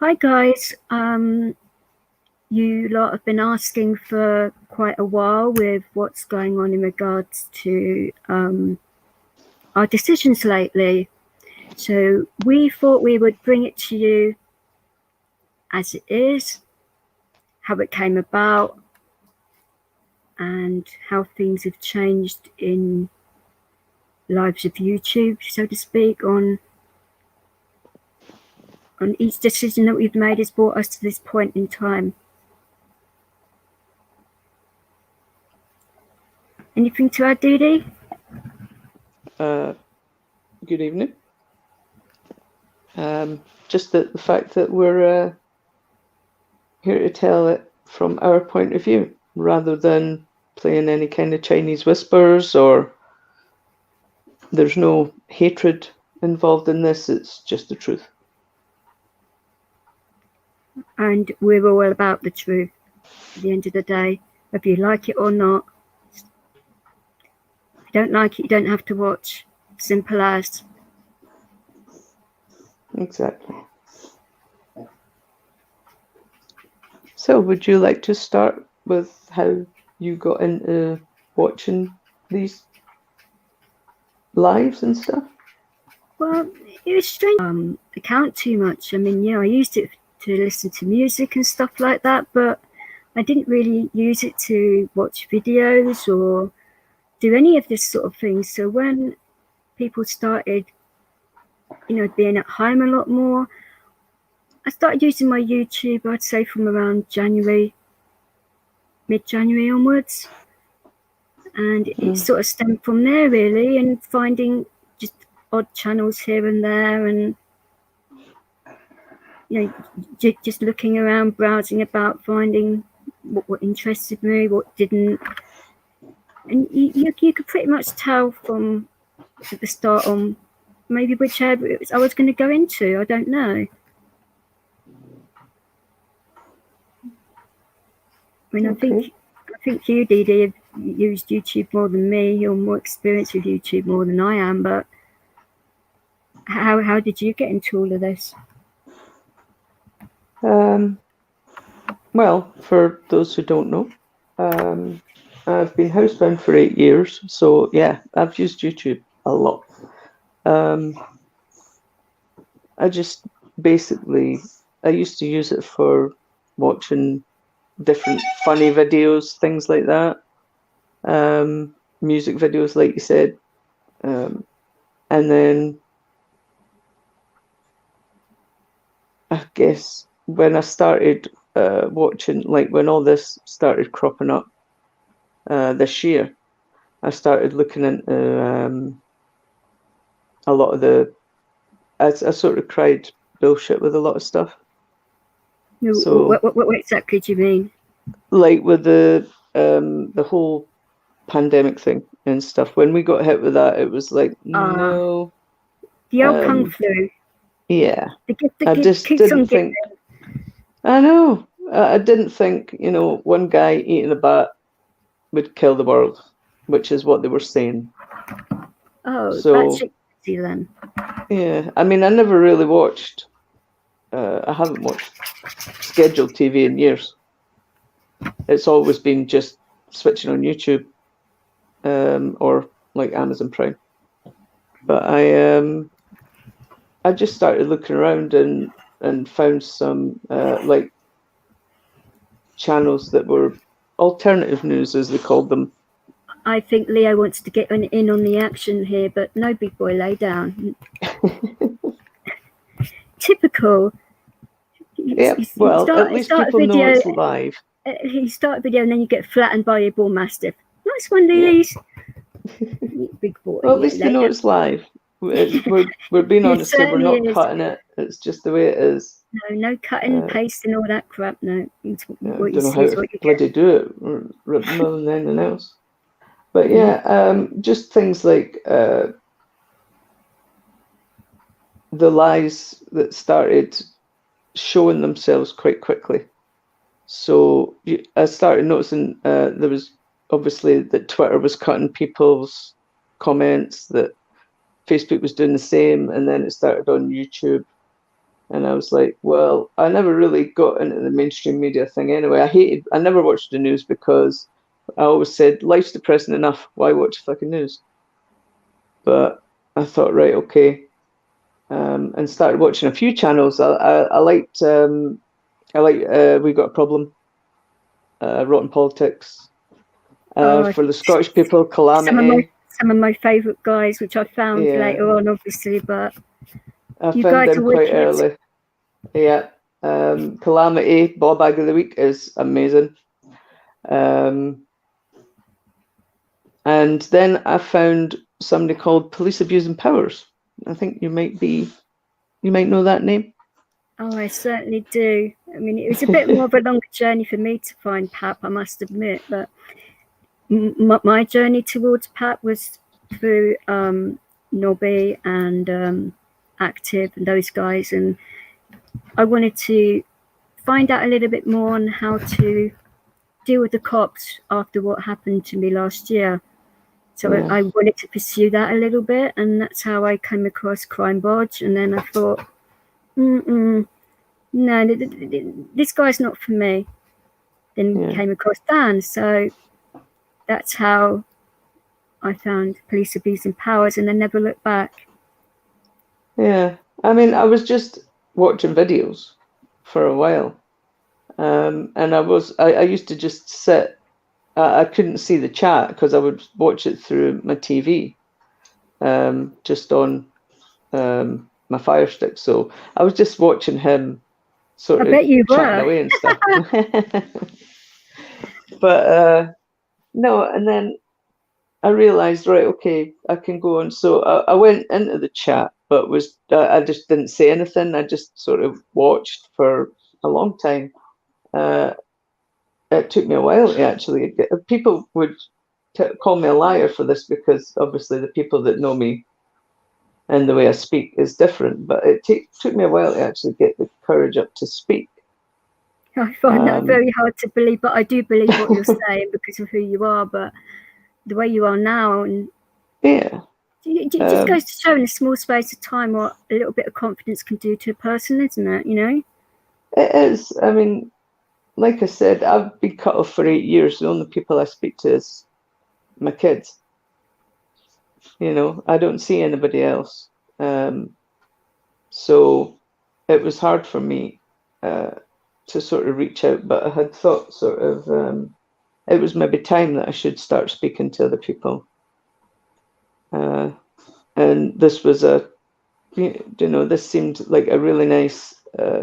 Hi guys, you lot have been asking for quite a while with what's going on in regards to our decisions lately. So we thought we would bring it to you as it is, how it came about, and how things have changed in lives of YouTube, so to speak, on each decision that we've made has brought us to this point in time. Anything to add, Dee? Good evening. Just the fact that we're here to tell it from our point of view, rather than playing any kind of Chinese whispers, or there's no hatred involved in this. It's just the truth. And we're all about the truth at the end of the day, whether you like it or not. If you don't like it, you don't have to watch. Simple as. Exactly. So would you like to start with how you got into watching these lives and stuff? Well, it was strange. Account too much. I mean, I used it to listen to music and stuff like that, but I didn't really use it to watch videos or do any of this sort of thing. So when people started, being at home a lot more, I started using my YouTube, I'd say from around January, mid-January onwards. And it sort of stemmed from there, really, and finding just odd channels here and there, and just looking around, browsing about, finding what interested me, what didn't. And you could pretty much tell from at the start on maybe which area I was going to go into. I don't know. I mean, Okay. I think you, Dee Dee, have used YouTube more than me. You're more experienced with YouTube more than I am. But how did you get into all of this? Well, for those who don't know, I've been housebound for 8 years, so yeah, I've used YouTube a lot. I just basically, I used to use it for watching different funny videos, things like that. Music videos, like you said. And then I guess when I started watching, like when all this started cropping up this year, I started looking into a lot of the. I sort of cried bullshit with a lot of stuff. So What exactly do you mean? like with the whole pandemic thing and stuff. When we got hit with that, it was like no. The old kung flu. Yeah, The gift I that just keeps on didn't giving. think. I know. I didn't think, one guy eating a bat would kill the world, which is what they were saying. Oh, So that's easy then. yeah, I mean, I never really watched. I haven't watched scheduled TV in years. It's always been just switching on YouTube, or like Amazon Prime. But I just started looking around and found some like channels that were alternative news, as they called them. I think Leo wants to get in on the action here, but no, big boy, lay down. Typical. Yeah, well, at least people know it's live. You start a video and then you get flattened by your bull mastiff. Nice one, Lilies. Big boy. Well, at least you know it's live. We're being honest here. We're not cutting it. It's just the way it is. No cutting, pasting, all that crap. No, what you see is what you bloody do it more than anything else. But yeah, just things like the lies that started showing themselves quite quickly. So I started noticing there was obviously that Twitter was cutting people's comments, that Facebook was doing the same, and then it started on YouTube. And I was like, well, I never really got into the mainstream media thing anyway. I never watched the news because I always said, life's depressing enough. Why watch fucking news? But I thought, right, okay. And started watching a few channels. I liked, We Got a Problem, Rotten Politics. Oh, For the Scottish people, some of my Calamity. some of my favourite guys, which I found Yeah, later on, obviously, but I you found guys are them quite wicked. early. Yeah. Calamity, Bob Bag of the Week is amazing. Um, and then I found somebody called Police Abusing Powers. I think you might know that name. Oh, I certainly do. I mean, it was a bit more of a longer journey for me to find PAP, I must admit, but my journey towards PAP was through Nobby and Active and those guys, and I wanted to find out a little bit more on how to deal with the cops after what happened to me last year. So Yeah. I wanted to pursue that a little bit, and that's how I came across Crime Bodge. And then I thought, no, this guy's not for me. Then Yeah. came across Dan, so that's how I found Police Abusing Powers, and I never looked back. Yeah. I mean, I was just watching videos for a while. And I used to just sit. I couldn't see the chat because I would watch it through my TV, just on my Fire Stick. So I was just watching him I sort of bet you chatting were. away and stuff. But no, and then I realized, right, okay, I can go on. So I went into the chat, but I just didn't say anything. I just sort of watched for a long time. It took me a while to actually get. People would call me a liar for this because obviously the people that know me and the way I speak is different. But it took me a while to actually get the courage up to speak. I find that very hard to believe, but I do believe what you're saying because of who you are. But the way you are now, and Yeah, it just goes to show in a small space of time what a little bit of confidence can do to a person, isn't it? You know. it is. I mean, like I said, I've been cut off for 8 years. The only people I speak to is my kids. You know, I don't see anybody else. So it was hard for me to sort of reach out, but I had thought sort of it was maybe time that I should start speaking to other people. And this was this seemed like a really nice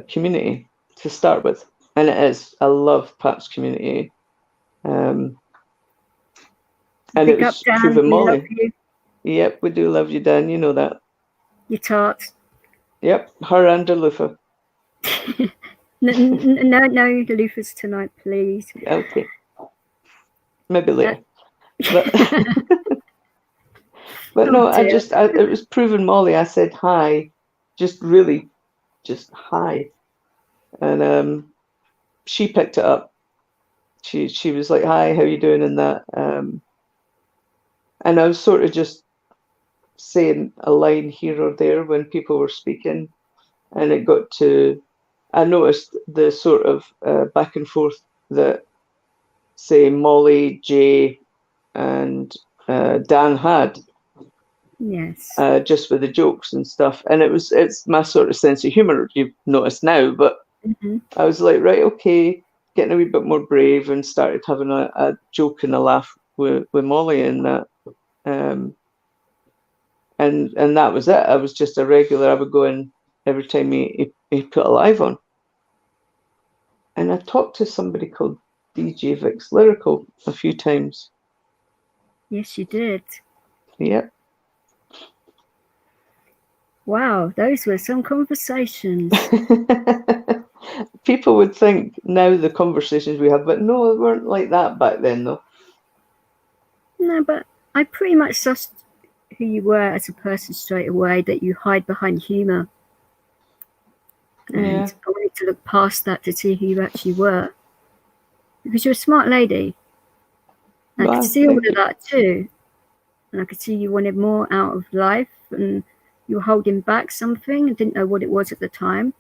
community to start with. And it is. I love Pat's community. And Big it up, was Dan. proven We love Molly. you. Yep, we do love you, Dan. You know that. You tart. Yep, her and Lufa. No, loofahs tonight, please. Okay. Maybe later. But but no, dear. it was proven Molly. I said hi, just really, just hi. And she picked it up. She was like, hi, how you doing, and that. And I was sort of just saying a line here or there when people were speaking, and I noticed the sort of back and forth that, say, Molly, Jay, and Dan had. Yes. Just with the jokes and stuff, and it's my sort of sense of humor you've noticed now. But I was like, right, okay, getting a wee bit more brave and started having a joke and a laugh with Molly and that. And that was it. I was just a regular. I would go in every time he put a live on. And I talked to somebody called djvixlyrical a few times. Yes, you did. Yep. Wow, those were some conversations. People would think now the conversations we have, but no, they weren't like that back then, though. No, but I pretty much sussed who you were as a person straight away, that you hide behind humour. And I wanted to look past that to see who you actually were. Because you're a smart lady. And I could see all of that too. And I could see you wanted more out of life and you were holding back something and didn't know what it was at the time.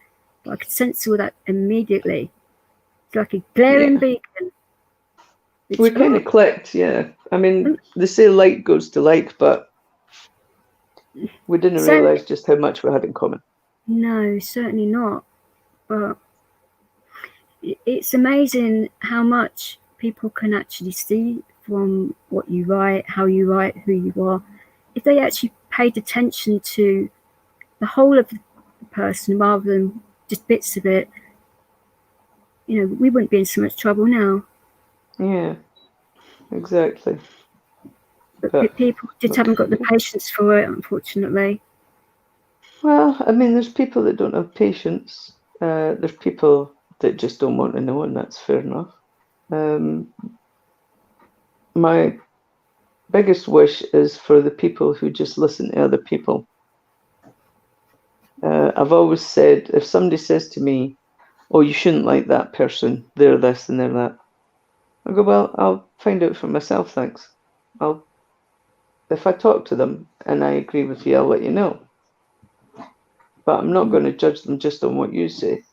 but I could sense all that immediately. It's like a glaring beacon. We kind of clicked, yeah. I mean, they say like goes to like, but we didn't realise just how much we had in common. No, certainly not. But it's amazing how much people can actually see from what you write, how you write, who you are. If they actually paid attention to the whole of the person rather than just bits of it, you know, we wouldn't be in so much trouble now. Yeah, exactly. But people just haven't got the patience for it, unfortunately. Well, I mean, there's people that don't have patience. There's people that just don't want to know, and that's fair enough. My biggest wish is for the people who just listen to other people. I've always said, if somebody says to me, "Oh, you shouldn't like that person, they're this and they're that," I go, "Well, I'll find out for myself, thanks. If I talk to them and I agree with you, I'll let you know. But I'm not going to judge them just on what you say."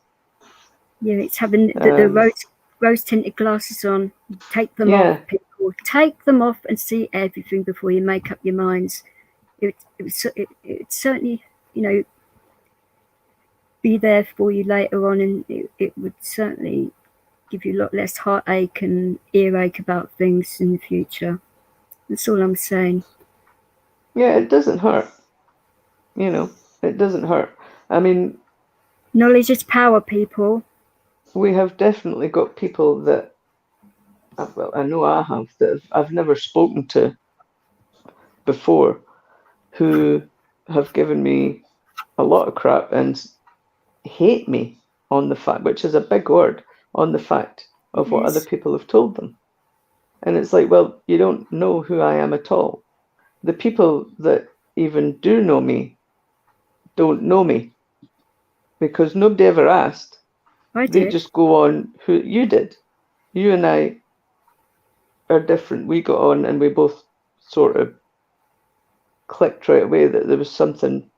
Yeah, it's having the rose tinted glasses on. Take them off, people. Take them off and see everything before you make up your minds. It certainly, you know, be there for you later on, and it would certainly give you a lot less heartache and earache about things in the future. That's all I'm saying. Yeah, it doesn't hurt. You know, it doesn't hurt. I mean, knowledge is power, people. We have definitely got people that, well, I know I have, that I've never spoken to before, who have given me a lot of crap and hate me on the fact, which is a big word, on the fact of what other people have told them. And it's like, well, you don't know who I am at all. The people that even do know me don't know me because nobody ever asked. They just go on who you did. You and I are different. We got on and we both sort of clicked right away that there was something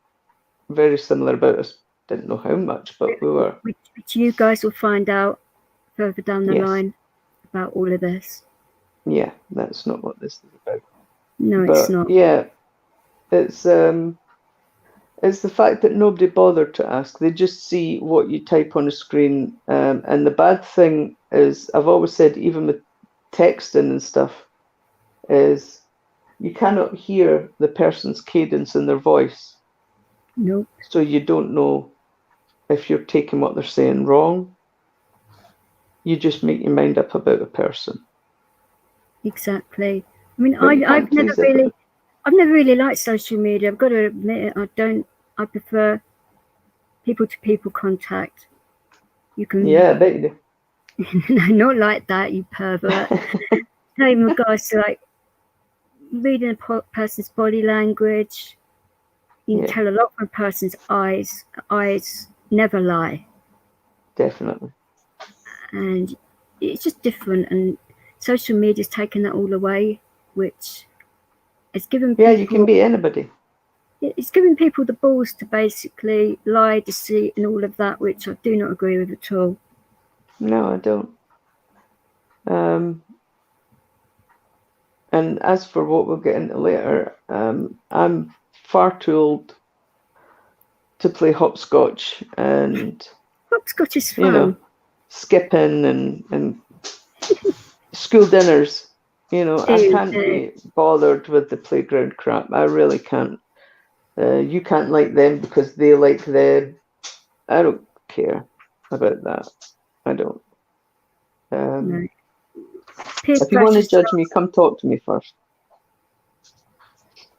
very similar about us. Didn't know how much, but we were. Which you guys will find out further down the line about all of this. Yeah, that's not what this is about. No, but it's not. Yeah, it's the fact that nobody bothered to ask. They just see what you type on a screen. And the bad thing is, I've always said, even with texting and stuff, is you cannot hear the person's cadence in their voice. Nope. So you don't know if you're taking what they're saying wrong. You just make your mind up about a person. Exactly. I mean, I've never really liked social media. I've got to admit it. I prefer people-to-people contact. You can. Yeah, I bet you do. No, not like that, you pervert. Same in regards to like reading a person's body language. You can tell a lot from a person's eyes. Eyes never lie. Definitely. And it's just different. And social media's taken that all away, which has given people... Yeah, you can be anybody. It's giving people the balls to basically lie, deceit, and all of that, which I do not agree with at all. No, I don't. And as for what we'll get into later, I'm far too old to play hopscotch and hopscotch is fun. You know, skipping and school dinners. You know, I can't be bothered with the playground crap. I really can't. You can't like them because they like them. I don't care about that. I don't. No. If you want to judge me, come talk to me first.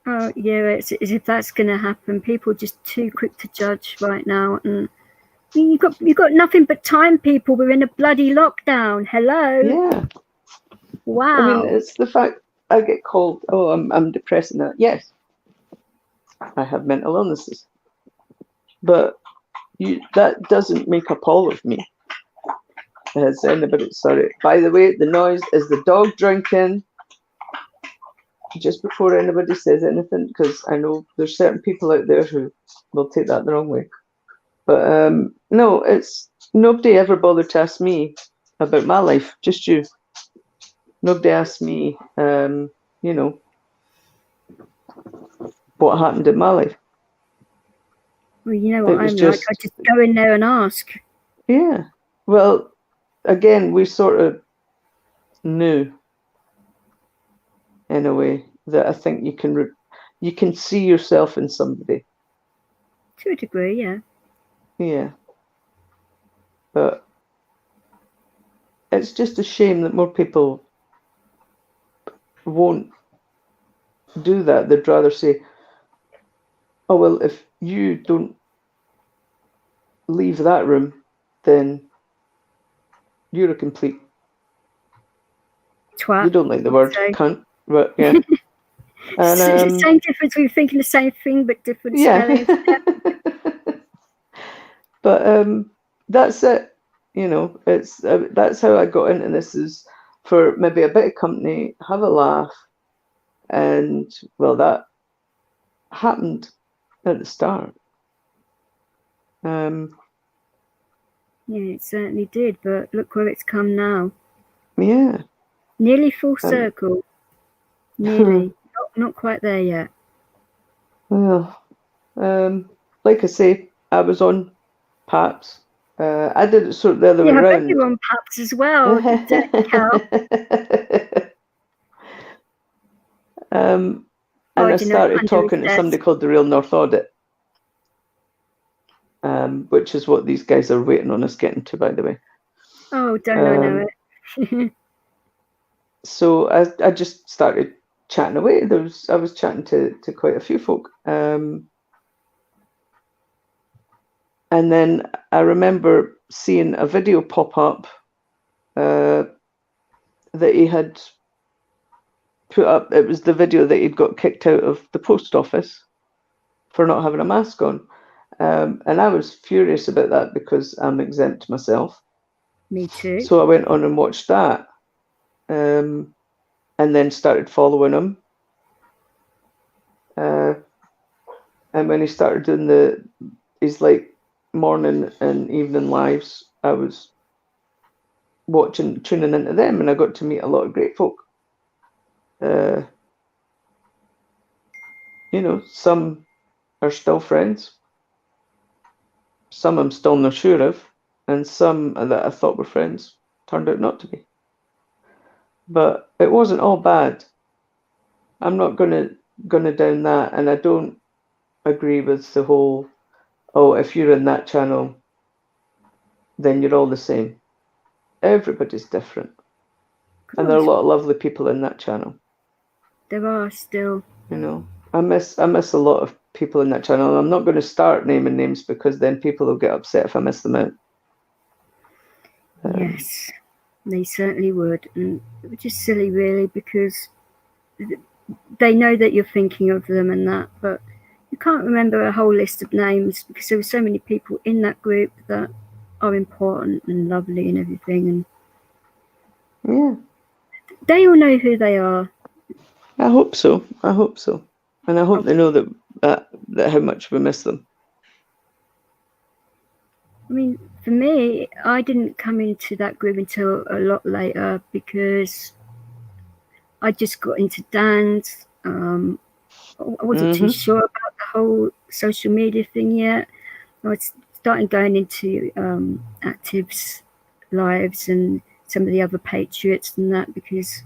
Oh yeah, it's if that's going to happen. People are just too quick to judge right now, and I mean, you've got nothing but time. People, we're in a bloody lockdown. Hello. Yeah. Wow. I mean, it's the fact I get called. Oh, I'm depressed and that. Yes, I have mental illnesses, but that doesn't make up all of me. Has anybody? Sorry. By the way, the noise is the dog drinking. Just before anybody says anything, because I know there's certain people out there who will take that the wrong way. But no, it's nobody ever bothered to ask me about my life, just you. Nobody asked me, you know, what happened in my life. Well, you know what It was I'm like. I just go in there and ask. Yeah. Well, again, we sort of knew in a way that I think you can see yourself in somebody. To a degree, yeah. Yeah. But it's just a shame that more people won't do that. They'd rather say, oh, well, if you don't leave that room, then you're a complete. Twat. You don't like the word cunt, but yeah. And same difference. We're thinking the same thing, but different yeah. spellings. But that's it. You know, it's that's how I got into this. Is for maybe a bit of company, have a laugh, and well, that happened at the start. Yeah, it certainly did. But look where it's come now. Yeah. Nearly full circle. Nearly. Not quite there yet. Well, like I say, I was on Paps. I did it sort of the other way Yeah, I bet around. you were on Paps as well. Dirty cow. And I started talking to somebody called the Real North Audit, which is what these guys are waiting on us getting to, by the way. Oh, don't I know it? So I just started chatting away. I was chatting to quite a few folk. And then I remember seeing a video pop up that he had put up. It was the video that he'd got kicked out of the post office for not having a mask on. And I was furious about that because I'm exempt myself. Me too. So I went on and watched that. And then started following him. And when he started doing his like morning and evening lives, I was tuning into them, and I got to meet a lot of great folk. You know, some are still friends, some I'm still not sure of, and some that I thought were friends turned out not to be. But it wasn't all bad. I'm not gonna down that, and I don't agree with the whole, oh, if you're in that channel, then you're all the same. Everybody's different. And there are a lot of lovely people in that channel. There are still. You know, I miss a lot of people in that channel. And I'm not going to start naming names because then people will get upset if I miss them out. Yes, they certainly would, and which is silly, really, because they know that you're thinking of them and that, but you can't remember a whole list of names because there were so many people in that group that are important and lovely and everything, and yeah, they all know who they are. I hope so. And I hope they know that how much we miss them. I mean, for me, I didn't come into that group until a lot later because I just got into dance. I wasn't too sure about the whole social media thing yet. I was starting going into actives lives and some of the other patriots and that because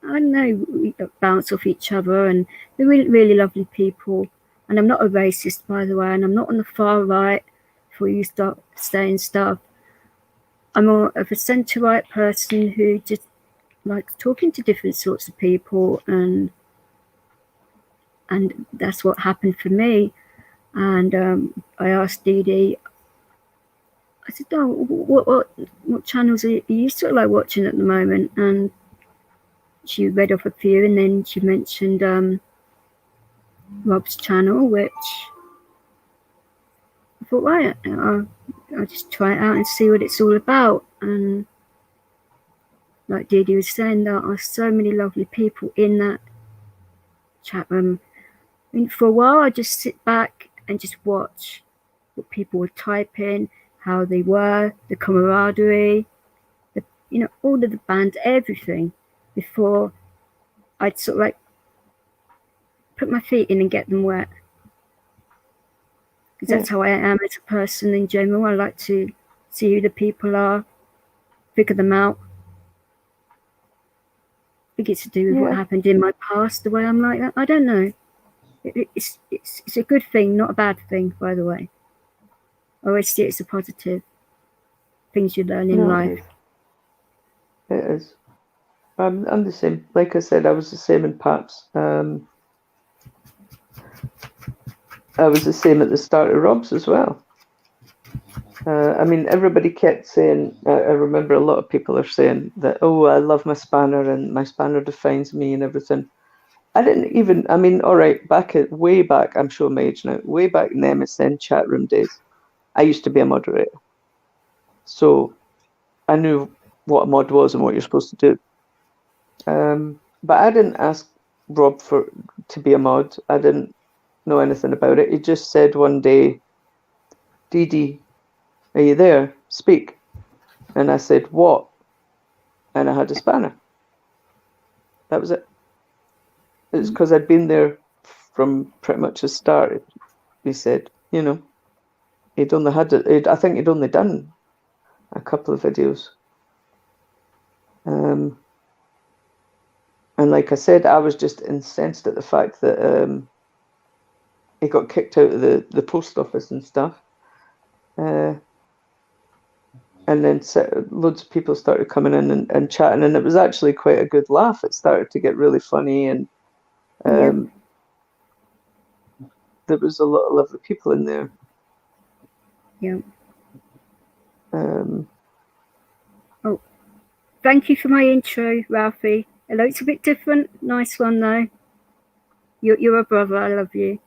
I don't know, we bounce off each other and they're really, really lovely people. And I'm not a racist, by the way, and I'm not on the far right before you start saying stuff. I'm more of a centre right person who just likes talking to different sorts of people, and that's what happened for me. And I asked Dee Dee, I said, "Oh, what channels are you sort of like watching at the moment?" And she read off a few, and then she mentioned Rob's channel, which I thought, right, I'll just try it out and see what it's all about. And like Dee Dee was saying, there are so many lovely people in that chat room. I mean, for a while, I just sit back and just watch what people would type in, how they were, the camaraderie, all of the band, everything, before I'd sort of like put my feet in and get them wet. Because that's how I am as a person in general. I like to see who the people are, figure them out. I think it's to do with what happened in my past, the way I'm like that. I don't know. It's a good thing, not a bad thing, by the way. I always see it as a positive. Things you learn in life. It is. I'm the same. Like I said, I was the same in Paps. I was the same at the start of Rob's as well. I mean, everybody kept saying, I remember a lot of people are saying that, oh, I love my spanner and my spanner defines me and everything. I didn't even, I mean, all right, way back, I'm showing my age now, way back in the MSN chat room days, I used to be a moderator. So I knew what a mod was and what you're supposed to do. But I didn't ask Rob to be a mod. I didn't know anything about it. He just said one day, Dee, are you there? Speak. And I said, what? And I had a spanner. That was it. It's because I'd been there from pretty much the start. He said, he'd only had it. I think he'd only done a couple of videos. And like I said, I was just incensed at the fact that he got kicked out of the post office and stuff. And then loads of people started coming in and chatting, and it was actually quite a good laugh. It started to get really funny, and there was a lot of lovely people in there. Yeah. Oh, thank you for my intro, Ralphie. It looks a bit different. Nice one, though. You're a brother. I love you.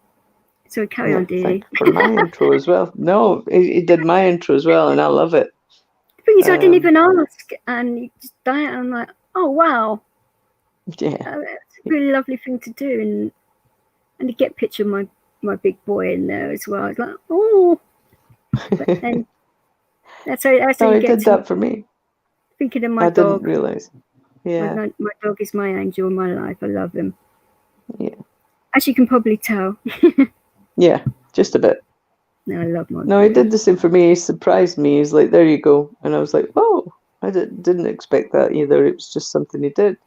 So carry on, dear. Thank you for my intro as well. No, he did my intro as well, and I love it. The thing is, I didn't even ask, and you just done it, and I'm like, oh, wow. Yeah. It's a really lovely thing to do, and to get a picture of my big boy in there as well. I was like, oh. But then that's how you he get did that for me. Thinking of my dog. I didn't realise. Yeah. My dog is my angel in my life. I love him. Yeah. As you can probably tell. Yeah, just a bit. No, I love my No, boy. he did the same for me. He surprised me. He's like, there you go. And I was like, whoa, I didn't expect that either. It was just something he did.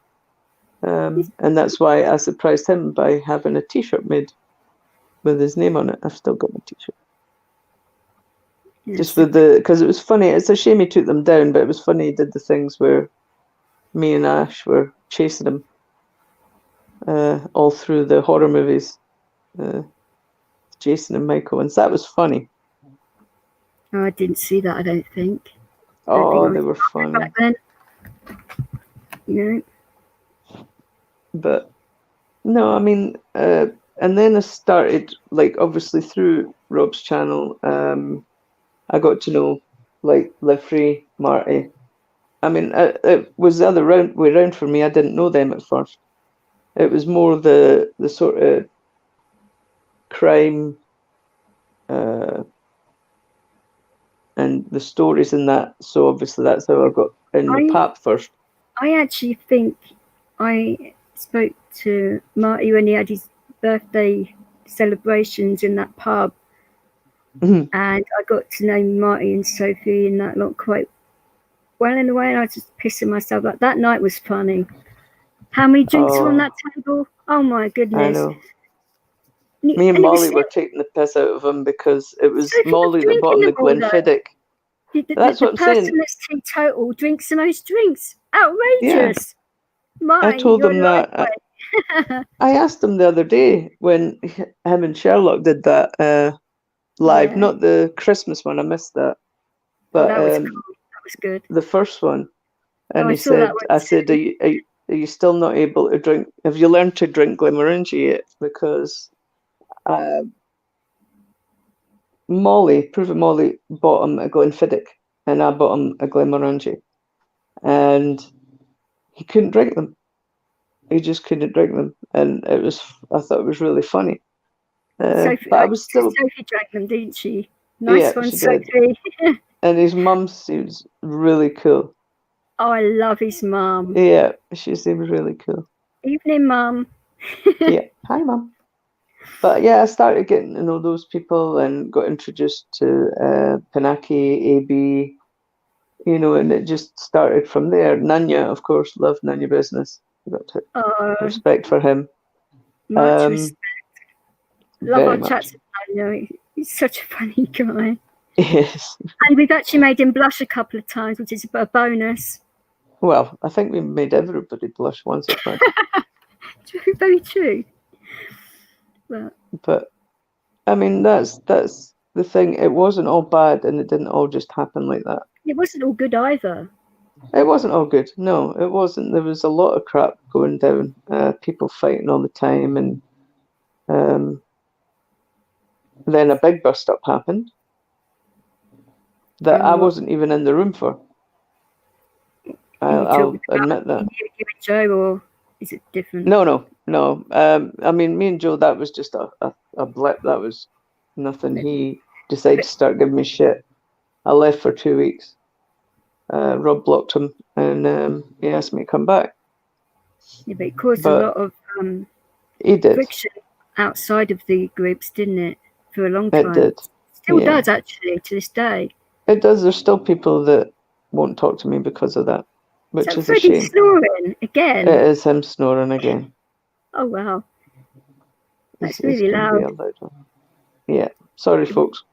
And that's why I surprised him by having a T-shirt made with his name on it. I've still got my T-shirt. Just with because it was funny. It's a shame he took them down, but it was funny he did the things where me and Ash were chasing him all through the horror movies. Jason and Michael, and so that was funny. Oh, I didn't see that, I don't think. Oh, they were funny. Back then. But no, I mean, and then I started, like, obviously through Rob's channel, I got to know, like, Live Free, Marty. I mean, it was the other way around for me. I didn't know them at first. It was more the sort of crime and the stories in that. So obviously that's how I got in with Pap first. I actually think I spoke to Marty when he had his birthday celebrations in that pub. And I got to know Marty and Sophie and that lot quite well in a way, and I was just pissing myself. Like, that night was funny. How many drinks were on that table? Oh my goodness. I know. Me and Molly were taking the piss out of him because it was Molly that bought him the Glenfiddich. That's what I'm saying. The person that's teetotal drinks the most drinks. Outrageous. Yeah. I told him that. I asked him the other day when him and Sherlock did that live, not the Christmas one. I missed that. But that was cool. That was good. The first one. And he said, I said, are you still not able to drink? Have you learned to drink Glenmorangie yet? Because Molly bought him a Glenfiddich, and I bought him a Glenmorangie, and he couldn't drink them. He just couldn't drink them, and I thought it was really funny. Sophie, but I was still. Sophie drank them, didn't she? Nice Yeah, one, she did. Sophie. And his mum seems really cool. Oh, I love his mum. Yeah, she seems really cool. Evening, Mum. Yeah, hi, Mum. But yeah, I started getting to know those people and got introduced to Pinaki, AB, you know, and it just started from there. Nanya, of course, loved Nanya Business. Got to respect for him. Much respect. Love Very our much. chats with Daniel. He's such a funny guy. Yes. And we've actually made him blush a couple of times, which is a bonus. Well, I think we made everybody blush once or twice. True, very true. But I mean, that's the thing. It wasn't all bad, and it didn't all just happen like that. It wasn't all good either. It wasn't all good. No, it wasn't. There was a lot of crap going down. People fighting all the time, and then a big bust up happened that I wasn't even in the room for. I'll admit that. You and Joe, or is it different? No. I mean, me and Joe, that was just a blip. That was nothing. He decided to start giving me shit. I left for 2 weeks. Rob blocked him, and he asked me to come back. Yeah, but it caused a lot of he did. friction outside of the groups, didn't it? For a long time. It did. Still does, actually, to this day. It does. There's still people that won't talk to me because of that, which is a shame. Snoring again? It is him snoring again. Oh, wow. That's really loud. Yeah. Sorry, folks.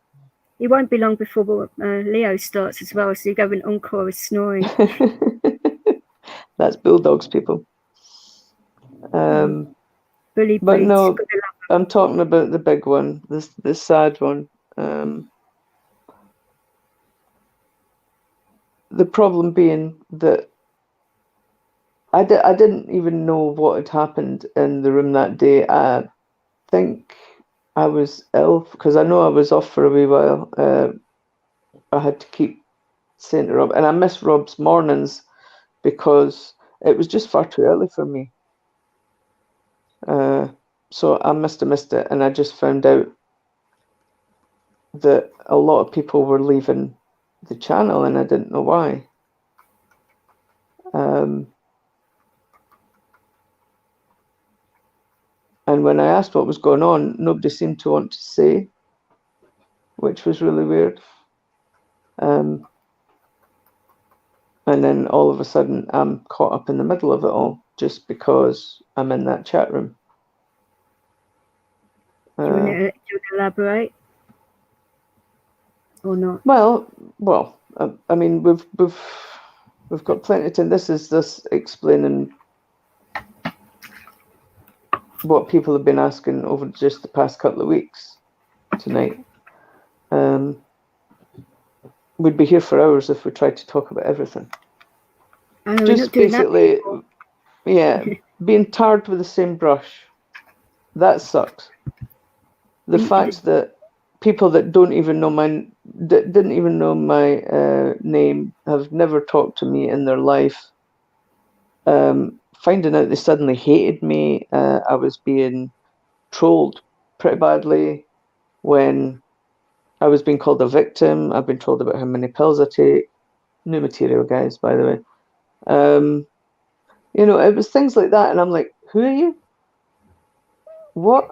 It won't be long before Leo starts as well, so you go an encore with snoring. That's bulldogs, people. Bully but breeds. no, I'm talking about the big one, the sad one. The problem being that I didn't even know what had happened in the room that day. I think I was ill because I know I was off for a wee while. I had to keep saying to Rob, and I miss Rob's mornings because it was just far too early for me. So I must have missed it, and I just found out that a lot of people were leaving the channel, and I didn't know why. And when I asked what was going on, nobody seemed to want to say, which was really weird. And then all of a sudden, I'm caught up in the middle of it all just because I'm in that chat room. Do you want to elaborate or not? Well, I mean, we've got plenty of time. This is explaining what people have been asking over just the past couple of weeks tonight. We'd be here for hours if we tried to talk about everything. Just basically, yeah, being tarred with the same brush. That sucks. The fact that people that didn't even know my name, have never talked to me in their life, finding out they suddenly hated me. I was being trolled pretty badly when I was being called a victim. I've been told about how many pills I take. New material, guys, by the way. You know, it was things like that, and I'm like, who are you? What?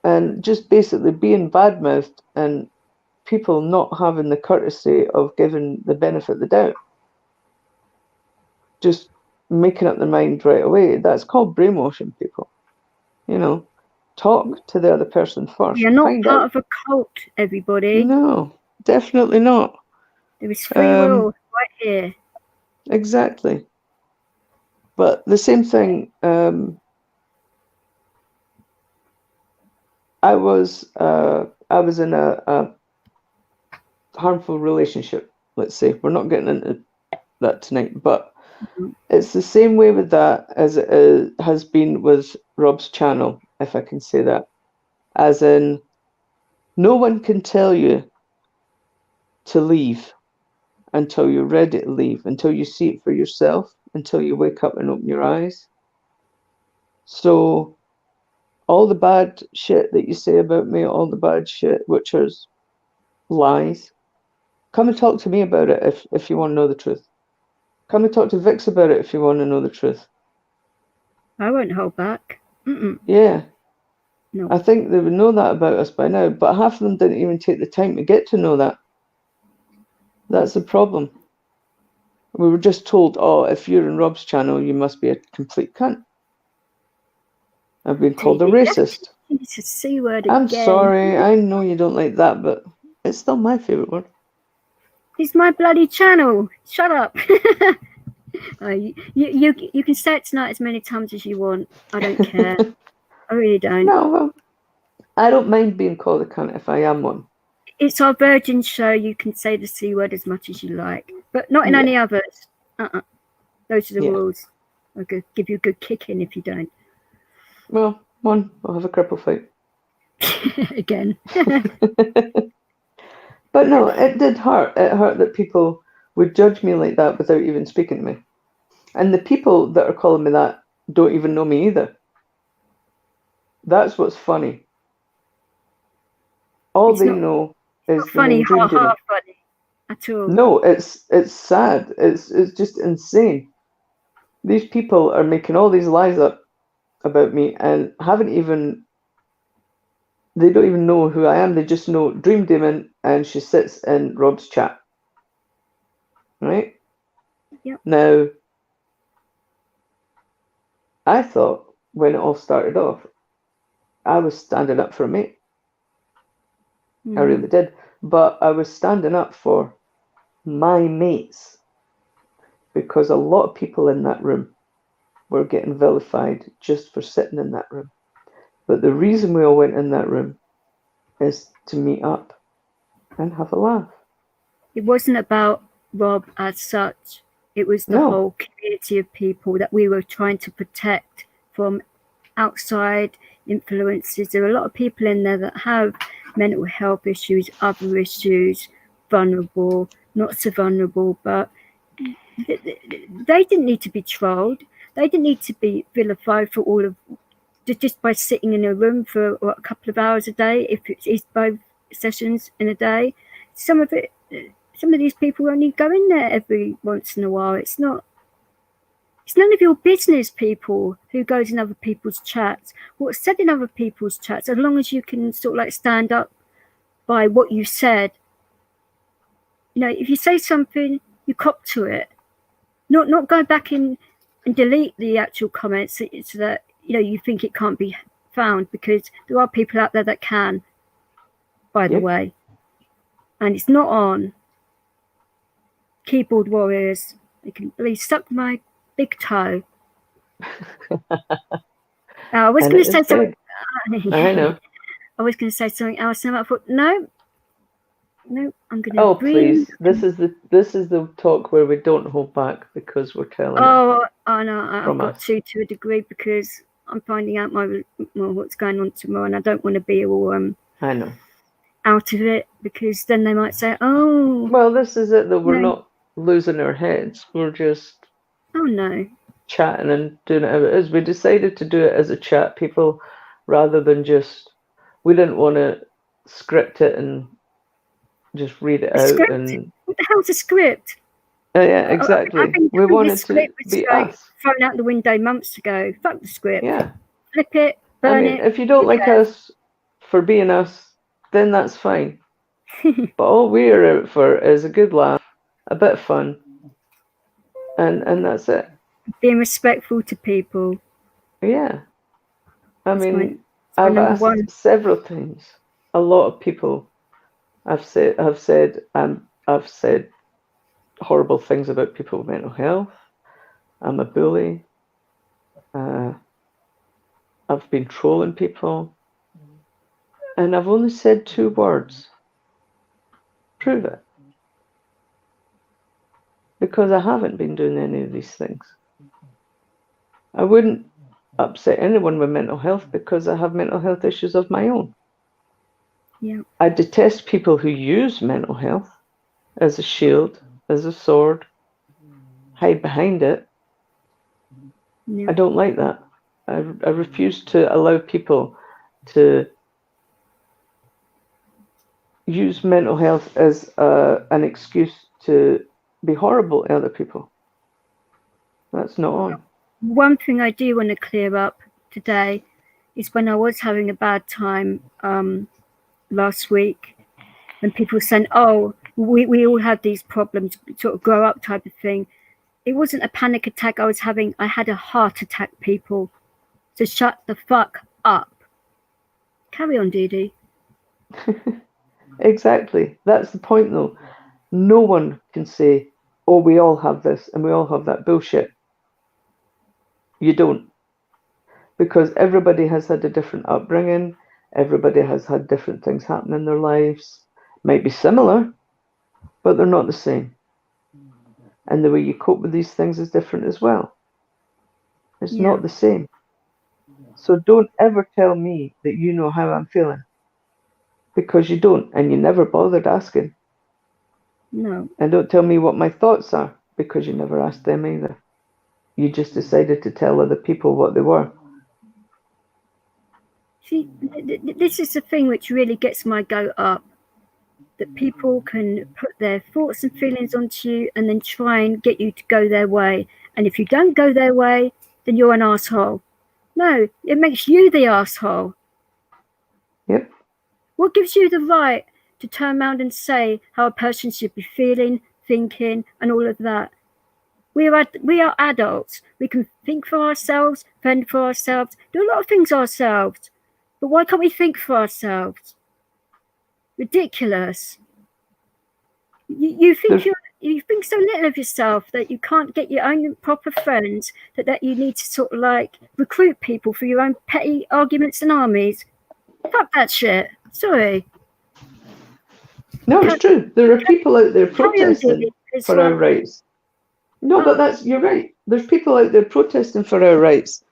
And just basically being badmouthed and people not having the courtesy of giving the benefit of the doubt. Just making up their mind right away. That's called brainwashing people. You know, talk to the other person first. You're not part of a cult, everybody. No, definitely not. There is free will right here. Exactly. But the same thing, I was in a harmful relationship, let's say. We're not getting into that tonight, but it's the same way with that as it has been with Rob's channel, if I can say that. As in, no one can tell you to leave until you're ready to leave, until you see it for yourself, until you wake up and open your eyes. So all the bad shit that you say about me, all the bad shit, which is lies. Come and talk to me about it if you want to know the truth. Come and talk to Vix about it if you want to know the truth. I won't hold back. Mm-mm. Yeah. No. I think they would know that about us by now, but half of them didn't even take the time to get to know that. That's the problem. We were just told, oh, if you're in Rob's channel, you must be a complete cunt. I've been called a racist. It's a C word again. I'm sorry, I know you don't like that, but it's still my favourite word. It's my bloody channel. Shut up. You can say it tonight as many times as you want. I don't care. I really don't. No, well, I don't mind being called a cunt if I am one. It's our Virgin show. You can say the C word as much as you like, but not in any others. Those are the rules. I'll give you a good kicking if you don't. Well, I'll have a cripple fight. Again. But no, it did hurt. It hurt that people would judge me like that without even speaking to me. And the people that are calling me that don't even know me either. That's what's funny. All they know is the funny, name Dream Demon. funny at all. No, it's sad. It's just insane. These people are making all these lies up about me and they don't even know who I am. They just know Dream Demon and she sits in Rob's chat. Right? Yep. Now, I thought when it all started off, I was standing up for a mate. I really did. But I was standing up for my mates because a lot of people in that room were getting vilified just for sitting in that room. But the reason we all went in that room is to meet up and have a laugh. It wasn't about Rob as such. It was the whole community of people that we were trying to protect from outside influences. There are a lot of people in there that have mental health issues, other issues, vulnerable, not so vulnerable, but they didn't need to be trolled. They didn't need to be vilified for all of just by sitting in a room for a couple of hours a day, if it's 5 sessions in a day. Some of these people only go in there every once in a while. It's none of your business, people who goes in other people's chats, what's said in other people's chats, as long as you can sort of like stand up by what you said. You know, if you say something, you cop to it. Not go back in and delete the actual comments so that you think it can't be found, because there are people out there that can, by the way. And it's not on. Keyboard warriors, they can please suck my big toe. I was going to say something. I know. I was going to say something else, and I thought, no, I'm going to. Oh, please! This is the talk where we don't hold back because we're telling. Oh no, I've got to a degree, because I'm finding out what's going on tomorrow, and I don't want to be all I know. out of it, because then they might say, oh. Well, this is it. That we're not losing our heads. We're just. Oh no. Chatting and doing it as it is. We decided to do it as a chat, people, rather than just. We didn't want to script it and just read it out. And what the hell's a script? Yeah, exactly. We wanted to be us. Thrown out the window months ago. Fuck the script. Yeah. Flip it. Burn it. If you don't like us for being us, then that's fine. But all we're out for is a good laugh, a bit of fun, and that's it. Being respectful to people. Yeah. I've asked several times. A lot of people have said horrible things about people with mental health. I'm a bully. I've been trolling people. And I've only said 2 words. Prove it. Because I haven't been doing any of these things. I wouldn't upset anyone with mental health because I have mental health issues of my own. Yeah. I detest people who use mental health as a shield, as a sword, hide behind it. Yeah. I don't like that. I refuse to allow people to use mental health as an excuse to be horrible to other people. That's not on. One thing I do want to clear up today is when I was having a bad time last week, when people were saying, oh, we all had these problems, sort of grow up type of thing. It wasn't a panic attack I was having. I had a heart attack, people. So shut the fuck up. Carry on, Dee Dee. Exactly. That's the point, though. No one can say, oh, we all have this and we all have that. Bullshit. You don't. Because everybody has had a different upbringing. Everybody has had different things happen in their lives. Might be similar, but they're not the same. And the way you cope with these things is different as well. It's not the same. So don't ever tell me that you know how I'm feeling. Because you don't, and you never bothered asking. No. And don't tell me what my thoughts are, because you never asked them either. You just decided to tell other people what they were. See, this is the thing which really gets my goat up. That people can put their thoughts and feelings onto you and then try and get you to go their way. And if you don't go their way, then you're an asshole. No, it makes you the asshole. Yep. What gives you the right to turn around and say how a person should be feeling, thinking, and all of that? We are adults. We can think for ourselves, fend for ourselves, do a lot of things ourselves. But why can't we think for ourselves? Ridiculous. You think so little of yourself that you can't get your own proper friends, that you need to sort of like recruit people for your own petty arguments and armies. Fuck that shit. Sorry. No, it's true. There are people out there protesting for our rights. No, but you're right. There's people out there protesting for our rights.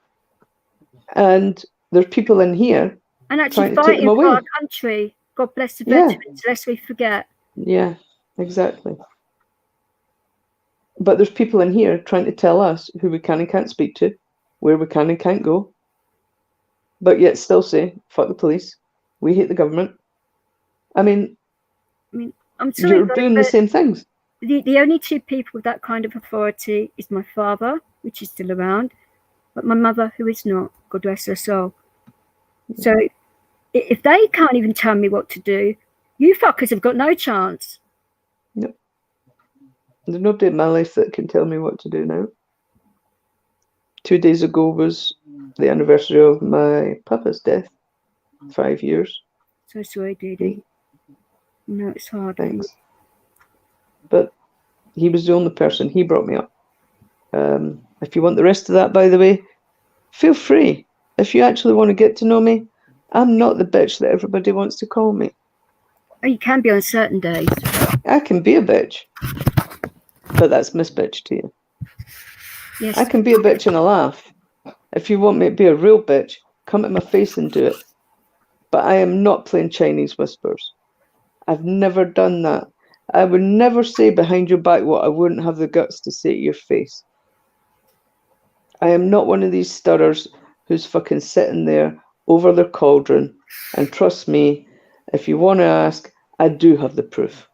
And there's people in here and actually fighting for our country. God bless the veterans, lest we forget. Yeah, exactly. But there's people in here trying to tell us who we can and can't speak to, where we can and can't go, but yet still say, fuck the police, we hate the government. I mean I'm sorry, you're doing the same things. The only two people with that kind of authority is my father, which is still around, but my mother, who is not. God rest her soul. So if they can't even tell me what to do, you fuckers have got no chance. Yep. There's nobody in my life that can tell me what to do now. 2 days ago was the anniversary of my papa's death. 5 years. So sorry, Dee Dee. No, it's hard. Thanks. But he was the only person. He brought me up. If you want the rest of that, by the way, feel free. If you actually want to get to know me, I'm not the bitch that everybody wants to call me. Oh, you can be on certain days. I can be a bitch. But that's Miss Bitch to you. Yes. I can be a bitch and a laugh. If you want me to be a real bitch, come to my face and do it. But I am not playing Chinese whispers. I've never done that. I would never say behind your back what I wouldn't have the guts to say to your face. I am not one of these stirrers who's fucking sitting there over their cauldron. And trust me, if you want to ask, I do have the proof.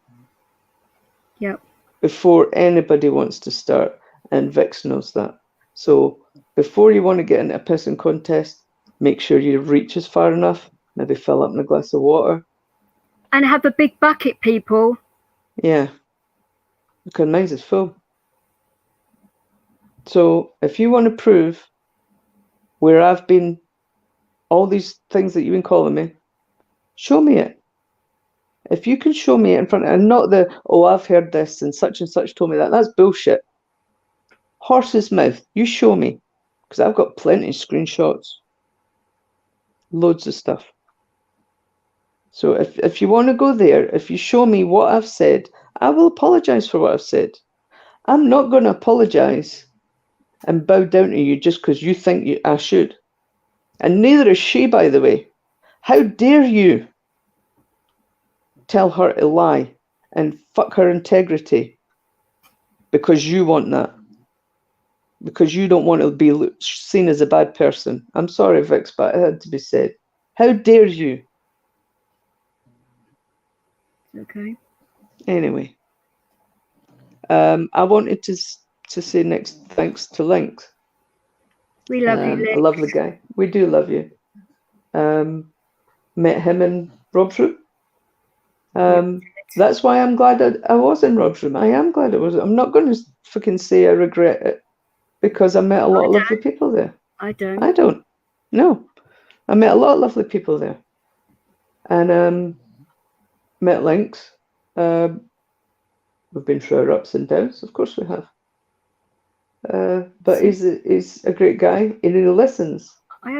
Yep. Before anybody wants to start, and Vix knows that. So before you want to get into a pissing contest, make sure your reach is far enough. Maybe fill up in a glass of water. And have a big bucket, people. Yeah. Because mine's is full. So if you want to prove where I've been, all these things that you've been calling me, show me it. If you can show me it in front of, and not the, oh, I've heard this and such told me that. That's bullshit. Horse's mouth. You show me. Because I've got plenty of screenshots. Loads of stuff. So if you want to go there, if you show me what I've said, I will apologise for what I've said. I'm not going to apologise and bow down to you just because you think I should. And neither is she, by the way. How dare you tell her to lie and fuck her integrity because you want that. Because you don't want to be seen as a bad person. I'm sorry, Vix, but it had to be said. How dare you? Okay. Anyway, I wanted to say next thanks to Lynx. We love you, Lynx. A lovely guy. We do love you. Met him in Rob's room. That's why I'm glad I was in Rob's room. I am glad it was. I'm not going to fucking say I regret it because I met a lot of lovely people there. I don't. I don't. No. I met a lot of lovely people there. And met Lynx. We've been through our ups and downs, of course we have. But he's a great guy, and he listens.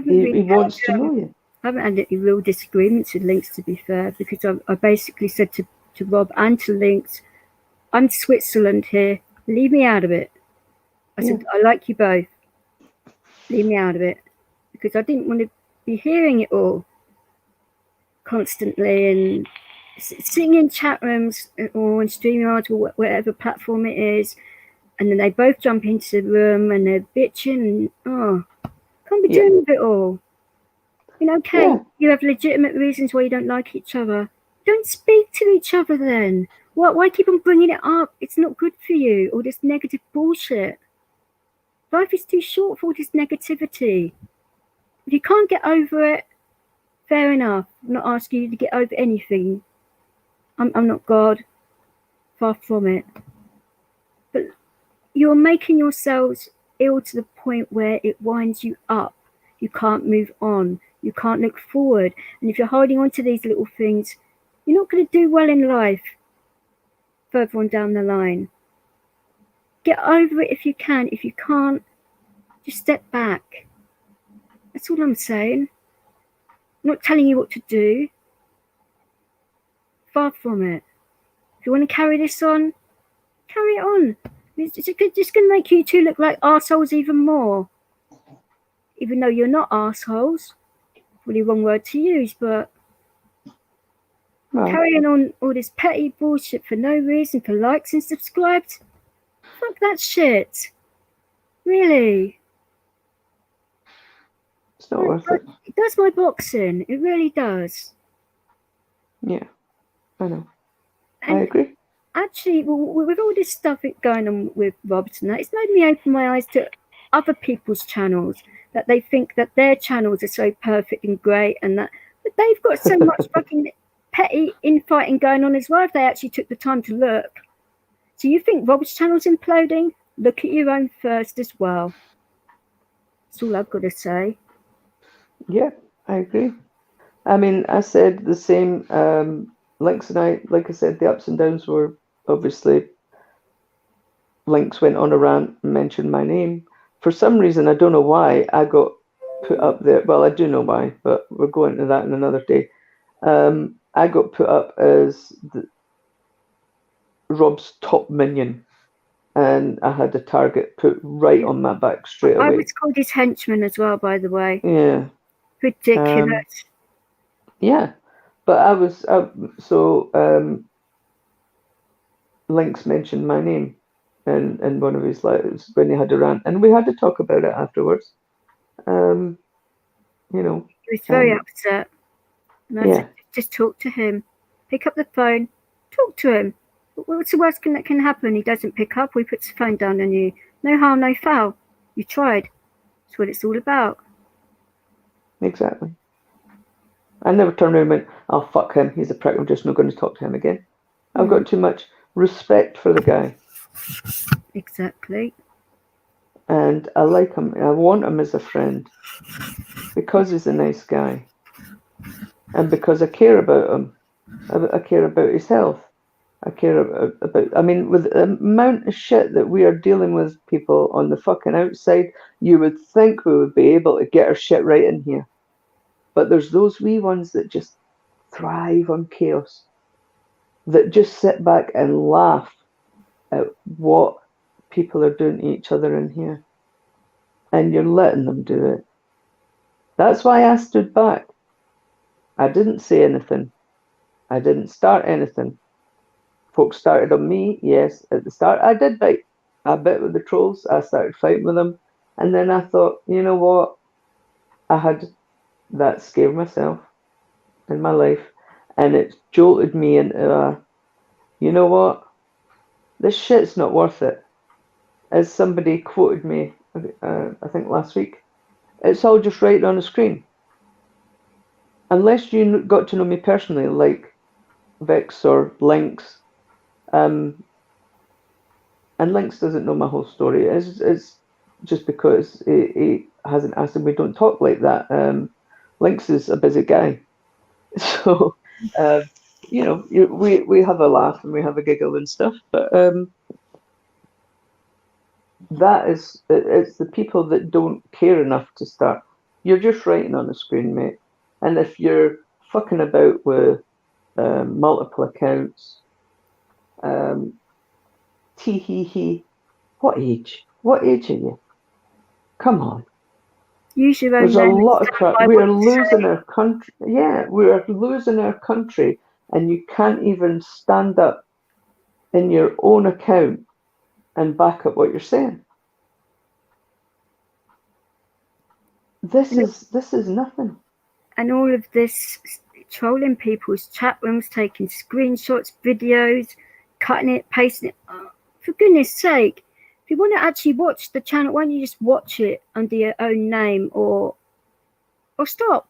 He wants to know you. I haven't had any real disagreements with Lynx, to be fair, because I basically said to Rob and to Lynx, I'm Switzerland here. Leave me out of it. I said, I like you both. Leave me out of it. Because I didn't want to be hearing it all constantly and sitting in chat rooms or on StreamYard or whatever platform it is, and then they both jump into the room and they're bitching and can't be doing with it all. You know, okay, you have legitimate reasons why you don't like each other. Don't speak to each other then. Why keep on bringing it up? It's not good for you. All this negative bullshit. Life is too short for all this negativity. If you can't get over it, fair enough. I'm not asking you to get over anything. I'm not God. Far from it. But you're making yourselves ill to the point where it winds you up. You can't move on. You can't look forward. And if you're holding on to these little things, you're not going to do well in life further on down the line. Get over it if you can. If you can't, just step back. That's all I'm saying. I'm not telling you what to do. Far from it. If you want to carry this on, carry it on. It's just going to make you two look like arseholes even more. Even though you're not arseholes. Really wrong word to use, but carrying on all this petty bullshit for no reason, for likes and subscribes. Fuck that shit. Really. It's not worth it. It does my boxing. It really does. Yeah, I know. And I agree. Actually, with all this stuff going on with Rob tonight, it's made me open my eyes to other people's channels, that they think that their channels are so perfect and great, and that but they've got so much fucking petty infighting going on as well if they actually took the time to look. So you think Rob's channel's imploding? Look at your own first as well. That's all I've got to say. Yeah, I agree. I mean, I said the same. Lynx and I, like I said, the ups and downs were obviously. Lynx went on a rant and mentioned my name. For some reason, I don't know why, I got put up there. Well, I do know why, but we'll go into that in another day. I got put up as Rob's top minion, and I had a target put right on my back straight away. I was called his henchman as well, by the way. Yeah. Ridiculous. Yeah, but I was Lynx mentioned my name in one of his letters when he had a rant, and we had to talk about it afterwards. You know, he was very upset. And I said, just talk to him. Pick up the phone. Talk to him. What's the worst that can happen? He doesn't pick up. We put the phone down on you. No harm, no foul. You tried. That's what it's all about. Exactly. I never turned around and went, "Oh, fuck him. He's a prick. I'm just not going to talk to him again." I've got too much respect for the guy. Exactly. And I like him. I want him as a friend because he's a nice guy, and because I care about him. I care about his health. I care about. I mean, with the amount of shit that we are dealing with, people on the fucking outside, you would think we would be able to get our shit right in here. But there's those wee ones that just thrive on chaos, that just sit back and laugh at what people are doing to each other in here. And you're letting them do it. That's why I stood back. I didn't say anything. I didn't start anything. Folks started on me, yes, at the start. I did bite a bit with the trolls. I started fighting with them. And then I thought, you know what? I had that scare myself in my life. And it jolted me into you know what? This shit's not worth it. As somebody quoted me, I think last week, it's all just writing on a screen. Unless you got to know me personally, like Vix or Lynx, and Lynx doesn't know my whole story. It's just because he hasn't asked and we don't talk like that. Lynx is a busy guy. So, you know, we have a laugh and we have a giggle and stuff, but it's the people that don't care enough to start. You're just writing on a screen, mate. And if you're fucking about with multiple accounts, tee hee hee, what age? What age are you? Come on. Use your own There's a name. lot of crap. We are losing our country. Yeah, we are losing our country, and you can't even stand up in your own account and back up what you're saying. This is nothing. And all of this trolling people's chat rooms, taking screenshots, videos, cutting it, pasting it. Oh, for goodness sake, if you want to actually watch the channel, why don't you just watch it under your own name or stop?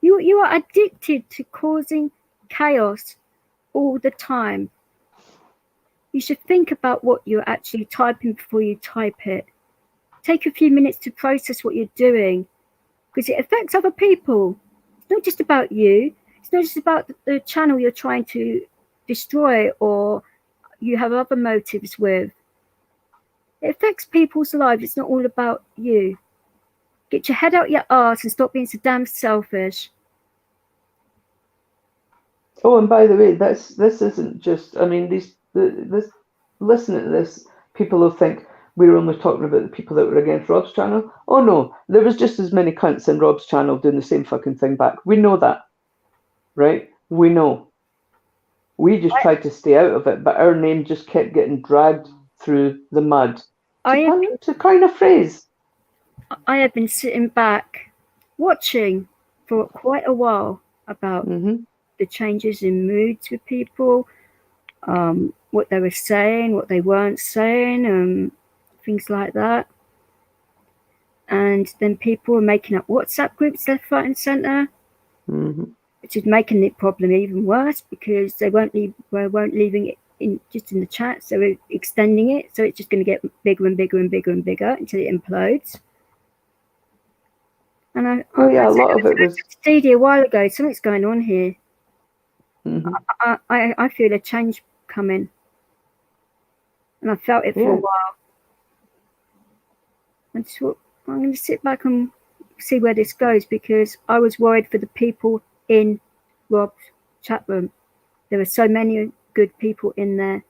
You are addicted to causing chaos all the time. You should think about what you're actually typing before you type it. Take a few minutes to process what you're doing, because it affects other people. It's not just about you. It's not just about the channel you're trying to destroy or you have other motives with. It affects people's lives. It's not all about you. Get your head out your arse and stop being so damn selfish. Oh, and by the way, this isn't just. I mean, listening to this, people will think we're only talking about the people that were against Rob's channel. Oh no, there was just as many cunts in Rob's channel doing the same fucking thing back. We know that, right? We know. We just tried to stay out of it, but our name just kept getting dragged through the mud. To coin a phrase. I have been sitting back watching for quite a while about the changes in moods with people, what they were saying, what they weren't saying, things like that. And then people were making up WhatsApp groups left, right, and centre, which is making the problem even worse because they weren't leaving it in just in the chat, so we're extending it, so it's just going to get bigger and bigger and bigger and bigger until it implodes. And I lot of it was Dee a while ago. Something's going on here. I feel a change coming, and I felt it for a while. I just thought, I'm going to sit back and see where this goes because I was worried for the people in Rob's chat room. There are so many good people in there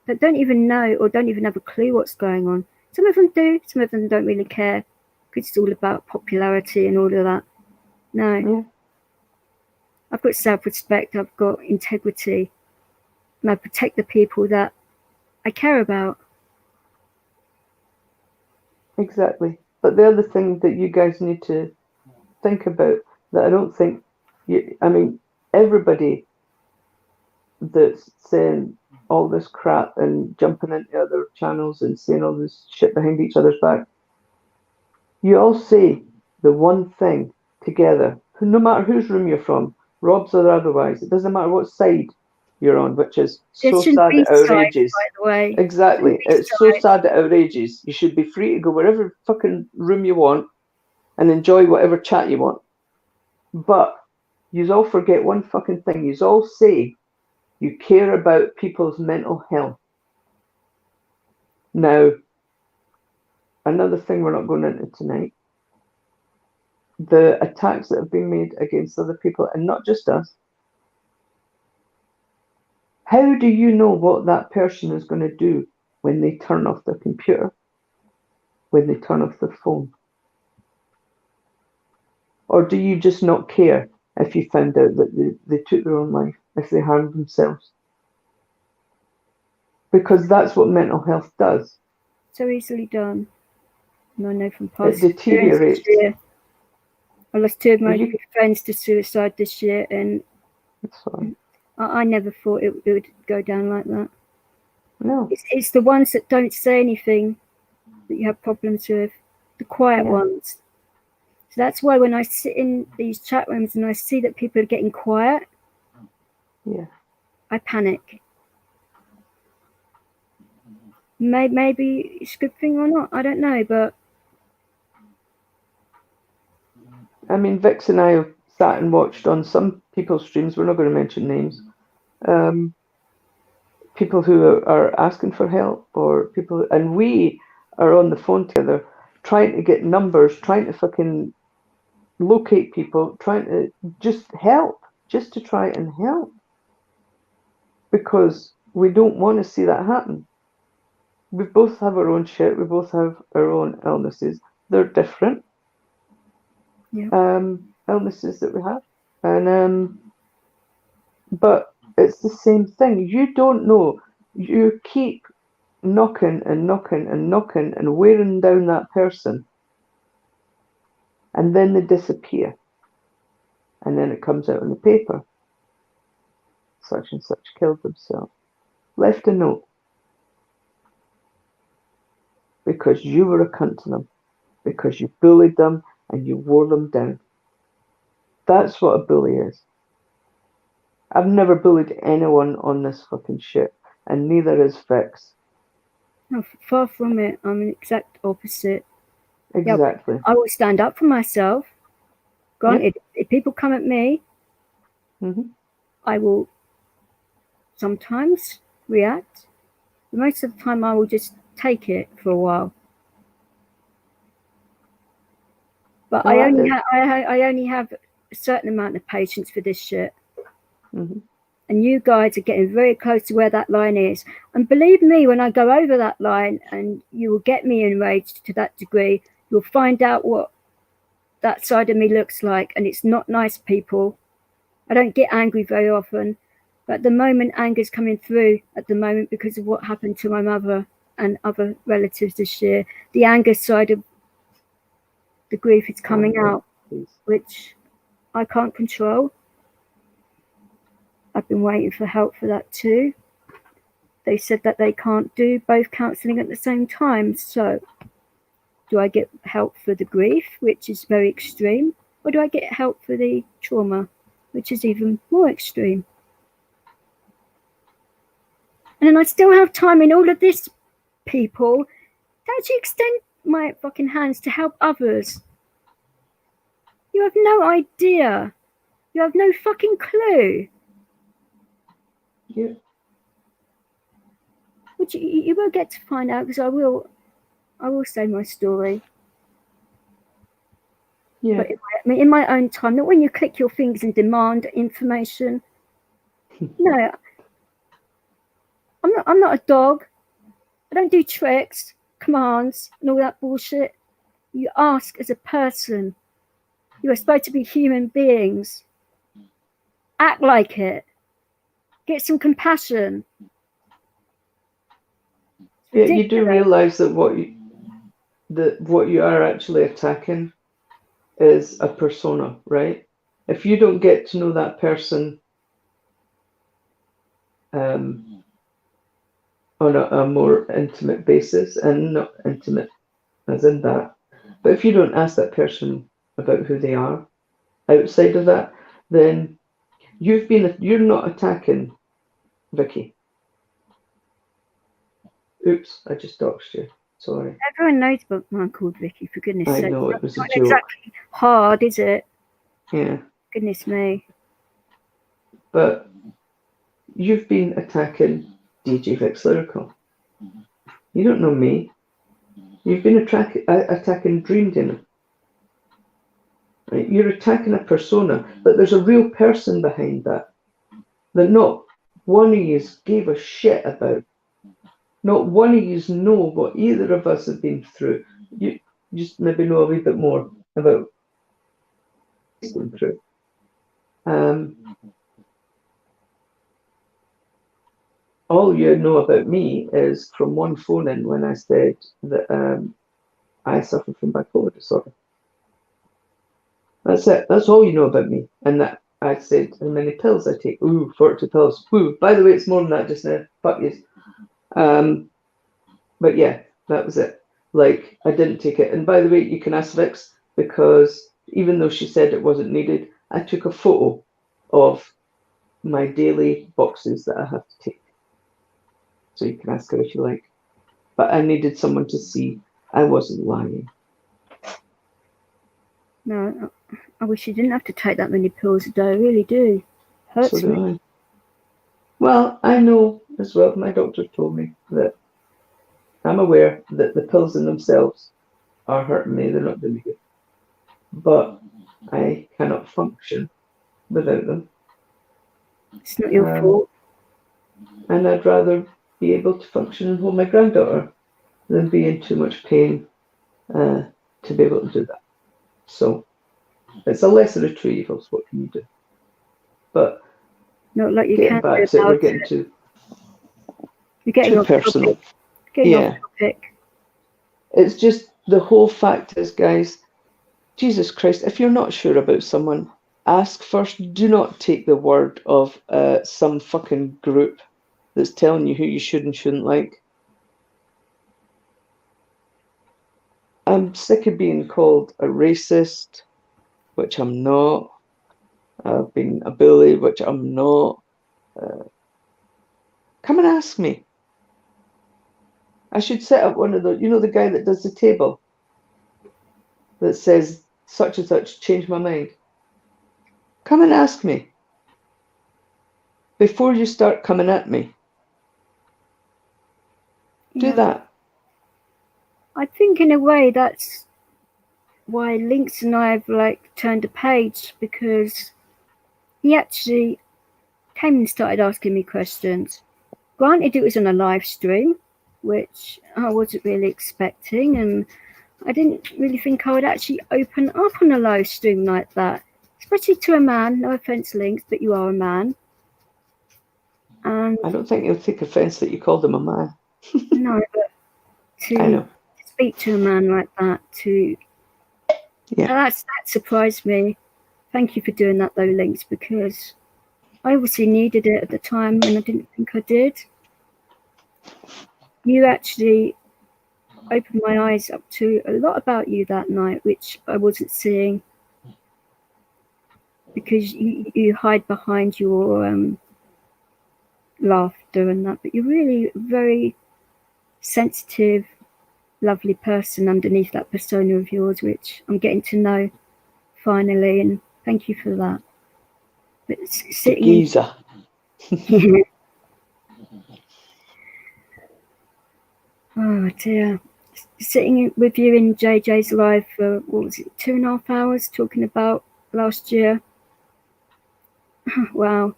that don't even know or don't even have a clue what's going on. Some of them do, some of them don't really care because it's all about popularity and all of that. No. I've got self-respect, I've got integrity, and I protect the people that I care about. Exactly. But the other thing that you guys need to think about that I don't think everybody that's saying all this crap and jumping into other channels and saying all this shit behind each other's back, you all say the one thing together, no matter whose room you're from, Rob's or otherwise, it doesn't matter what side you're on, which is so sad it outrages. By the way. Exactly. It's so sad it outrages. You should be free to go wherever fucking room you want and enjoy whatever chat you want. But you all forget one fucking thing. You all say you care about people's mental health. Now, another thing we're not going into tonight, the attacks that have been made against other people, and not just us. How do you know what that person is going to do when they turn off their computer, when they turn off their phone? Or do you just not care if you found out that they took their own life, if they harmed themselves? Because that's what mental health does. So easily done. And I know from past it deteriorates. I lost two of my good friends to suicide this year, and I never thought it would go down like that. No. It's the ones that don't say anything that you have problems with, the quiet ones. So that's why when I sit in these chat rooms and I see that people are getting quiet, I panic. Maybe it's a good thing or not, I don't know, but I mean, Vix and I have sat and watched on some people's streams, we're not going to mention names, people who are asking for help, or people, and we are on the phone together trying to get numbers, trying to fucking locate people, trying to just help, just to try and help, because we don't want to see that happen. We both have our own shit, we both have our own illnesses. They're different illnesses that we have, and but it's the same thing. You don't know. You keep knocking and knocking and knocking and wearing down that person, and then they disappear, and then it comes out in the paper. Such and such killed themselves. Left a note. Because you were a cunt to them. Because you bullied them and you wore them down. That's what a bully is. I've never bullied anyone on this fucking shit, and neither is Vix. No, far from it. I'm an exact opposite. Exactly. Yeah, I will stand up for myself. Granted, if people come at me, I will sometimes react. Most of the time, I will just take it for a while. But I only have a certain amount of patience for this shit. And you guys are getting very close to where that line is. And believe me, when I go over that line and you will get me enraged to that degree, you'll find out what that side of me looks like. And it's not nice, people. I don't get angry very often. But at the moment, anger's coming through at the moment because of what happened to my mother and other relatives this year. The anger side of the grief is coming out, which I can't control. I've been waiting for help for that too. They said that they can't do both counselling at the same time. So do I get help for the grief, which is very extreme, or do I get help for the trauma, which is even more extreme? And then I still have time in all of this, people, to actually extend my fucking hands to help others. You have no idea. You have no fucking clue. Which you will get to find out, because I will say my story. But in my own time, not when you click your fingers and demand information. No, I'm not a dog. I don't do tricks, commands, and all that bullshit. You ask as a person. You are supposed to be human beings. Act like it. Get some compassion. Yeah, you do realise that what you are actually attacking is a persona, right? If you don't get to know that person on a more intimate basis, and not intimate as in that, but if you don't ask that person about who they are outside of that, then you're not attacking Vicky. Oops, I just doxed you. Sorry. Everyone knows about man called Vicky, for goodness sake. I know, it was a joke. Exactly hard, is it? Yeah. Goodness me. But you've been attacking djvixlyrical. You don't know me. You've been attacking Dream Dinner. Right? You're attacking a persona, but there's a real person behind that not one of you gave a shit about. Not one of you know what either of us have been through. You just maybe know a wee bit more about going through. All you know about me is from one phone in when I said that I suffer from bipolar disorder. That's it. That's all you know about me. And that I said, how many pills I take? Ooh, 40 pills. Ooh, by the way, it's more than that just now. Fuck yes. But yeah, that was it. Like, I didn't take it. And by the way, you can ask Vix, because even though she said it wasn't needed, I took a photo of my daily boxes that I have to take. So you can ask her if you like. But I needed someone to see I wasn't lying. No, I wish you didn't have to take that many pills a day. I really do. Hurts So do me. I. Well, I know as well, my doctor told me that I'm aware that the pills in themselves are hurting me, they're not doing me good. But I cannot function without them. It's not your fault. And I'd rather be able to function and hold my granddaughter than be in too much pain to be able to do that. So it's a lesser of two evils. What can you do? But not like you getting can back do to it, we're about getting it. You're getting too off personal. topic. Getting Yeah. off topic. It's just the whole fact is, guys, Jesus Christ, if you're not sure about someone, ask first. Do not take the word of some fucking group that's telling you who you should and shouldn't like. I'm sick of being called a racist, which I'm not. I've been a bully, which I'm not. Come and ask me. I should set up one of those, you know, the guy that does the table that says such and such, change my mind. Come and ask me before you start coming at me. Do that. I think in a way that's why Lynx and I have like turned a page, because he actually came and started asking me questions. Granted, it was on a live stream, which I wasn't really expecting, and I didn't really think I would actually open up on a live stream like that, especially to a man. No offense, Lynx, but you are a man. And I don't think he'll take offense that you called him a man. no, but to speak to a man like that, that surprised me. Thank you for doing that though, Lynx, because I obviously needed it at the time and I didn't think I did. You actually opened my eyes up to a lot about you that night, which I wasn't seeing, because you hide behind your laughter and that, but you're really a very sensitive, lovely person underneath that persona of yours, which I'm getting to know finally, and thank you for that. But sitting in, oh dear, sitting with you in JJ's live for what was it, 2.5 hours, talking about last year. Wow,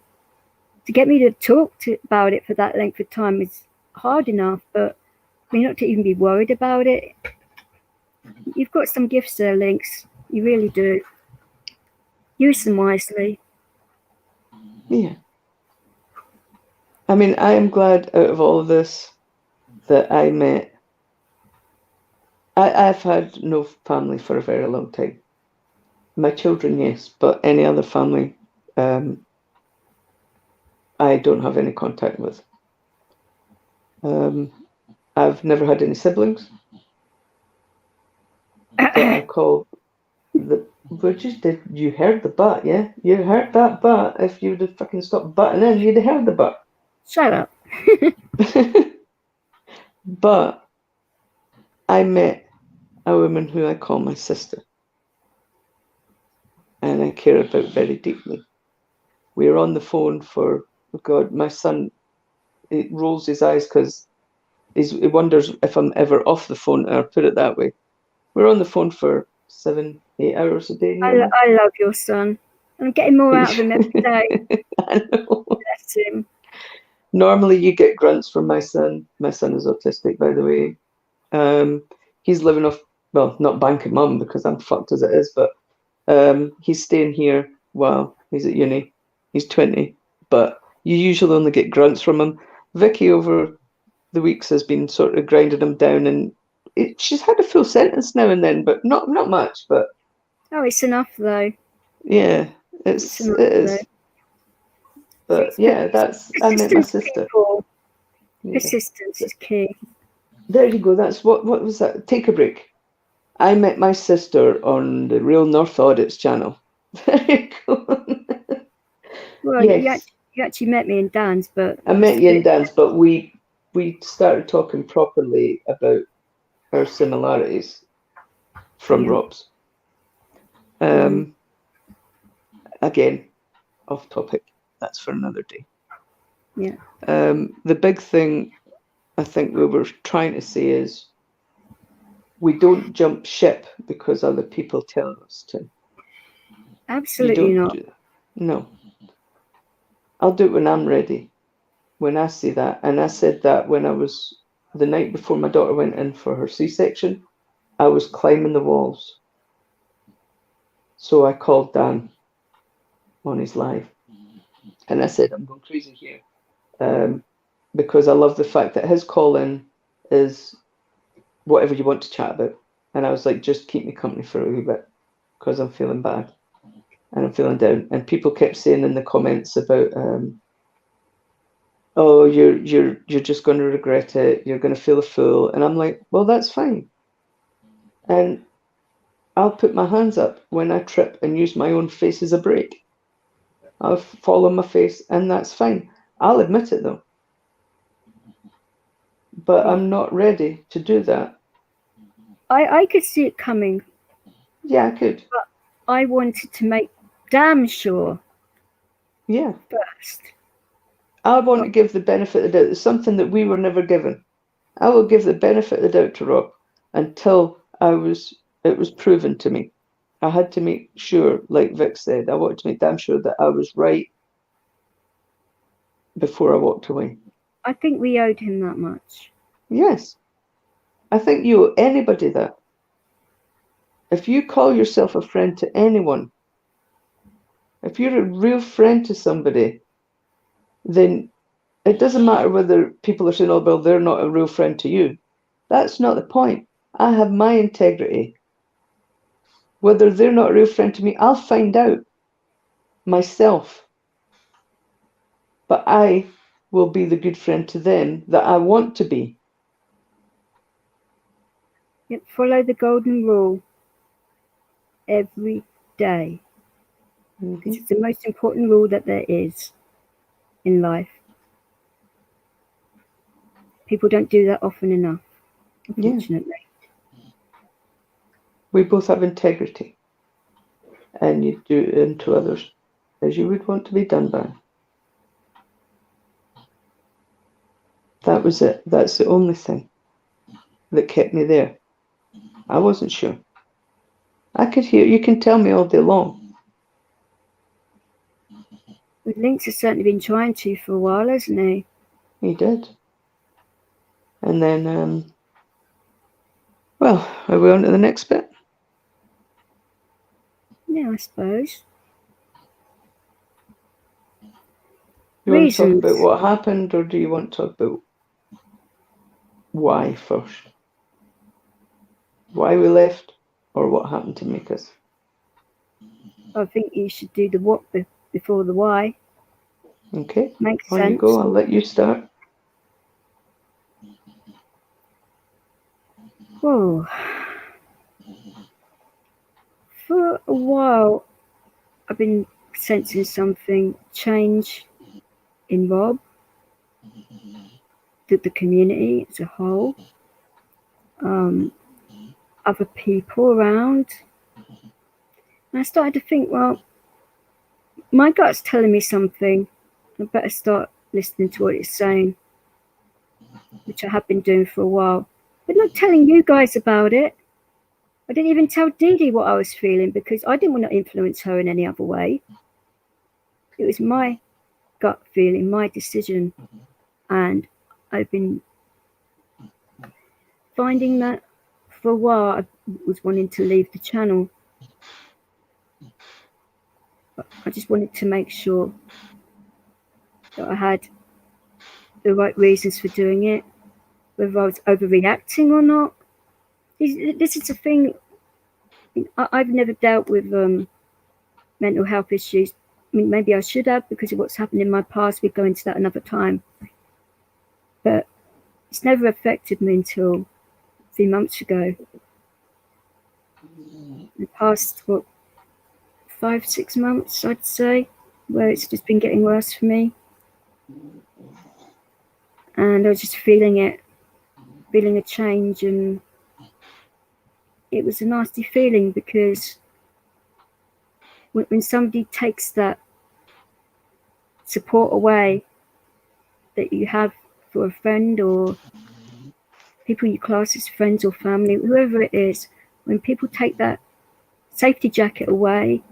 to get me to talk about it for that length of time is hard enough, but for me not to even be worried about it, you've got some gifts there, Lynx. You really do. Use them wisely. Yeah. I mean, I am glad out of all of this that I met. I've had no family for a very long time. My children, yes, but any other family, I don't have any contact with. I've never had any siblings that I call you heard the butt, yeah? You heard that butt. If you'd have fucking stopped butting in, you'd have heard the butt. Shut up. But I met a woman who I call my sister, and I care about very deeply. We were on the phone for, oh God, my son, he rolls his eyes because he wonders if I'm ever off the phone, or put it that way. We're on the phone for 7-8 hours a day. I love your son. I'm getting more out of him every day. I know. Bless him. Normally you get grunts from my son. My son is autistic, by the way. He's living off, well, not bank at mum because I'm fucked as it is, but he's staying here while he's at uni. He's 20, but you usually only get grunts from him. Vicky over the weeks has been sort of grinding him down, and she's had a full sentence now and then, but not much. But oh, it's enough though. Yeah, It is. But yeah, I met my sister. People. Yeah. Persistence is key. There you go. That's what was that? Take a break. I met my sister on the Real North Audits channel. There you go. Well, Yes. you actually met me in Dan's, but I met you in Dan's, but we started talking properly about our similarities from Rob's. Again, off topic. That's for another day. Yeah. The big thing I think we were trying to say is we don't jump ship because other people tell us to. Absolutely not. No. I'll do it when I'm ready, when I see that. And I said that when I was, the night before my daughter went in for her C-section, I was climbing the walls. So I called Dan on his live. And I said, I'm going crazy here. Because I love the fact that his call-in is whatever you want to chat about. And I was like, just keep me company for a wee bit because I'm feeling bad and I'm feeling down. And people kept saying in the comments about, oh, you're just going to regret it. You're going to feel a fool. And I'm like, well, that's fine. And I'll put my hands up when I trip and use my own face as a brake. I'll fall on my face and that's fine. I'll admit it though. But I'm not ready to do that. I could see it coming. Yeah, I could. But I wanted to make damn sure. Yeah. First. I want to give the benefit of the doubt. It's something that we were never given. I will give the benefit of the doubt to Rob until it was proven to me. I had to make sure, like Vic said, I wanted to make damn sure that I was right before I walked away. I think we owed him that much. Yes. I think you owe anybody that. If you call yourself a friend to anyone, if you're a real friend to somebody, then it doesn't matter whether people are saying, oh, well, they're not a real friend to you. That's not the point. I have my integrity. Whether they're not a real friend to me, I'll find out myself. But I will be the good friend to them that I want to be. Yep, follow the golden rule every day. Because it's the most important rule that there is in life. People don't do that often enough, unfortunately. Yeah. We both have integrity. And you do it unto others as you would want to be done by. That was it. That's the only thing that kept me there. I wasn't sure. I could hear, you can tell me all day long. Lynx has certainly been trying to for a while, hasn't he? He did. And then, well, are we on to the next bit? Yeah, I suppose. You want to talk about what happened, or do you want to talk about why first? Why we left, or what happened to make us? I think you should do the what before the why. Okay. Makes On sense. you go. I'll let you start. Whoa. For a while, I've been sensing something change in Rob, the community as a whole, other people around. And I started to think, well, my gut's telling me something. I better start listening to what it's saying, which I have been doing for a while, but not telling you guys about it. I didn't even tell Dee Dee what I was feeling because I didn't want to influence her in any other way. It was my gut feeling, my decision. And I've been finding that for a while I was wanting to leave the channel. But I just wanted to make sure that I had the right reasons for doing it, whether I was overreacting or not. This is a thing. I've never dealt with mental health issues I mean, maybe I should have because of what's happened in my past. We go into that another time. But it's never affected me until a few months ago. The past, 5-6 months, I'd say, where it's just been getting worse for me. And I was just feeling a change, and it was a nasty feeling because when somebody takes that support away that you have for a friend or people you class as friends or family, whoever it is, when people take that safety jacket away,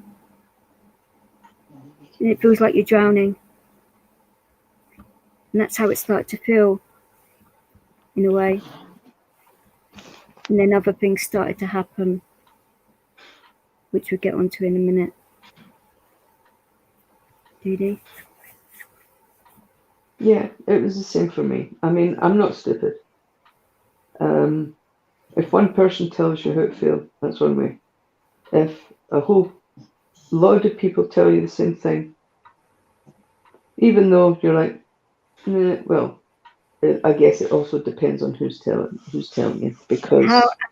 and it feels like you're drowning. And that's how it started to feel, in a way. And then other things started to happen, which we'll get onto in a minute. Judy? Yeah, it was the same for me. I mean, I'm not stupid. If one person tells you how it feels, that's one way. If a whole load of people tell you the same thing, even though you're like, well, I guess it also depends on who's telling you, because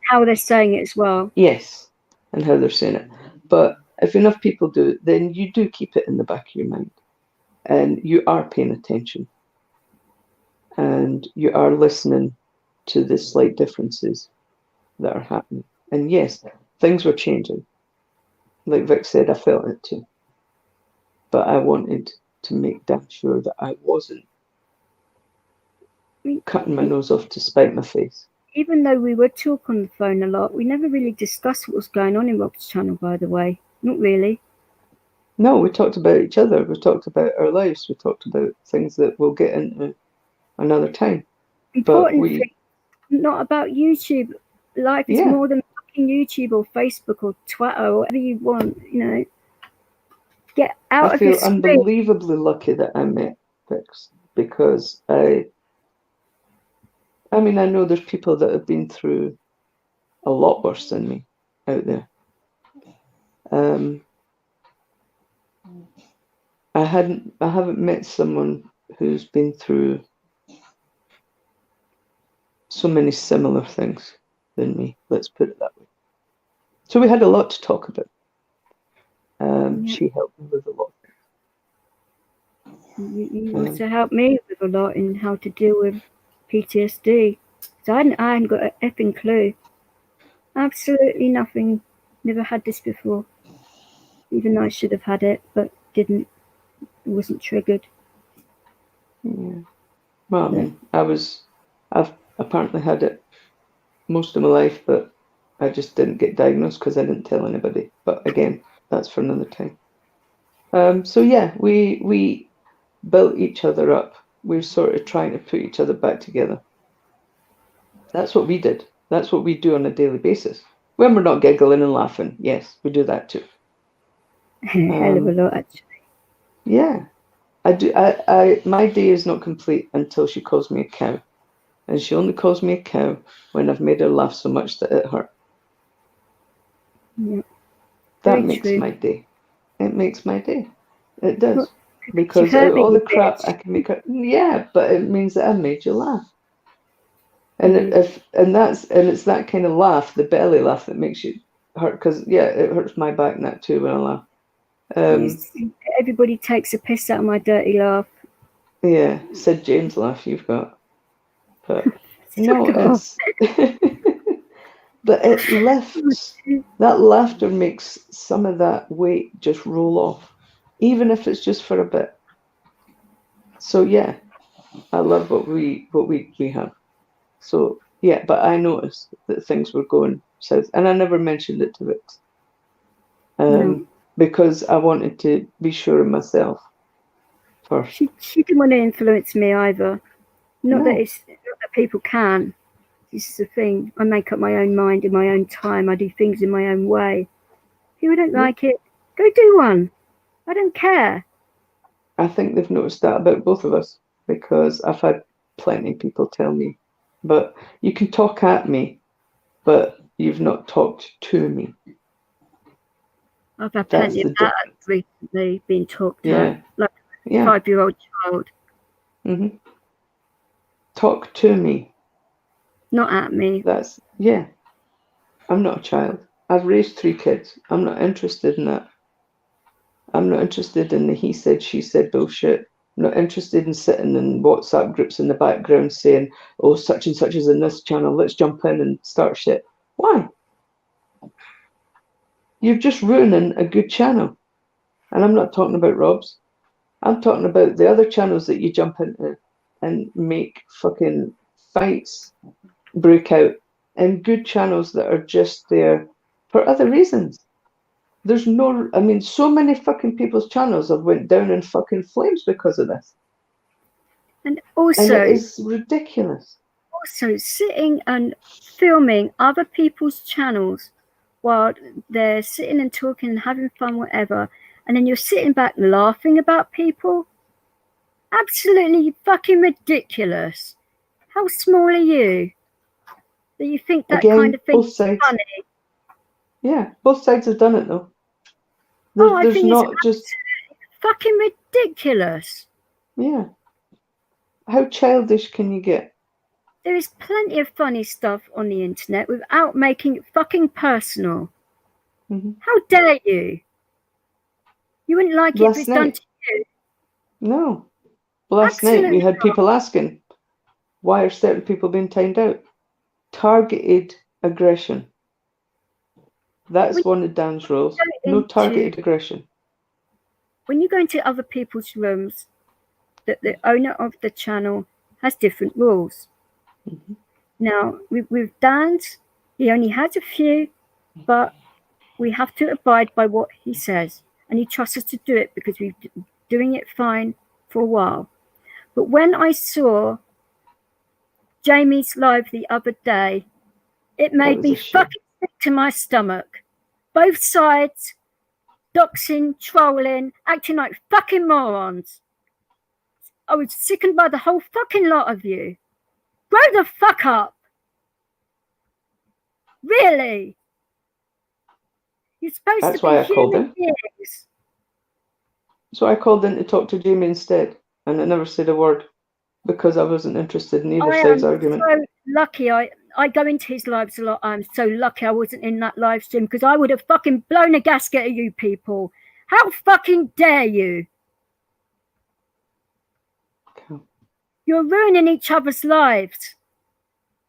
how they're saying it as well. Yes, and how they're saying it. But if enough people do it, then you do keep it in the back of your mind, and you are paying attention, and you are listening to the slight differences that are happening. And yes, things were changing. Like Vic said, I felt it too. But I wanted to make damn sure that I wasn't cutting my nose off to spite my face. Even though we would talk on the phone a lot, we never really discussed what was going on in Rob's channel, by the way. Not really. No, we talked about each other. We talked about our lives. We talked about things that we'll get into another time. Important thing, not about YouTube. Life is more than fucking YouTube or Facebook or Twitter or whatever you want, Get out of your screen. I feel unbelievably lucky that I met Vix, because I mean, I know there's people that have been through a lot worse than me out there. I haven't met someone who's been through so many similar things than me. Let's put it that way. So we had a lot to talk about. She helped me with a lot. You also helped me with a lot in how to deal with PTSD. So I hadn't got an effing clue. Absolutely nothing. Never had this before. Even though I should have had it, but didn't. It wasn't triggered. Yeah. Well, I mean, I've apparently had it most of my life, but I just didn't get diagnosed because I didn't tell anybody. But again, that's for another time. So yeah, we built each other up. We're sort of trying to put each other back together. That's what we did. That's what we do on a daily basis. When we're not giggling and laughing, yes, we do that too. Hell of a lot, actually. Yeah, I do. My day is not complete until she calls me a cow, and she only calls me a cow when I've made her laugh so much that it hurt. Yeah. That makes my day. It makes my day. It does. Because all the crap I can make her, yeah, but it means that I made you laugh. And it's that kind of laugh, the belly laugh, that makes you hurt. Because it hurts my back and that too when I laugh. Everybody takes a piss out of my dirty laugh. Yeah, Sid James laugh you've got, but no, it's but it lifts. That laughter makes some of that weight just roll off, even if it's just for a bit. So yeah, I love what we have. So yeah, but I noticed that things were going south, and I never mentioned it to Vix, because I wanted to be sure of myself first. She didn't want to influence me either. Not that people can. This is the thing. I make up my own mind in my own time. I do things in my own way. If you don't like it, go do one. I don't care. I think they've noticed that about both of us, because I've had plenty of people tell me, but you can talk at me, but you've not talked to me. I've had That's plenty the of that difference. recently being talked Yeah. at, like a Yeah. 5-year-old child. Mm-hmm. Talk to me. Not at me. That's, yeah. I'm not a child. I've raised 3 kids. I'm not interested in that. I'm not interested in the he said, she said bullshit. I'm not interested in sitting in WhatsApp groups in the background saying, oh, such and such is in this channel. Let's jump in and start shit. Why? You're just ruining a good channel. And I'm not talking about Rob's. I'm talking about the other channels that you jump into and make fucking fights break out, and good channels that are just there for other reasons. There's no, I mean, so many fucking people's channels have went down in fucking flames because of this. And And it also, is ridiculous. sitting and filming other people's channels while they're sitting and talking and having fun, whatever, and then you're sitting back laughing about people. Absolutely fucking ridiculous. How small are you that you think that Again, kind of thing both is sides. funny? Yeah, both sides have done it though. I There's think it's not just, fucking ridiculous. yeah. How childish can you get? There is plenty of funny stuff on the internet without making it fucking personal. Mm-hmm. How dare you? You wouldn't like it if it's done to you. No. Last Absolutely night we had not. people asking, why are certain people being timed out? Targeted aggression. That's one of Dan's rules. No targeted aggression. When you go into other people's rooms, the owner of the channel has different rules. Mm-hmm. Now, with Dan's, he only has a few, but we have to abide by what he says. And he trusts us to do it because we've been doing it fine for a while. But when I saw Jamie's live the other day, it made me fucking sick to my stomach. Both sides, doxing, trolling, acting like fucking morons. I was sickened by the whole fucking lot of you. Grow the fuck up. Really? You're supposed That's to why be I called human in. beings. So I called in to talk to Jamie instead, and I never said a word because I wasn't interested in either side's argument. So lucky. I go into his lives a lot. I'm so lucky I wasn't in that live stream because I would have fucking blown a gasket at you people. How fucking dare you? Okay. You're ruining each other's lives.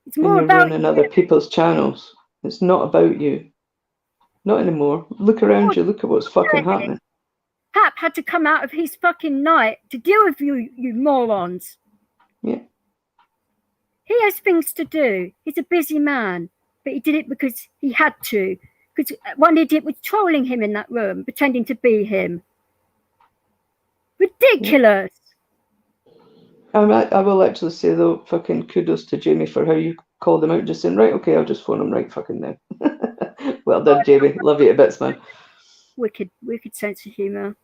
It's more and you're about ruining other people's channels. It's not about you. Not anymore. Look around you. Look at what's fucking happening. Hap had to come out of his fucking night to deal with you morons. Yeah. He has things to do. He's a busy man, but he did it because he had to. Because one idiot was trolling him in that room, pretending to be him. Ridiculous. I will actually say though, fucking kudos to Jamie for how you called him out, just saying, right, okay, I'll just phone him right fucking now. Well done, Jamie. Love you to bits, man. Wicked sense of humour.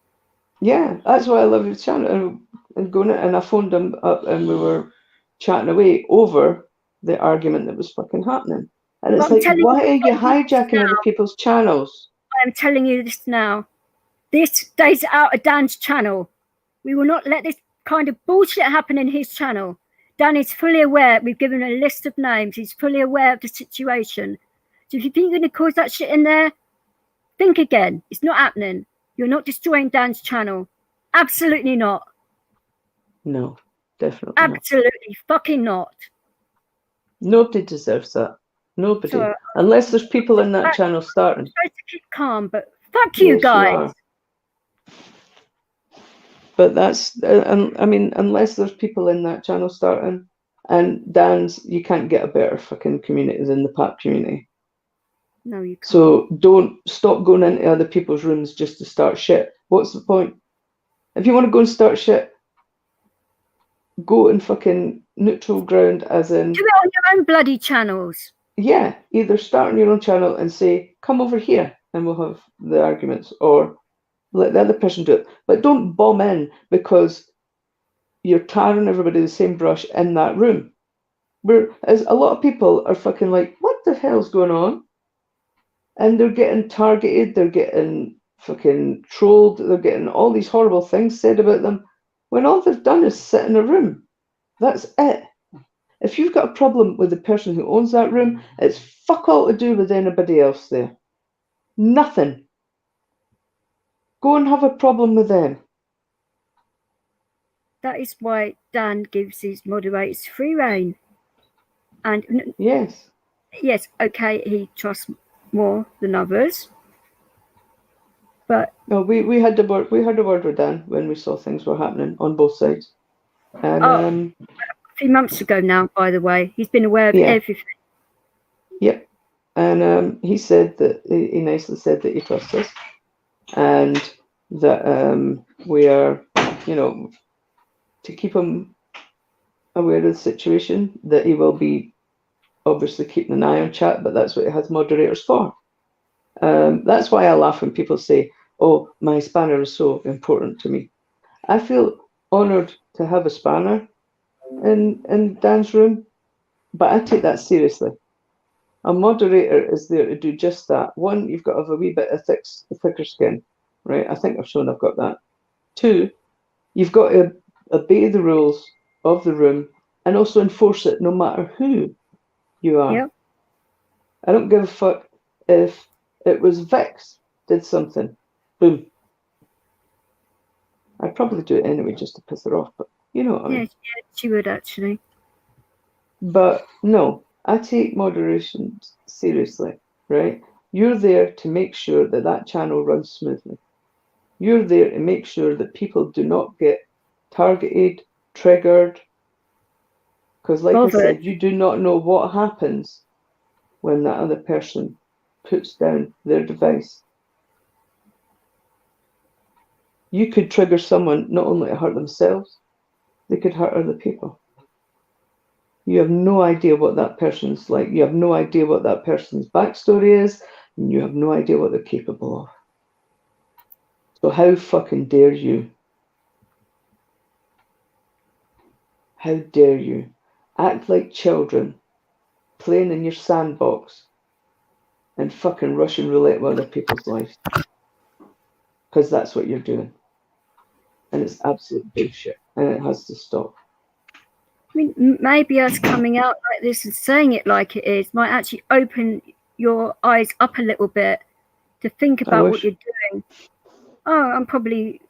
Yeah, that's why I love his channel. And going and I phoned him up and we were chatting away over the argument that was fucking happening. And it's like, why are you hijacking other people's channels? I'm telling you this now. This stays out of Dan's channel. We will not let this kind of bullshit happen in his channel. Dan is fully aware. We've given a list of names. He's fully aware of the situation. So if you think you're going to cause that shit in there, think again. It's not happening. You're not destroying Dan's channel. Absolutely not. No, definitely not. Absolutely fucking not. Nobody deserves that. Nobody. So, unless there's people in that channel starting. I'm supposed to keep calm, but fuck you guys. But that's, I mean, unless there's people in that channel starting, and Dan's, you can't get a better fucking community than the PAP community. No, you can't. So don't stop going into other people's rooms just to start shit. What's the point? If you want to go and start shit, go in fucking neutral ground, as in... Do it on your own bloody channels. Yeah, either start on your own channel and say, come over here, and we'll have the arguments, or let the other person do it. But don't bomb in because you're tarring everybody the same brush in that room. As a lot of people are fucking like, what the hell's going on? And they're getting targeted, they're getting fucking trolled. They're getting all these horrible things said about them when all they've done is sit in a room. That's it. If you've got a problem with the person who owns that room, it's fuck all to do with anybody else there. Nothing. Go and have a problem with them. That is why Dan gives his moderators free rein. And yes, okay, he trusts more than others, but no, we had a word with Dan when we saw things were happening on both sides, and a few months ago now, by the way, he's been aware of everything. Yep, and he said that he nicely said that he trusts us, and that we are, to keep him aware of the situation, that he will be obviously keeping an eye on chat, but that's what he has moderators for. That's why I laugh when people say, oh, my spanner is so important to me. I feel honoured to have a spanner in Dan's room, but I take that seriously. A moderator is there to do just that. One, you've got to have a wee bit of thicker skin, right? I think I've shown I've got that. Two, you've got to obey the rules of the room and also enforce it no matter who you are. Yep. I don't give a fuck if it was Vix did something. Boom. I'd probably do it anyway just to piss her off, but you know what I mean. Yeah, she would actually. But no, I take moderation seriously, right? You're there to make sure that that channel runs smoothly. You're there to make sure that people do not get targeted, triggered, because like I said, you do not know what happens when that other person puts down their device. You could trigger someone not only to hurt themselves, they could hurt other people. You have no idea what that person's like. You have no idea what that person's backstory is, and you have no idea what they're capable of. So how fucking dare you? How dare you act like children playing in your sandbox and fucking Russian roulette with other people's lives? Because that's what you're doing. And it's absolute bullshit. And it has to stop. I mean, maybe us coming out like this and saying it like it is might actually open your eyes up a little bit to think about what you're doing. Oh, I'm probably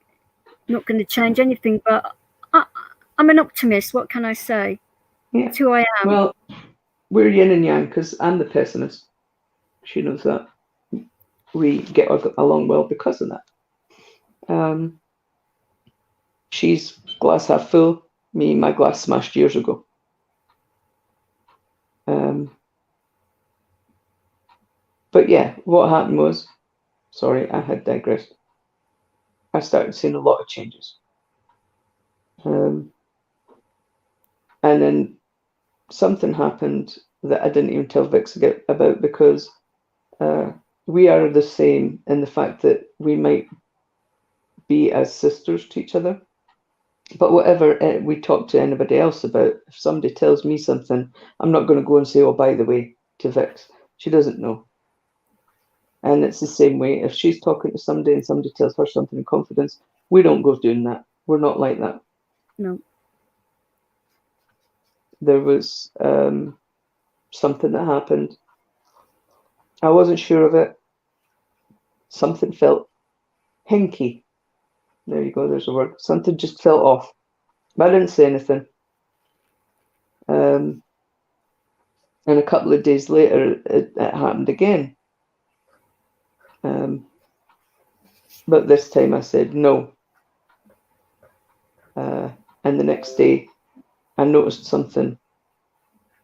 not going to change anything, but I'm an optimist. What can I say? Yeah. It's who I am. Well, we're yin and yang because I'm the pessimist. She knows that. We get along well because of that. She's glass half full. Me, my glass smashed years ago. But yeah, what happened was, sorry, I had digressed. I started seeing a lot of changes. And then something happened that I didn't even tell Vix about because we are the same in the fact that we might be as sisters to each other. But whatever we talk to anybody else about, if somebody tells me something, I'm not going to go and say, oh, by the way, to Vix. She doesn't know. And it's the same way. If she's talking to somebody and somebody tells her something in confidence, we don't go doing that. We're not like that. No. There was something that happened. I wasn't sure of it. Something felt hinky. There you go, there's a word. Something just fell off. But I didn't say anything. And a couple of days later, it happened again. But this time I said no. And the next day, I noticed something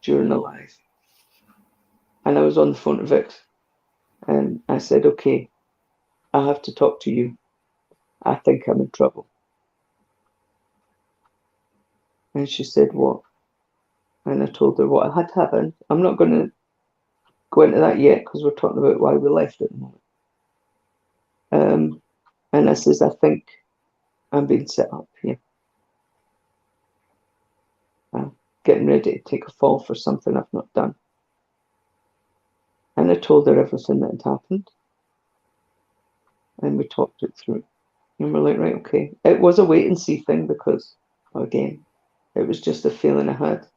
during the live. And I was on the phone to Vix. And I said, okay, I have to talk to you. I think I'm in trouble. And she said, what? And I told her what had happened. I'm not going to go into that yet because we're talking about why we left at the moment. And I says, I think I'm being set up here. I'm getting ready to take a fall for something I've not done. And I told her everything that had happened. and we talked it through. And we're like, right, okay. It was a wait and see thing because, again, it was just a feeling I had.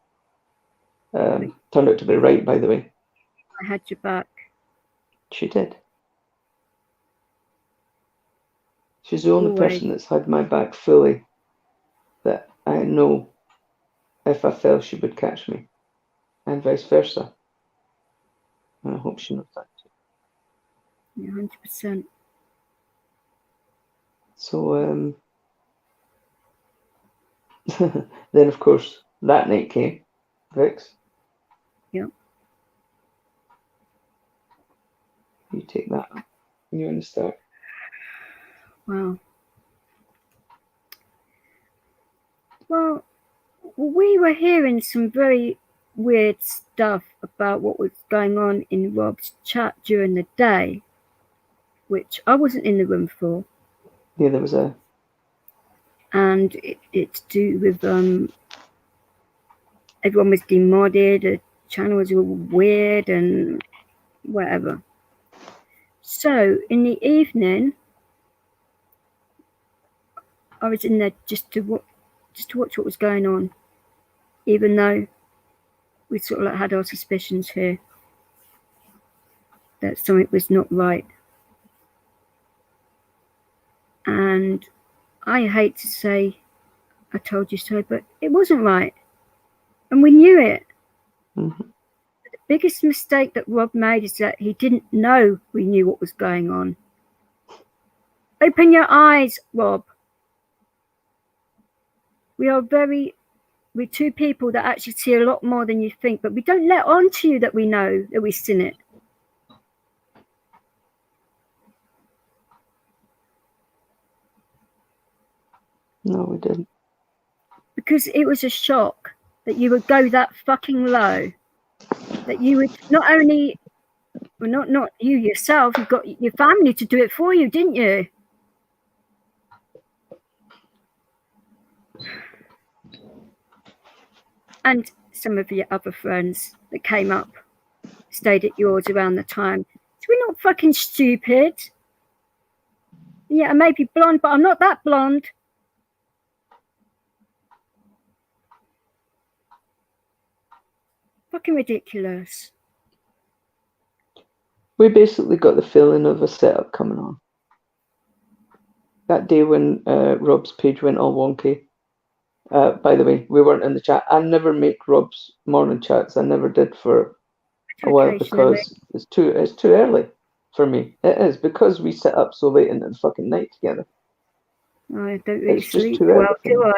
Turned out to be right, by the way. I had your back. She did. She's the only Always. person that's had my back fully that I know if I fell, she would catch me, and vice versa. And I hope she knows that too. Yeah, 100%. So, then of course that night came, Vix. Yeah. You take that up. You want to start? Wow. Well, we were hearing some very weird stuff about what was going on in Rob's chat during the day, which I wasn't in the room for. Yeah, there was a. And it's to do with everyone was demodded, the channels were weird and whatever. So in the evening, I was in there just to watch what was going on, even though we sort of like had our suspicions here that something was not right. And I hate to say I told you so, but it wasn't right. And we knew it. Mm-hmm. The biggest mistake that Rob made is that he didn't know we knew what was going on. Open your eyes, Rob. We're two people that actually see a lot more than you think, but we don't let on to you that we know that we've seen it. No, we didn't. Because it was a shock that you would go that fucking low. That you would not only, well, not you yourself, you've got your family to do it for you, didn't you? And some of your other friends that came up stayed at yours around the time. So we're not fucking stupid. Yeah, I may be blonde, but I'm not that blonde. Fucking ridiculous. We basically got the feeling of a setup coming on. That day when Rob's page went all wonky. By the way, we weren't in the chat. I never make Rob's morning chats. I never did for a while because it's too early for me. It is because we sit up so late into the fucking night together. I don't really It's just sleep too well, early. do I?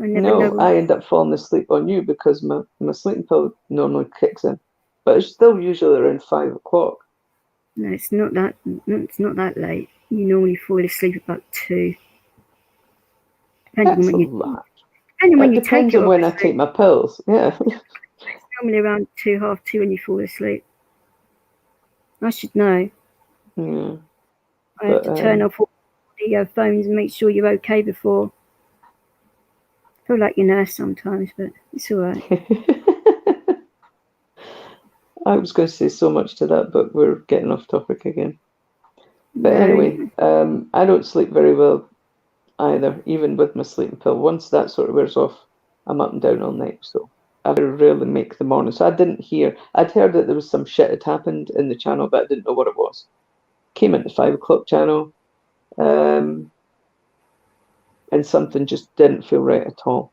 I never know. I end up falling asleep on you because my sleeping pill normally kicks in, but it's still usually around 5 o'clock. No, it's not that. It's not that late. You normally fall asleep about 2. Depending That's on when a you. lot. Depending when you take Depends it. on when I take my pills. Yeah. It's normally around 2, half 2 when you fall asleep. I should know. Yeah. I have to turn off all the phones and make sure you're okay before. I feel like your nurse sometimes, but it's all right. I was going to say so much to that, but we're getting off topic again. But anyway, I don't sleep very well either, even with my sleeping pill. Once that sort of wears off, I'm up and down all night. So I rarely make the morning. So I didn't hear. I'd heard that there was some shit had happened in the channel, but I didn't know what it was. Came into 5 o'clock channel, and something just didn't feel right at all.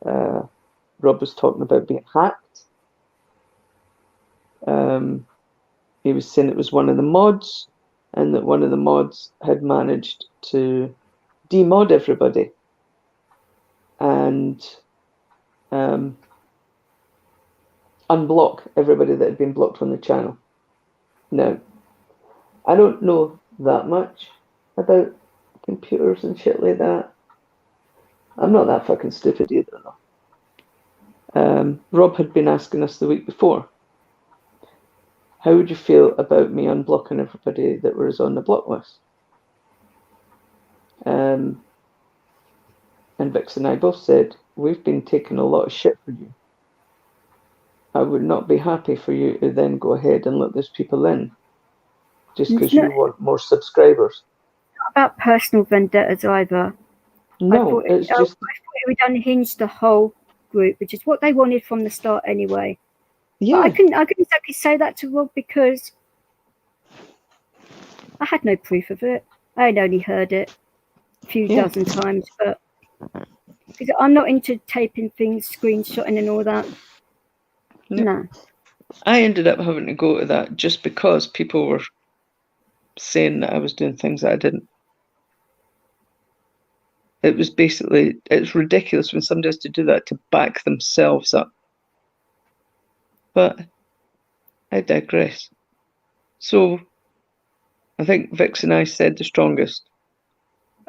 Rob was talking about being hacked. He was saying it was one of the mods, and that one of the mods had managed to demod everybody and unblock everybody that had been blocked from the channel. Now, I don't know that much about computers and shit like that. I'm not that fucking stupid either, though. Rob had been asking us the week before, how would you feel about me unblocking everybody that was on the block list? And Vix and I both said, we've been taking a lot of shit for you. I would not be happy for you to then go ahead and let those people in just because you want more subscribers. Not about personal vendettas either. No, it's just. I thought it would unhinge the whole group, which is what they wanted from the start anyway. Yeah. But I couldn't exactly say that to Rob because I had no proof of it. I had only heard it a few dozen times, but because I'm not into taping things, screenshotting and all that. No. I ended up having to go to that just because people were saying that I was doing things that I didn't. It was basically, it's ridiculous when somebody has to do that to back themselves up. But I digress. So I think Vix and I said the strongest,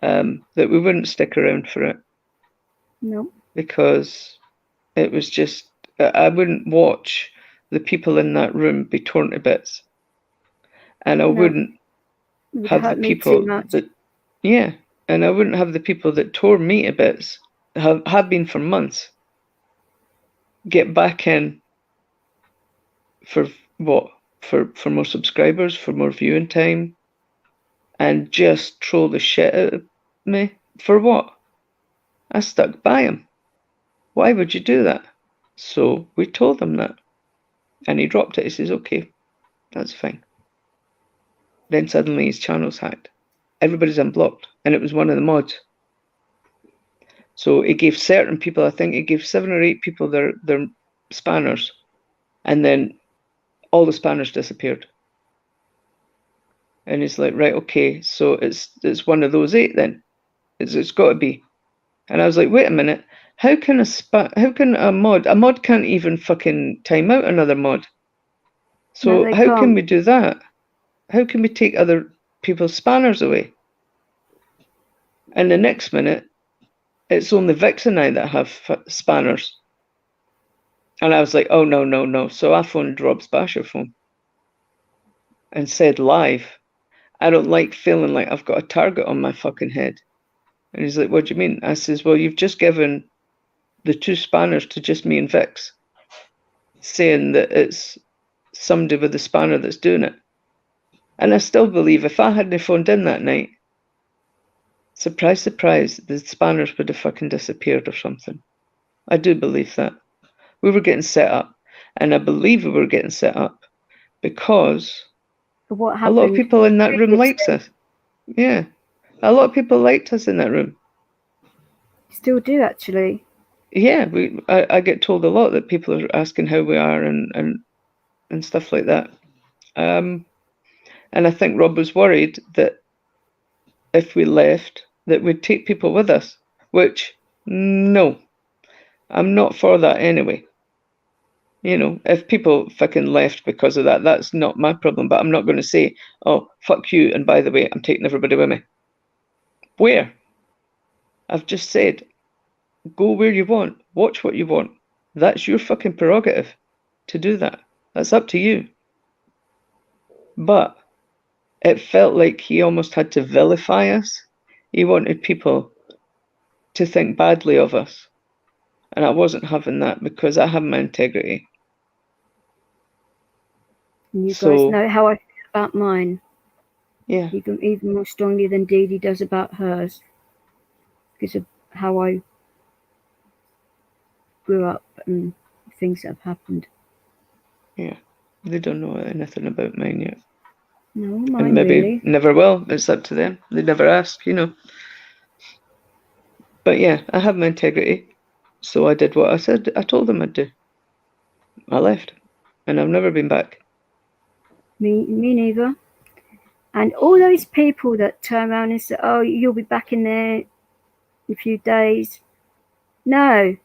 that we wouldn't stick around for it. No. Because it was just, I wouldn't watch the people in that room be torn to bits. And I wouldn't have the people that, and I wouldn't have the people that tore me to bits, have been for months, get back in for what? For more subscribers, for more viewing time, and just troll the shit out of me. For what? I stuck by him. Why would you do that? So we told him that. And he dropped it. He says, okay, that's fine. Then suddenly his channel's hacked. Everybody's unblocked. And it was one of the mods. So he gave certain people, I think he gave 7 or 8 people their spanners. And then all the spanners disappeared. And he's like, right, okay, so it's one of those 8 then. It's got to be. And I was like, wait a minute. How can a mod can't even fucking time out another mod? So No, how can we do that? How can we take other people's spanners away? And the next minute, it's only Vix and I that have spanners. And I was like, oh, no, no, no. So I phoned Rob's Basher phone and said live, I don't like feeling like I've got a target on my fucking head. And he's like, what do you mean? I says, well, you've just given the 2 spanners to just me and Vix, saying that it's somebody with the spanner that's doing it. And I still believe if I hadn't phoned in that night, surprise, surprise, the spanners would have fucking disappeared or something. I do believe that. We were getting set up. And I believe we were getting set up because a lot of people in that room liked us. Yeah. A lot of people liked us in that room. Still do, actually. Yeah, I get told a lot that people are asking how we are and stuff like that. And I think Rob was worried that if we left, that we'd take people with us, which, no, I'm not for that anyway. You know, if people fucking left because of that, that's not my problem, but I'm not going to say, oh, fuck you, and by the way, I'm taking everybody with me. Where? I've just said, go where you want, watch what you want. That's your fucking prerogative to do that. That's up to you. But it felt like he almost had to vilify us. He wanted people to think badly of us. And I wasn't having that because I have my integrity. You guys know how I feel about mine. Yeah. Even more strongly than Dee Dee does about hers. Because of how I grew up and things that have happened. Yeah. They don't know anything about mine yet. No, mine and maybe really. never will. It's up to them. They never ask, you know. But yeah, I have my integrity. So I did what I said. I told them I'd do. I left. And I've never been back. Me neither. And all those people that turn around and say, oh, you'll be back in there in a few days. No.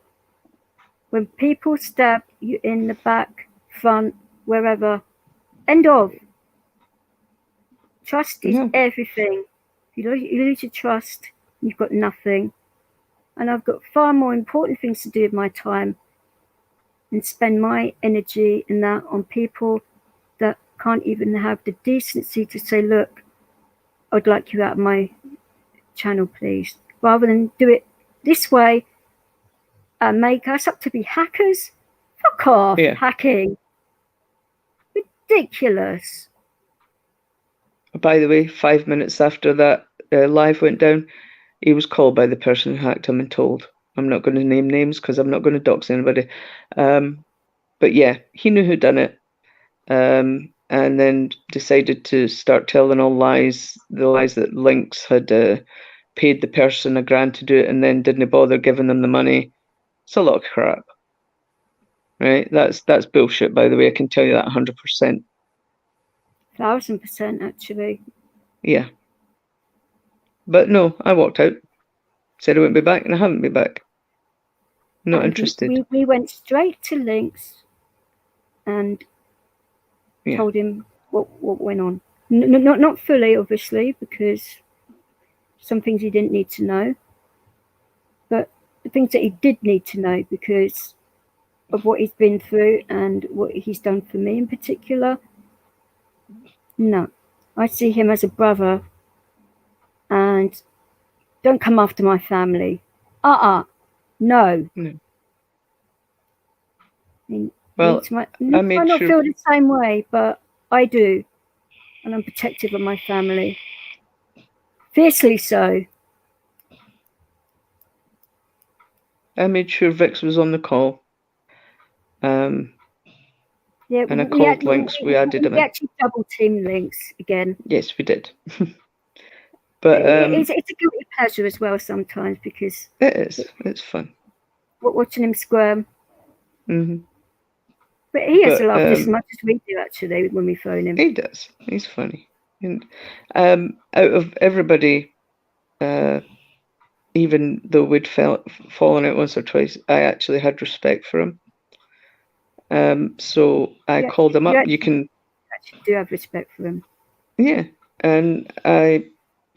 When people stab you in the back, front, wherever, end of. Trust is everything. If you lose your trust, you've got nothing. And I've got far more important things to do with my time and spend my energy and that on people that can't even have the decency to say, look, I'd like you out of my channel, please. Rather than do it this way and make us up to be hackers. Fuck off, hacking. Ridiculous. By the way, 5 minutes after that live went down, he was called by the person who hacked him and told. I'm not going to name names because I'm not going to dox anybody. But yeah, he knew who done it, and then decided to start telling all lies. The lies that Lynx had paid the person $1,000 to do it, and then didn't bother giving them the money. It's a lot of crap, right? That's bullshit. By the way, I can tell you that 100%. 1,000% actually. Yeah. But no, I walked out. Said I wouldn't be back, and I haven't been back. Not And interested. we went straight to Lynx and Yeah. told him what went on. Not fully, obviously, because some things he didn't need to know, but the things that he did need to know because of what he's been through and what he's done for me in particular. No, I see him as a brother, and don't come after my family. No. No. Well, I might not feel the same way, but I do, and I'm protective of my family. Fiercely so. I made sure Vix was on the call. Yeah, and I called Lynx. We added him in. We actually double teamed Lynx again. Yes, we did. But it's a guilty pleasure as well sometimes because it is. It's fun. Watching him squirm. Mm-hmm. But he has to laugh just as much as we do actually when we phone him. He does. He's funny. And out of everybody, even though we'd fallen out once or twice, I actually had respect for him. So I called him up. You actually do have respect for him. Yeah, and I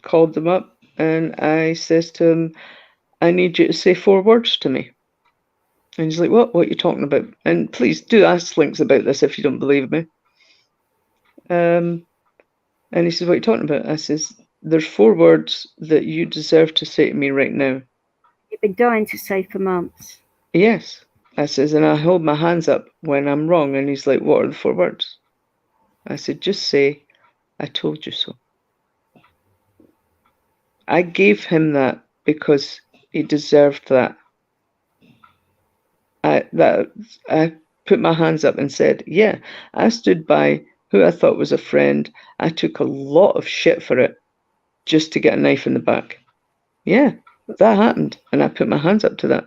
called them up and I says to him, I need you to say 4 words to me. And he's like, what are you talking about? And please do ask Lynx about this if you don't believe me. And he says, what are you talking about? I says, there's 4 words that you deserve to say to me right now. You've been dying to say for months. Yes. I says, and I hold my hands up when I'm wrong. And he's like, what are the 4 words? I said, just say, I told you so. I gave him that because he deserved that. I put my hands up and said, yeah, I stood by who I thought was a friend. I took a lot of shit for it just to get a knife in the back. Yeah, that happened. And I put my hands up to that.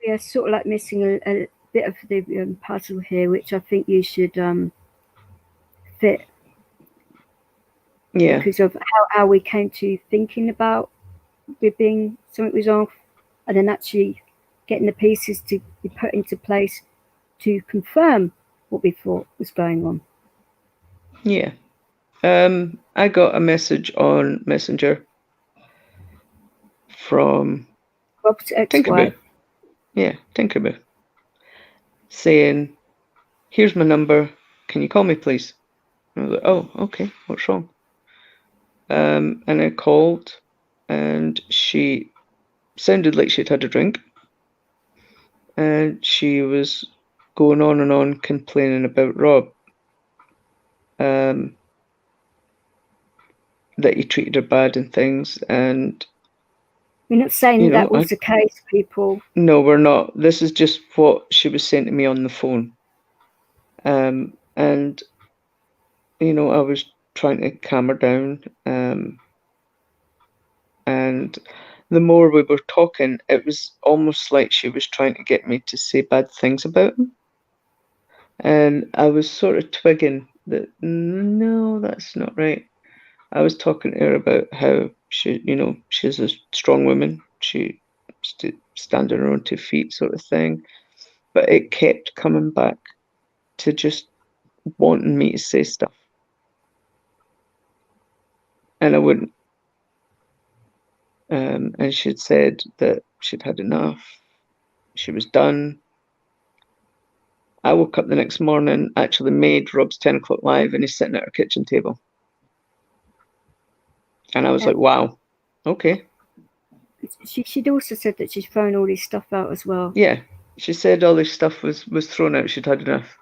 We are sort of like missing a bit of the puzzle here, which I think you should fit. Yeah. Because of how we came to thinking about it being something was off, and then actually getting the pieces to be put into place to confirm what we thought was going on. Yeah. I got a message on Messenger from Rob's ex-wife. Yeah, Tinkerbell. Saying, here's my number. Can you call me, please? And I was like, oh, okay. What's wrong? And I called, and she sounded like she'd had a drink. And she was going on and on complaining about Rob. That he treated her bad and things. And we're not saying that was the case, people. No, we're not. This is just what she was saying to me on the phone. And I was trying to calm her down. And the more we were talking, it was almost like she was trying to get me to say bad things about him. And I was sort of twigging that, no, that's not right. I was talking to her about how she's a strong woman. She stand on her own 2 feet sort of thing. But it kept coming back to just wanting me to say stuff. And I wouldn't. And she'd said that she'd had enough. She was done. I woke up the next morning, actually made Rob's 10 o'clock live, and he's sitting at our kitchen table. And I was like, wow, okay. She'd also said that she's thrown all this stuff out as well. Yeah, she said all this stuff was thrown out. She'd had enough.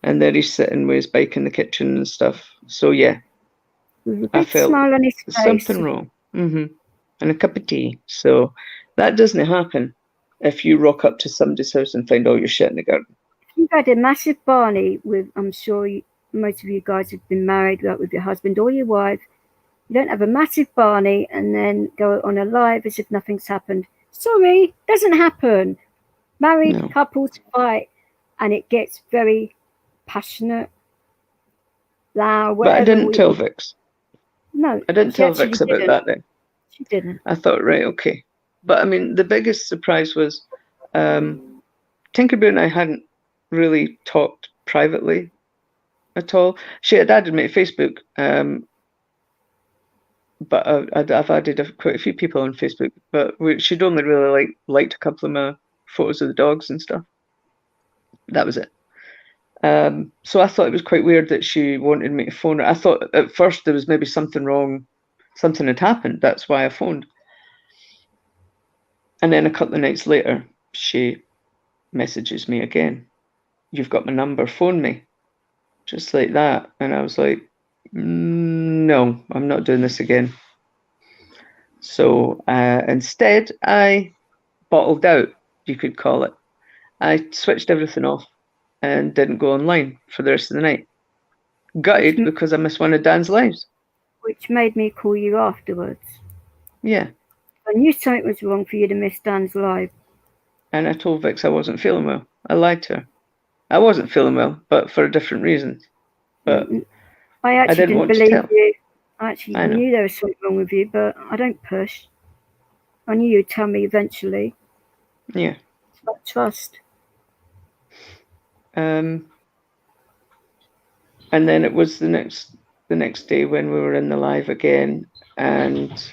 And there he's sitting with his bike in the kitchen and stuff. So, yeah. with a I big felt smile on his there's face. something wrong. And a cup of tea. So that doesn't happen if you rock up to somebody's house and find all your shit in the garden. You've had a massive Barney with, I'm sure most of you guys have been married, like with your husband or your wife. You don't have a massive Barney and then go on a live as if nothing's happened. Sorry, doesn't happen. Married couples fight and it gets very passionate, loud, whatever. But I didn't tell Vix. No, I didn't tell Vix about that then. She didn't. I thought, right, okay. But I mean, the biggest surprise was Tinkerbell and I hadn't really talked privately at all. She had added me to Facebook, but I've added quite a few people on Facebook. But she'd only really liked a couple of my photos of the dogs and stuff. That was it. So I thought it was quite weird that she wanted me to phone her. I thought at first there was maybe something wrong, something had happened. That's why I phoned. And then a couple of nights later, she messages me again. You've got my number, phone me. Just like that. And I was like, no, I'm not doing this again. So instead, I bottled out, you could call it. I switched everything off and didn't go online for the rest of the night. Gutted because I missed one of Dan's lives. Which made me call you afterwards. Yeah. I knew something was wrong for you to miss Dan's live. And I told Vix I wasn't feeling well. I lied to her. I wasn't feeling well, but for a different reason. But I actually didn't believe you. I actually knew there was something wrong with you, but I don't push. I knew you'd tell me eventually. Yeah. It's about trust. And then it was the next day when we were in the live again, and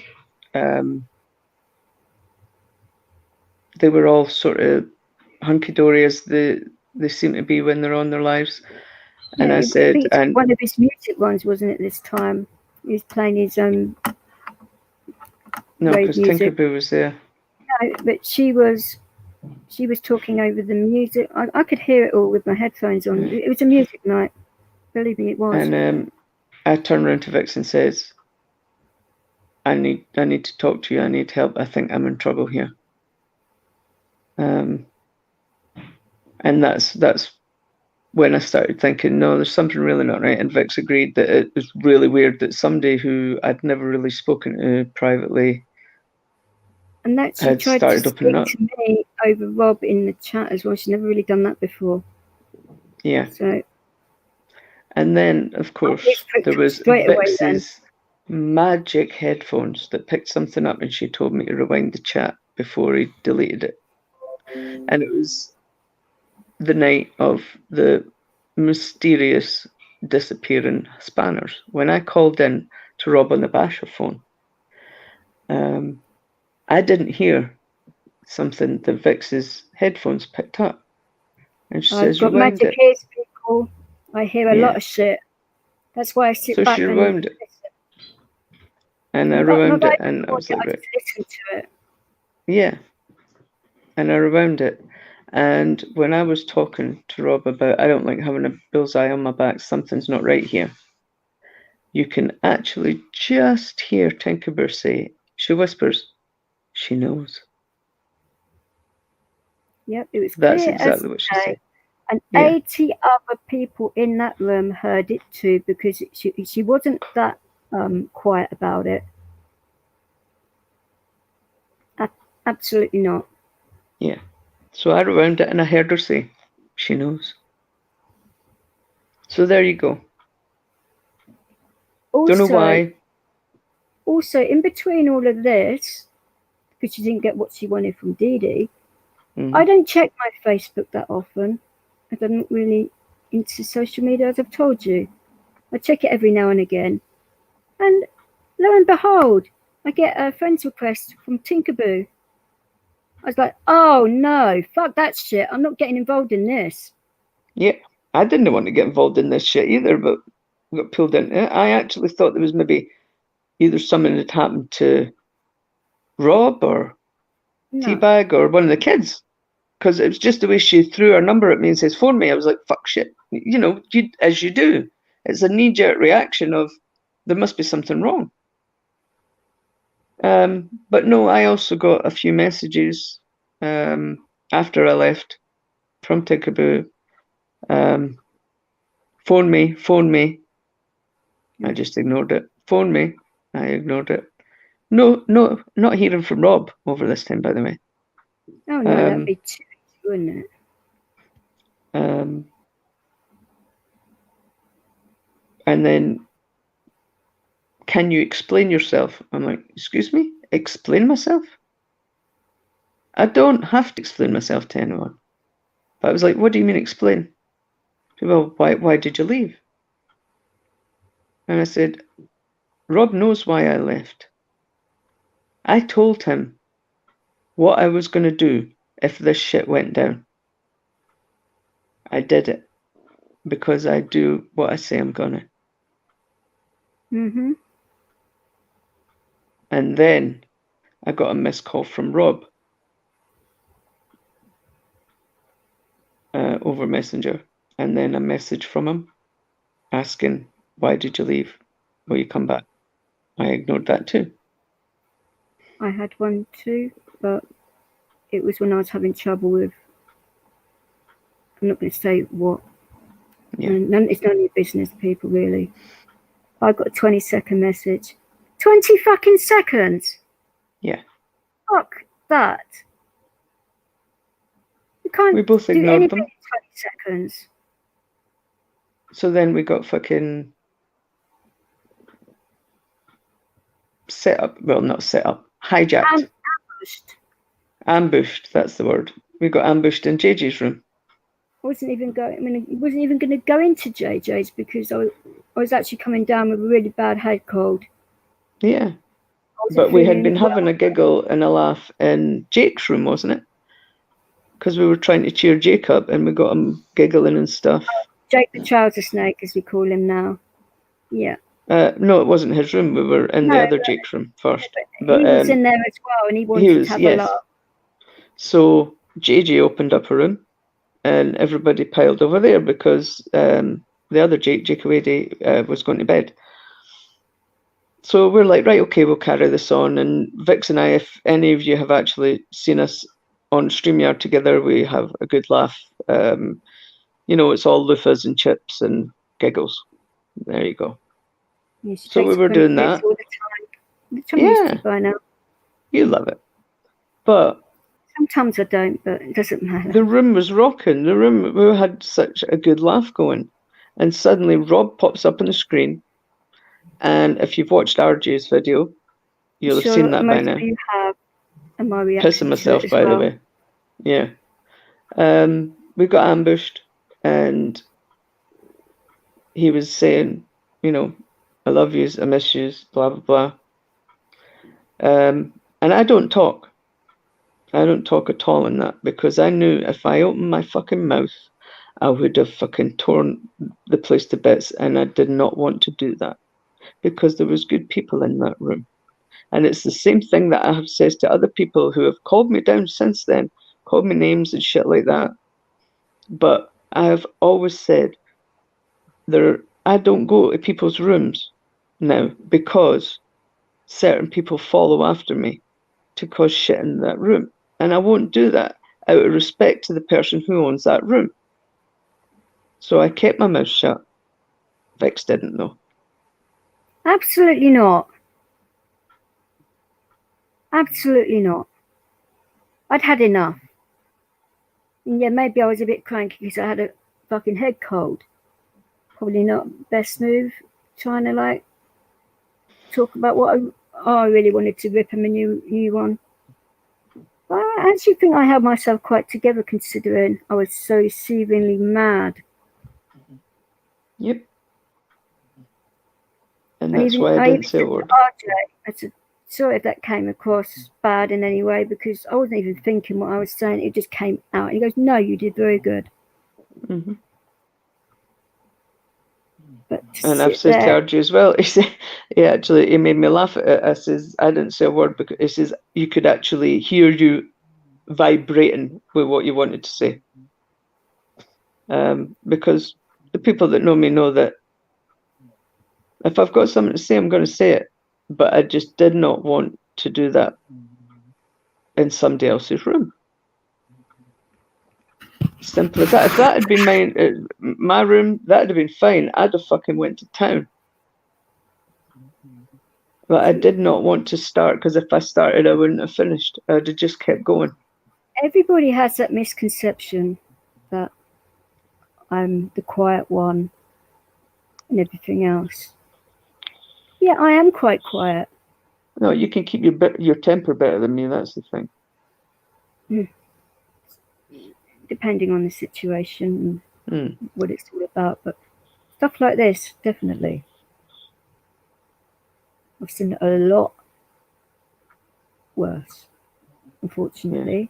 they were all sort of hunky-dory as they seem to be when they're on their lives. And I said, and one of his music ones, wasn't it, this time? He was playing his own. No, because Tinkerbell was there. No, but she was talking over the music. I could hear it all with my headphones on. It was a music night. Believe me, it was. And I turned around to Vix and says, I need to talk to you. I need help. I think I'm in trouble here. And that's when I started thinking, no, there's something really not right. And Vix agreed that it was really weird that somebody who I'd never really spoken to privately and that she tried to speak to me over Rob in the chat as well. She's never really done that before. Yeah. So. And then, of course, there was Vix's magic headphones that picked something up, and she told me to rewind the chat before he deleted it. And it was the night of the mysterious disappearing spanners. When I called in to Rob on the Basher phone, I didn't hear something that Vix's headphones picked up. And she says, got rewind magic ears, people. I hear a lot of shit. That's why I sit back and rewound it. And I rewound it, and I was like, right. Listen to it. Yeah. And I rewound it. And when I was talking to Rob about, I don't like having a bullseye on my back, something's not right here, you can actually just hear Tinkerbell say, she whispers, she knows. Yep, it was That's clear exactly what she said. And 80 other people in that room heard it too, because she wasn't that quiet about it. Absolutely not. Yeah. So I rewound it and I heard her say, she knows. So there you go. Also, don't know why. Also, in between all of this, because she didn't get what she wanted from Dee Dee, I don't check my Facebook that often. I'm not really into social media, as I've told you. I check it every now and again. And lo and behold, I get a friend's request from Tinkerbell. I was like, oh no, fuck that shit. I'm not getting involved in this. Yeah, I didn't want to get involved in this shit either, but we got pulled into it. I actually thought there was maybe either something that happened to Rob or Teabag or one of the kids. Because it was just the way she threw her number at me and says, phone me. I was like, fuck shit. You know, as you do. It's a knee-jerk reaction of, there must be something wrong. But no, I also got a few messages after I left from Tickaboo. Phone me. I just ignored it. Phone me. I ignored it. No, not hearing from Rob over this time, by the way. Oh no, that'd be too easy, wouldn't it? And then, can you explain yourself? I'm like, excuse me? Explain myself? I don't have to explain myself to anyone. But I was like, what do you mean explain? Well, why did you leave? And I said, Rob knows why I left. I told him what I was going to do if this shit went down. I did it because I do what I say I'm gonna. And then I got a missed call from Rob over Messenger, and then a message from him asking, why did you leave? Will you come back? I ignored that too. I had one too, but it was when I was having trouble with, I'm not going to say what. Yeah. It's none of your business, people, really. I got a 20-second message. 20 fucking seconds? Yeah. Fuck that. You can't we both do ignored anything them. in 20 seconds. So then we got fucking set up. Well, not set up. Hijacked. Ambushed. That's the word. We got ambushed in JJ's room. I wasn't even going to go into JJ's because I was actually coming down with a really bad head cold. Yeah. But we had been having a giggle and a laugh in Jake's room, wasn't it? Because we were trying to cheer Jake up and we got him giggling and stuff. Jake the trouser snake, as we call him now. Yeah. No, it wasn't his room. We were in the other Jake's room first. But he was in there as well, and he wanted to have a laugh. So JJ opened up a room, and everybody piled over there because the other Jake Awady, was going to bed. So we're like, right, okay, we'll carry this on. And Vix and I, if any of you have actually seen us on StreamYard together, we have a good laugh. It's all loofahs and chips and giggles. There you go. So we were doing that. All the time. Used to by now. You love it. But sometimes I don't, but it doesn't matter. The room was rocking. We had such a good laugh going. And suddenly Rob pops up on the screen. And if you've watched RJ's video, you'll have seen that by now. You have. And my reaction Pissing myself, by the way. Yeah. We got ambushed, and he was saying, I love yous, I miss yous, blah, blah, blah. And I don't talk. I don't talk at all in that, because I knew if I opened my fucking mouth, I would have fucking torn the place to bits, and I did not want to do that, because there was good people in that room. And it's the same thing that I have said to other people who have called me down since then, called me names and shit like that. But I have always said, I don't go to people's rooms now because certain people follow after me to cause shit in that room. And I won't do that out of respect to the person who owns that room. So I kept my mouth shut. Vix didn't though. Absolutely not. Absolutely not. I'd had enough. And yeah, maybe I was a bit cranky because I had a fucking head cold. Probably not best move, trying to talk about what I really wanted to rip him a new one. But I actually think I held myself quite together, considering I was so seethingly mad. Yep. And that's why I didn't say a word. I said, sorry if that came across bad in any way, because I wasn't even thinking what I was saying. It just came out. And he goes, no, you did very good. Mm-hmm. And I've said to RJ as well, he made me laugh at it. I says, I didn't say a word, because he says, you could actually hear you vibrating with what you wanted to say. Because the people that know me know that If I've got something to say, I'm going to say it. But I just did not want to do that in somebody else's room. Simple as that. If that had been my room, that'd have been fine. I'd have fucking went to town. But I did not want to start, because if I started, I wouldn't have finished. I'd have just kept going. Everybody has that misconception that I'm the quiet one and everything else. Yeah, I am quite quiet. No, you can keep your temper better than me. That's the thing. Depending on the situation and what it's all about. But stuff like this, definitely. I've seen a lot worse, unfortunately. Yeah.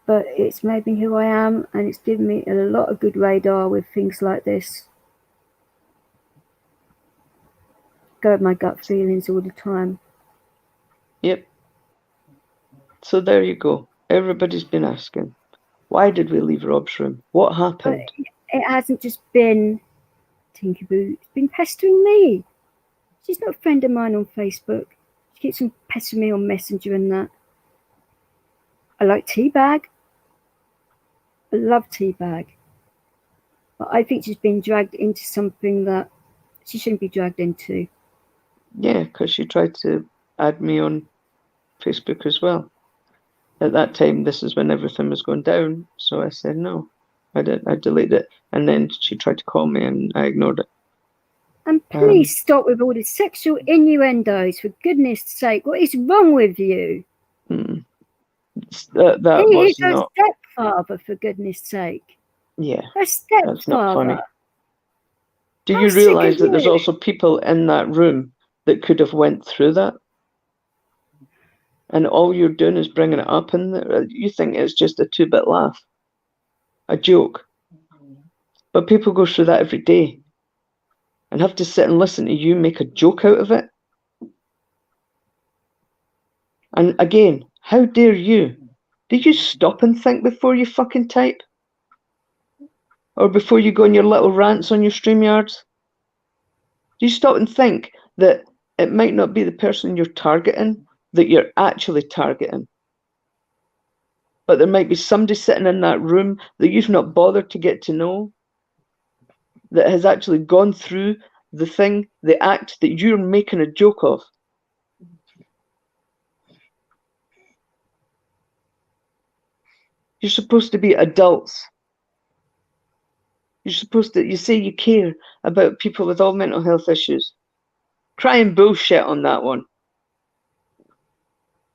But it's made me who I am, and it's given me a lot of good radar with things like this. Go with my gut feelings all the time. Yep. So there you go. Everybody's been asking, why did we leave Rob's room? What happened? But it hasn't just been Tinkerboo. It's been pestering me. She's not a friend of mine on Facebook. She keeps on pestering me on Messenger and that. I like Teabag. I love Teabag. But I think she's been dragged into something that she shouldn't be dragged into. Yeah, because she tried to add me on Facebook as well. At that time, this is when everything was going down. So I said no. I deleted it. And then she tried to call me and I ignored it. And please stop with all the sexual innuendos, for goodness sake. What is wrong with you? That he was is her not... stepfather, for goodness sake. Yeah, her stepfather. That's not funny. Do you realise that there's also people in that room that could have went through that? And all you're doing is bringing it up, and you think it's just a two-bit laugh, a joke. But people go through that every day and have to sit and listen to you make a joke out of it. And again, how dare you? Do you stop and think before you fucking type? Or before you go on your little rants on your StreamYards? Do you stop and think that it might not be the person you're targeting that you're actually targeting? But there might be somebody sitting in that room that you've not bothered to get to know, that has actually gone through the thing, the act that you're making a joke of. You're supposed to be adults. You're supposed to, you say you care about people with all mental health issues. Crying bullshit on that one.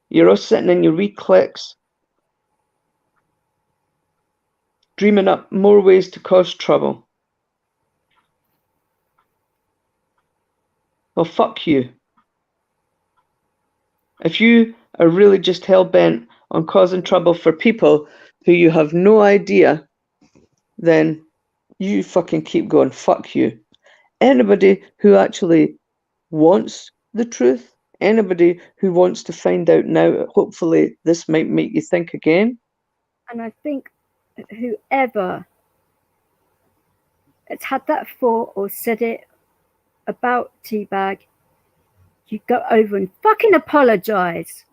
You're all sitting in your wee cliques, dreaming up more ways to cause trouble. Well, fuck you. If you are really just hell-bent on causing trouble for people who you have no idea, then you fucking keep going. Fuck you. Anybody who actually wants the truth, anybody who wants to find out now, hopefully this might make you think again. And I think whoever has had that thought or said it about Teabag, you go over and fucking apologise.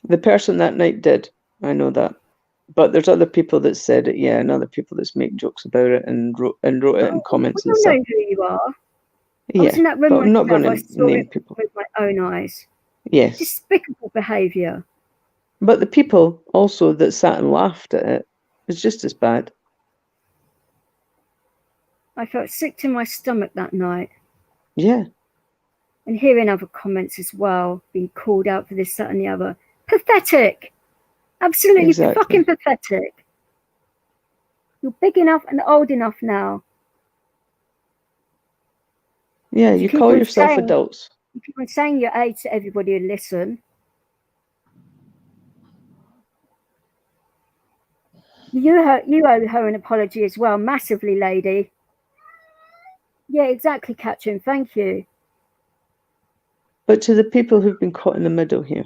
The person that night did. I know that. But there's other people that said it, yeah, and other people that's make jokes about it and wrote it in comments and stuff. I know who you are. Yeah, I was in that room but I'm not going I to saw name it people with my own eyes. Yes. Despicable behaviour. But the people also that sat and laughed at it was just as bad. I felt sick to my stomach that night. Yeah. And hearing other comments as well, being called out for this, that and the other. Pathetic. Absolutely fucking pathetic. You're big enough and old enough now. Yeah, you call yourself adults. You keep on saying your age to everybody who listen. You owe her an apology as well, massively, lady. Yeah, exactly, Katrin. Thank you. But to the people who've been caught in the middle here,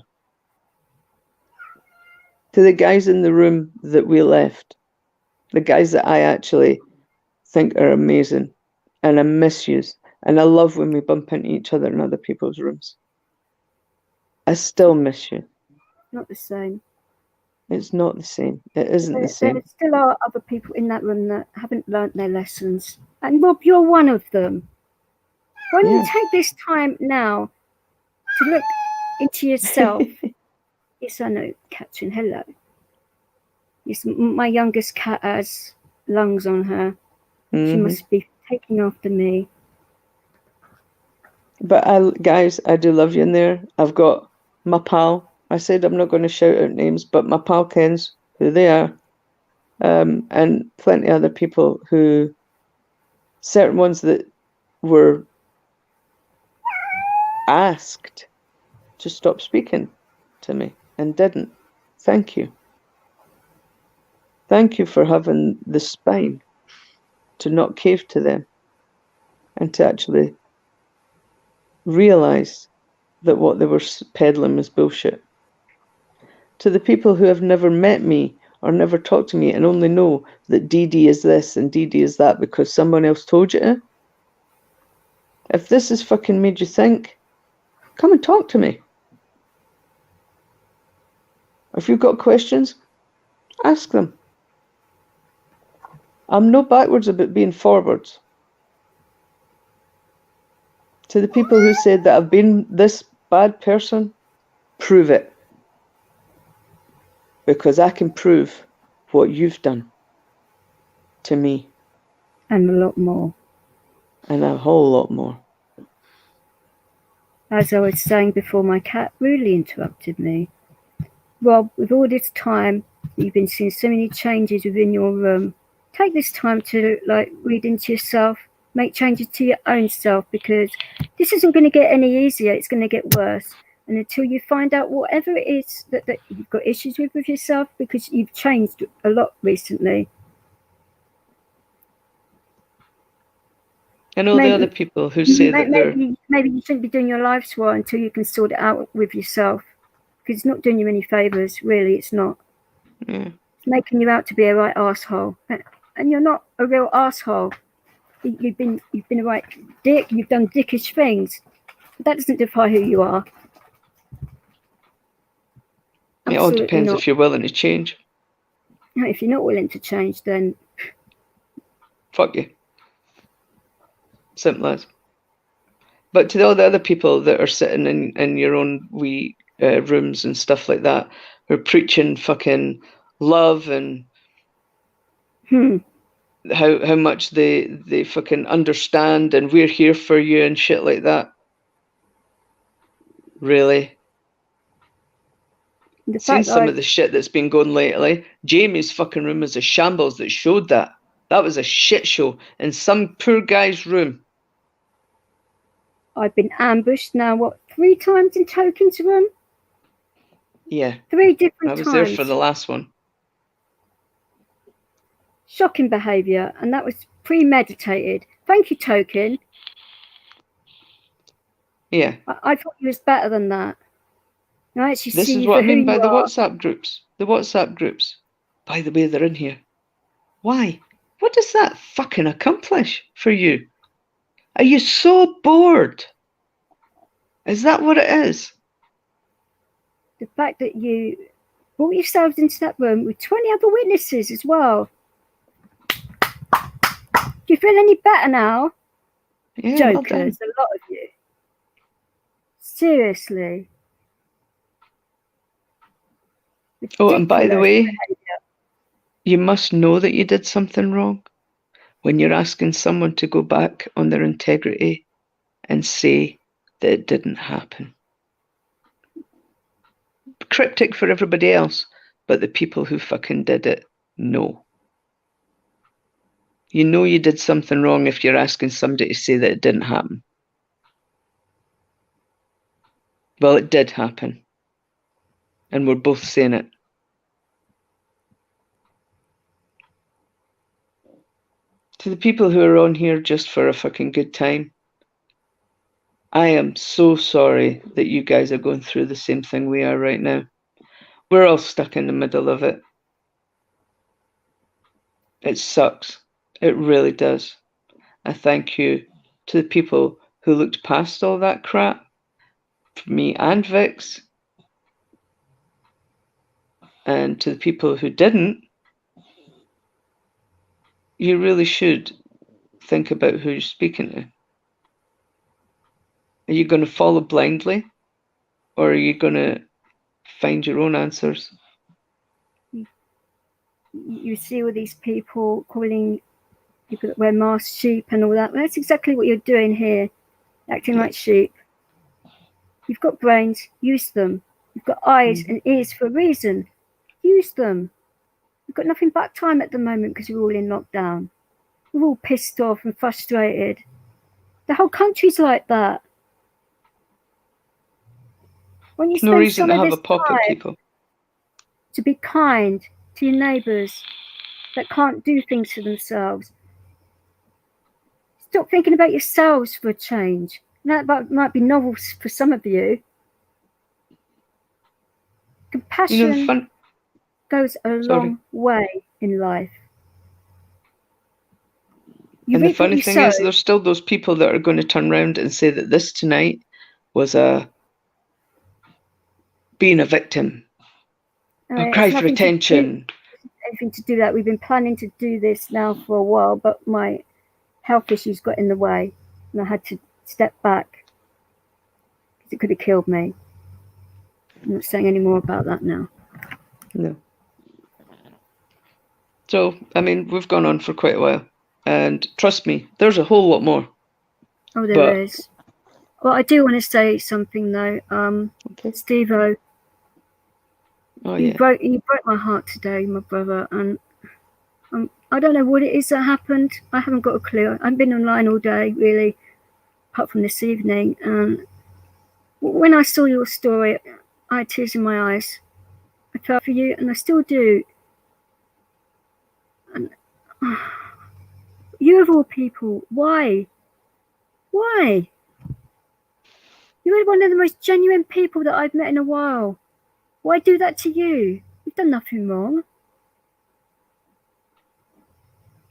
to the guys in the room that we left, the guys that I actually think are amazing, and I miss yous, and I love when we bump into each other in other people's rooms. I still miss you. Not the same. It's not the same. It isn't the same. There still are other people in that room that haven't learnt their lessons. And Rob, you're one of them. Why don't you take this time now to look into yourself? Yes, I know, Catherine, hello. Yes, my youngest cat has lungs on her. She must be taking after me. But guys, I do love you in there. I've got my pal. I said I'm not going to shout out names, but my pal kens who they are. And plenty of other people who, certain ones that were asked to stop speaking to me and didn't. Thank you. Thank you for having the spine to not cave to them and to actually realize that what they were peddling was bullshit. To the people who have never met me or never talked to me and only know that DD is this and DD is that because someone else told you to, if this has fucking made you think, come and talk to me. If you've got questions, ask them. I'm no backwards about being forwards. To the people who said that I've been this bad person, prove it. Because I can prove what you've done to me. And a lot more. And a whole lot more. As I was saying before, my cat rudely interrupted me. Rob, with all this time, you've been seeing so many changes within your room. Take this time to read into yourself, make changes to your own self, because this isn't going to get any easier. It's going to get worse. And until you find out whatever it is that you've got issues with yourself, because you've changed a lot recently. And all the other people who say that maybe you shouldn't be doing your life's work until you can sort it out with yourself. Because it's not doing you any favours, really, it's not. Yeah. It's making you out to be a right arsehole. And you're not a real arsehole. You've been a right dick, you've done dickish things. But that doesn't define who you are. It all depends if you're willing to change. No, if you're not willing to change, then fuck you. Simple as. But to all the other people that are sitting in your own wee rooms and stuff like that, who are preaching fucking love and how much they fucking understand and we're here for you and shit like that. Really? Seen some of the shit that's been going lately. Jamie's fucking room was a shambles that showed that. That was a shit show in some poor guy's room. I've been ambushed now, 3 times in Token's room? Yeah. 3 different times. I was there for the last one. Shocking behaviour, and that was premeditated. Thank you, Token. Yeah. I thought you was better than that. I actually this is what I mean by the WhatsApp groups. The WhatsApp groups. By the way, they're in here. Why? What does that fucking accomplish for you? Are you so bored? Is that what it is? The fact that you brought yourselves into that room with 20 other witnesses as well. Do you feel any better now? Yeah, Jokers, a lot of you. Seriously. Ridiculous. Oh, and by the way, you must know that you did something wrong when you're asking someone to go back on their integrity and say that it didn't happen. Cryptic for everybody else, but the people who fucking did it know. You know you did something wrong if you're asking somebody to say that it didn't happen. Well, it did happen. And we're both saying it. To the people who are on here just for a fucking good time, I am so sorry that you guys are going through the same thing we are right now. We're all stuck in the middle of it. It sucks. It really does. I thank you to the people who looked past all that crap, for me and Vix, and to the people who didn't. You really should think about who you're speaking to. Are you going to follow blindly, or are you going to find your own answers? You see all these people calling people that wear masks sheep and all that. That's exactly what you're doing here, acting like sheep. You've got brains, use them. You've got eyes and ears for a reason, use them. We've got nothing but time at the moment because we're all in lockdown. We're all pissed off and frustrated. The whole country's like that. When you No spend reason some to of have this a pop at time people. to be kind to your neighbours that can't do things for themselves. Stop thinking about yourselves for a change. That might be novel for some of you. Compassion goes a long way in life. And the funny thing is, there's still those people that are going to turn around and say that this tonight was being a victim. A cry for attention. Anything to do that. We've been planning to do this now for a while, but my health issues got in the way and I had to step back because it could have killed me. I'm not saying any more about that now. No. So, I mean, we've gone on for quite a while. And trust me, there's a whole lot more. Oh, there is. Well, I do want to say something though. Steve-O, you broke my heart today, my brother, and I don't know what it is that happened. I haven't got a clue. I've been online all day, really, apart from this evening. And when I saw your story, I had tears in my eyes. I felt for you, and I still do. And you of all people, why? Why? You're one of the most genuine people that I've met in a while. Why do that to you? You've done nothing wrong.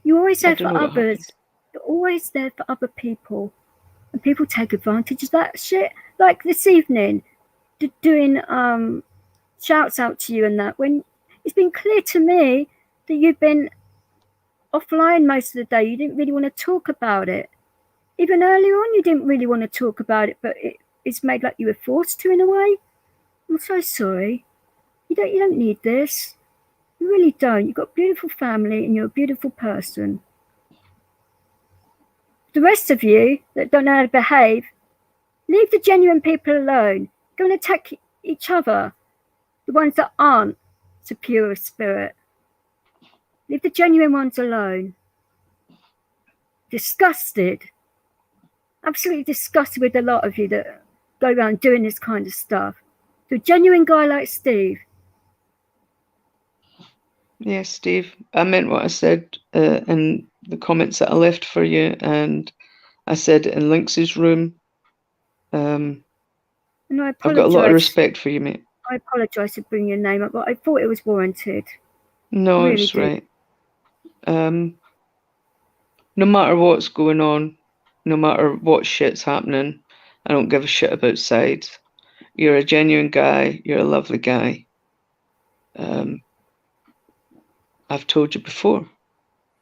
You're always there for others. You're always there for other people. And people take advantage of that shit. Like this evening, doing shouts out to you and that, when it's been clear to me that you've been offline most of the day. You didn't really want to talk about it. Even earlier on, you didn't really want to talk about it, but it's made like you were forced to in a way. I'm so sorry. You don't need this. You really don't. You've got a beautiful family and you're a beautiful person. The rest of you that don't know how to behave, leave the genuine people alone. Go and attack each other. The ones that aren't so pure of spirit. Leave the genuine ones alone. Disgusted. Absolutely disgusted with a lot of you that go around doing this kind of stuff. To a genuine guy like Steve. Yes, Steve. I meant what I said in the comments that I left for you, and I said in Lynx's room. And I I've got a lot of respect for you, mate. I apologise for bringing your name up, but I thought it was warranted. No, really it's right. No matter what's going on, no matter what shit's happening, I don't give a shit about sides. You're a genuine guy. You're a lovely guy. I've told you before,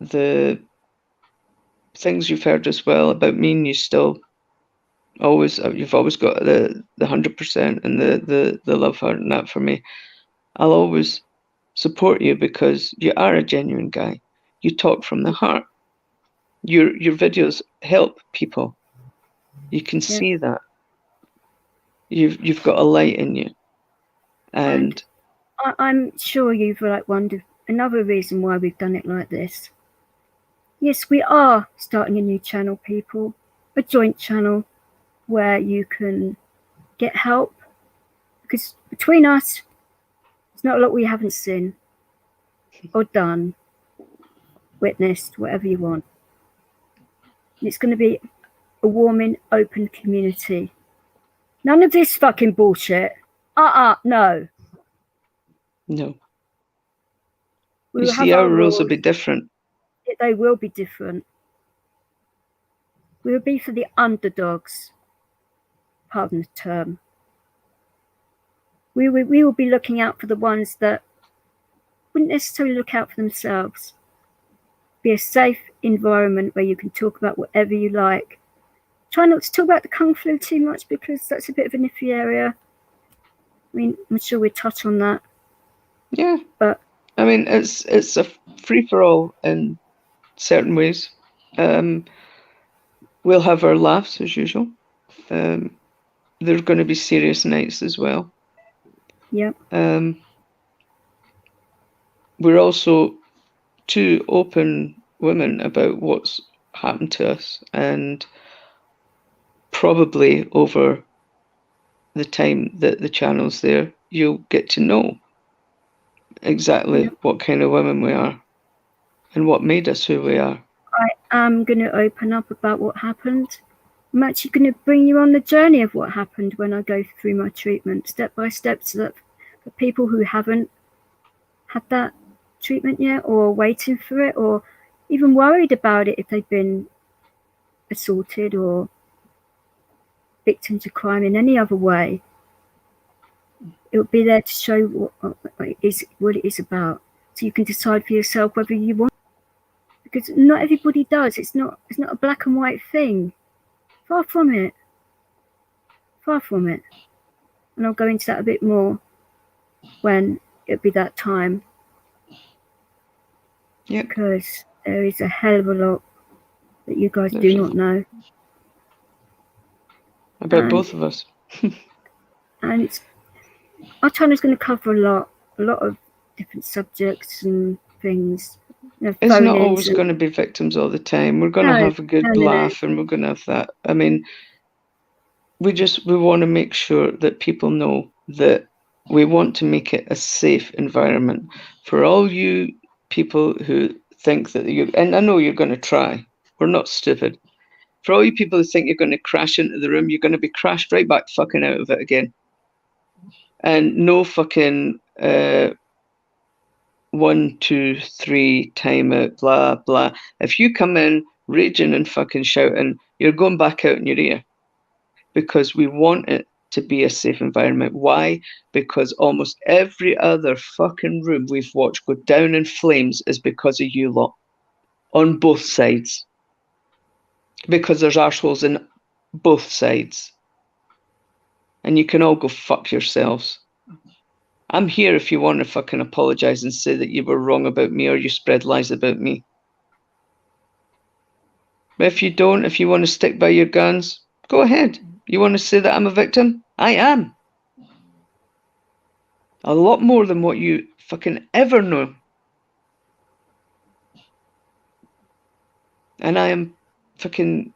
the things you've heard as well about me, and you've always got the 100% and the love heart and that for me. I'll always support you because you are a genuine guy. You talk from the heart. Your videos help people. You can see that. You've got a light in you. And I'm sure you've wondered another reason why we've done it like this. Yes, we are starting a new channel, people. A joint channel where you can get help. Because between us, there's not a lot we haven't seen or done, witnessed, whatever you want. And it's going to be a warming, open community. None of this fucking bullshit. No. No. You see, our rules will be different. They will be different. We will be for the underdogs. Pardon the term. We will be looking out for the ones that wouldn't necessarily look out for themselves. Be a safe environment where you can talk about whatever you like. Try not to talk about the Kung Flu too much because that's a bit of an iffy area. I mean, I'm sure we'll touch on that. Yeah. But I mean, it's a free-for-all in certain ways. We'll have our laughs as usual. There are going to be serious nights as well. yeah. We're also two open women about what's happened to us, and probably over the time that the channel's there, you'll get to know exactly what kind of women we are and what made us who we are. I am going to open up about what happened. I'm actually going to bring you on the journey of what happened when I go through my treatment step by step, so that for people who haven't had that treatment yet, or waiting for it, or even worried about it if they've been assaulted or victims of crime in any other way, it will be there to show what it is about, so you can decide for yourself whether you want. Because not everybody does. It's not a black and white thing. Far from it. Far from it. And I'll go into that a bit more when it'll be that time. Yeah. Because there is a hell of a lot that you guys do not know. About both of us. And our channel's going to cover a lot of different subjects and things. It's not always going to be victims all the time. We're going to have a good laugh, and we're going to have that. I mean, we want to make sure that people know that we want to make it a safe environment for all you people who think that and I know you're going to try. We're not stupid. For all you people who think you're going to crash into the room, you're going to be crashed right back fucking out of it again. And no fucking 1, 2, 3 time out, blah blah. If you come in raging and fucking shouting, you're going back out in your ear, because we want it to be a safe environment. Why? Because almost every other fucking room we've watched go down in flames is because of you lot, on both sides. Because there's arseholes in both sides, and you can all go fuck yourselves. I'm here if you want to fucking apologise and say that you were wrong about me or you spread lies about me. But if you don't, if you want to stick by your guns, go ahead. You want to say that I'm a victim? I am. A lot more than what you fucking ever know. And I am fucking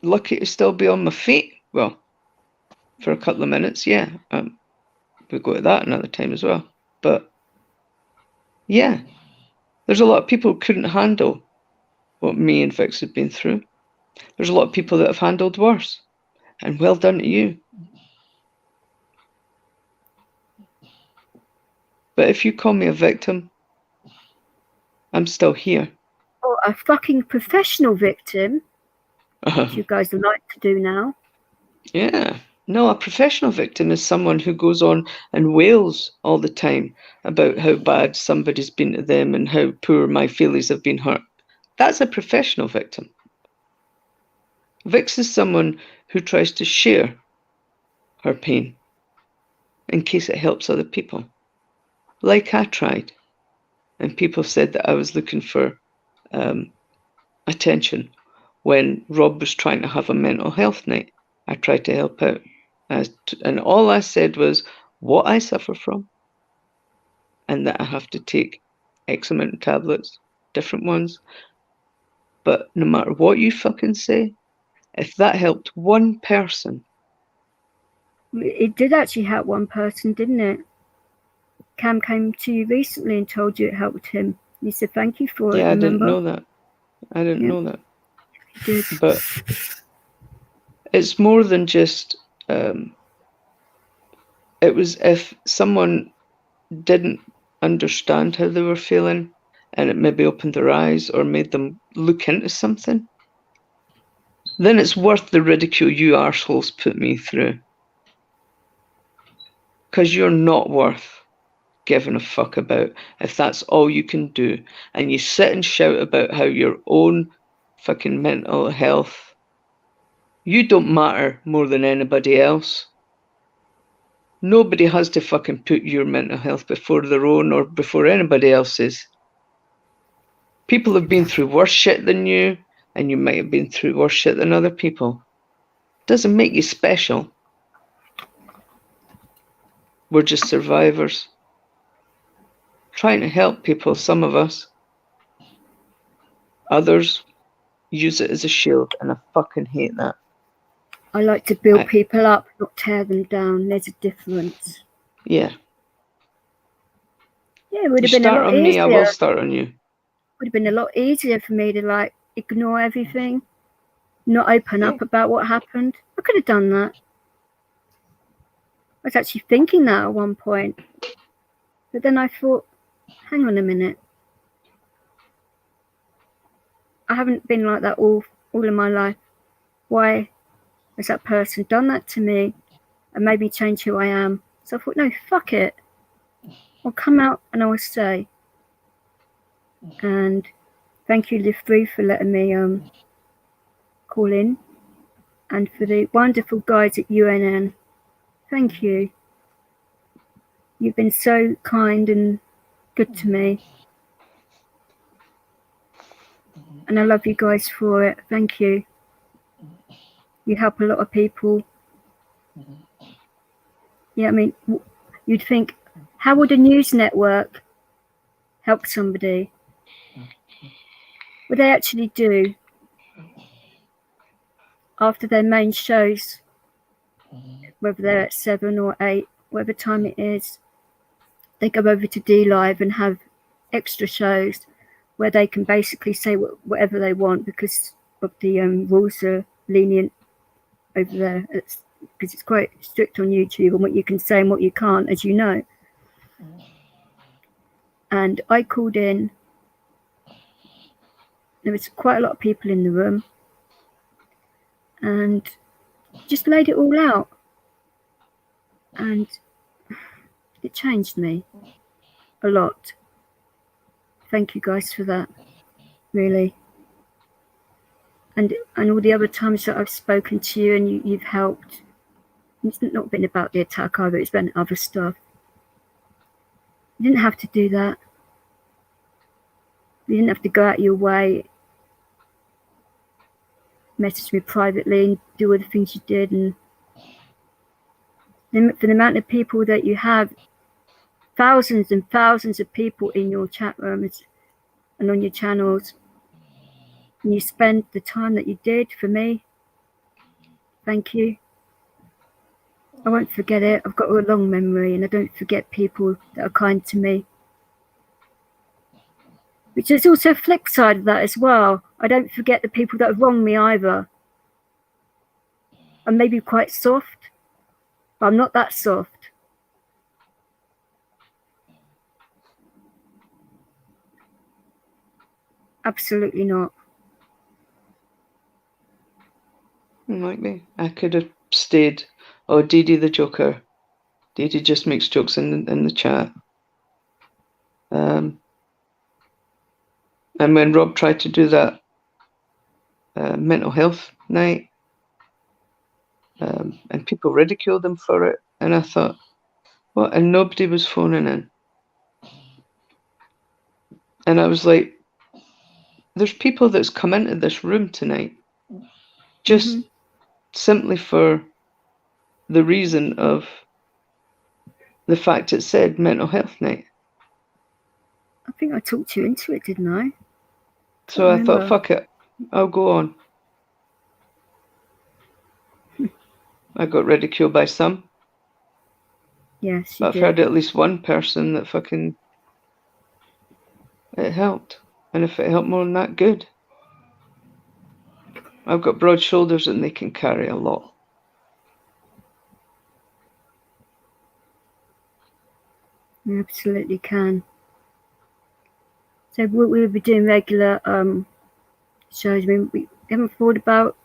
lucky to still be on my feet. Well, for a couple of minutes, yeah. We'll go to that another time as well. But yeah, there's a lot of people who couldn't handle what me and Vix have been through. There's a lot of people that have handled worse. And well done to you. But if you call me a victim, I'm still here. Or a fucking professional victim, which you guys like to do now. Yeah. No, a professional victim is someone who goes on and wails all the time about how bad somebody's been to them and how poor my feelings have been hurt. That's a professional victim. Vix is someone who tries to share her pain in case it helps other people. Like I tried. And people said that I was looking for attention when Rob was trying to have a mental health night. I tried to help out. And all I said was what I suffer from, and that I have to take X amount of tablets, different ones. But no matter what you fucking say, if that helped one person. It did actually help one person, didn't it? Cam came to you recently and told you it helped him. He said thank you for it. Yeah, remember? I didn't know that. I didn't know that. He did. But it's more than just it was if someone didn't understand how they were feeling, and it maybe opened their eyes or made them look into something, then it's worth the ridicule you arseholes put me through. Because you're not worth giving a fuck about if that's all you can do. And you sit and shout about how your own fucking mental health, you don't matter more than anybody else. Nobody has to fucking put your mental health before their own or before anybody else's. People have been through worse shit than you, and you might have been through worse shit than other people. Doesn't make you special. We're just survivors. Trying to help people, some of us. Others use it as a shield, and I fucking hate that. I like to build people up, not tear them down. There's a difference. Yeah. Yeah, it would have You been a start lot on me, easier. I will start on you. Would have been a lot easier for me to like ignore everything, not open up about what happened. I could have done that. I was actually thinking that at one point. But then I thought, hang on a minute. I haven't been like that all of my life. Why has that person done that to me and made me change who I am? So I thought, no, fuck it. I'll come out and I will say. And thank you, Live Free, for letting me call in, and for the wonderful guys at UNN. Thank you. You've been so kind and good to me. And I love you guys for it. Thank you. You help a lot of people. Yeah, I mean, you'd think, how would a news network help somebody? What they actually do after their main shows, whether they're at 7 or 8, whatever time it is, they go over to D Live and have extra shows where they can basically say whatever they want because of the rules are lenient over there. Because it's quite strict on YouTube on what you can say and what you can't, as you know. And I called in. There was quite a lot of people in the room, and just laid it all out. And it changed me a lot. Thank you guys for that, really. And all the other times that I've spoken to you and you've helped. It's not been about the attack either, it's been other stuff. You didn't have to do that. You didn't have to go out your way, message me privately and do all the things you did. And for the amount of people that you have, thousands and thousands of people in your chat rooms and on your channels, and you spend the time that you did for me, thank you. I won't forget it. I've got a long memory and I don't forget people that are kind to me. Which is also a flip side of that as well. I don't forget the people that have wronged me either. I'm maybe quite soft, but I'm not that soft. Absolutely not. Like me. I could have stayed. Oh, Dee Dee the Joker. Dee Dee just makes jokes in the chat. And when Rob tried to do that mental health night, and people ridiculed him for it, and I thought, what? And nobody was phoning in. And I was like, there's people that's come into this room tonight just simply for the reason of the fact it said mental health night. I think I talked you into it, didn't I? So I thought, fuck it, I'll go on. I got ridiculed by some. Yes, but I've heard at least one person that fucking it helped. And if it helped more than that, good. I've got broad shoulders and they can carry a lot. You absolutely can. So we'll be doing regular shows. I mean, we haven't thought about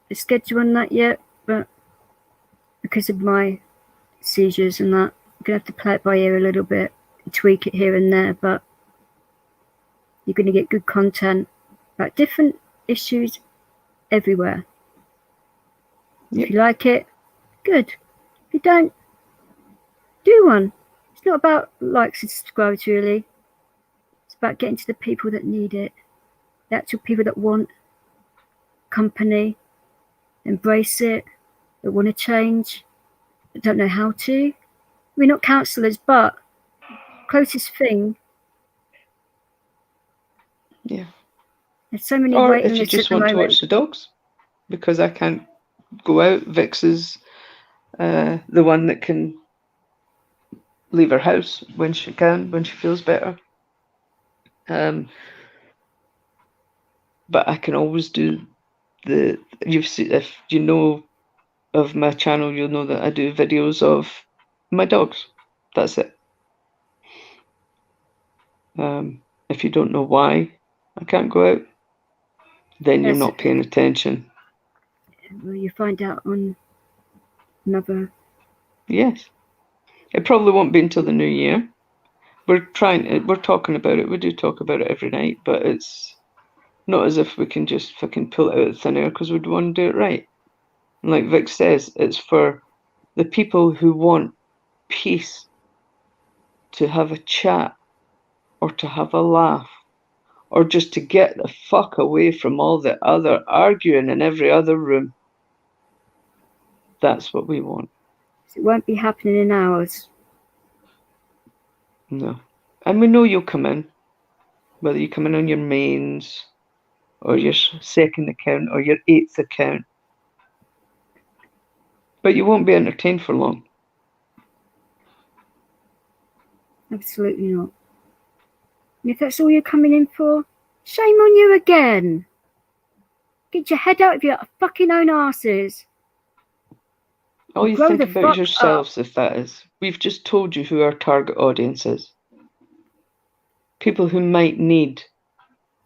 the schedule on that yet, but because of my seizures and that, I'm going to have to play it by ear a little bit, tweak it here and there, but you're going to get good content about different issues everywhere. Yep. If you like it, good. If you don't, do one. It's not about likes and subscribes, really. It's about getting to the people that need it, the actual people that want company, embrace it, that want to change, that don't know how to. We're not counsellors, but closest thing. Yeah. There's so many Or waiting if you lists at just the want to moment. watch the dogs, because I can't go out. Vix is the one that can leave her house when she can, when she feels better. But I can always do you've seen, if you know of my channel, you'll know that I do videos of my dogs. That's it. If you don't know why I can't go out, then you're not paying attention. Well, you find out on another. Yes. It probably won't be until the new year. We're talking about it. We do talk about it every night, but it's not as if we can just fucking pull it out of thin air because we'd want to do it right. And like Vic says, it's for the people who want peace, to have a chat or to have a laugh or just to get the fuck away from all the other arguing in every other room. That's what we want. It won't be happening in hours. No. And we know you'll come in, whether you come in on your mains or your second account or your 8th account. But you won't be entertained for long. Absolutely not. And if that's all you're coming in for, shame on you again. Get your head out of your fucking own asses. All you Grow think the about fuck is yourselves, up. if that is. We've just told you who our target audience is. People who might need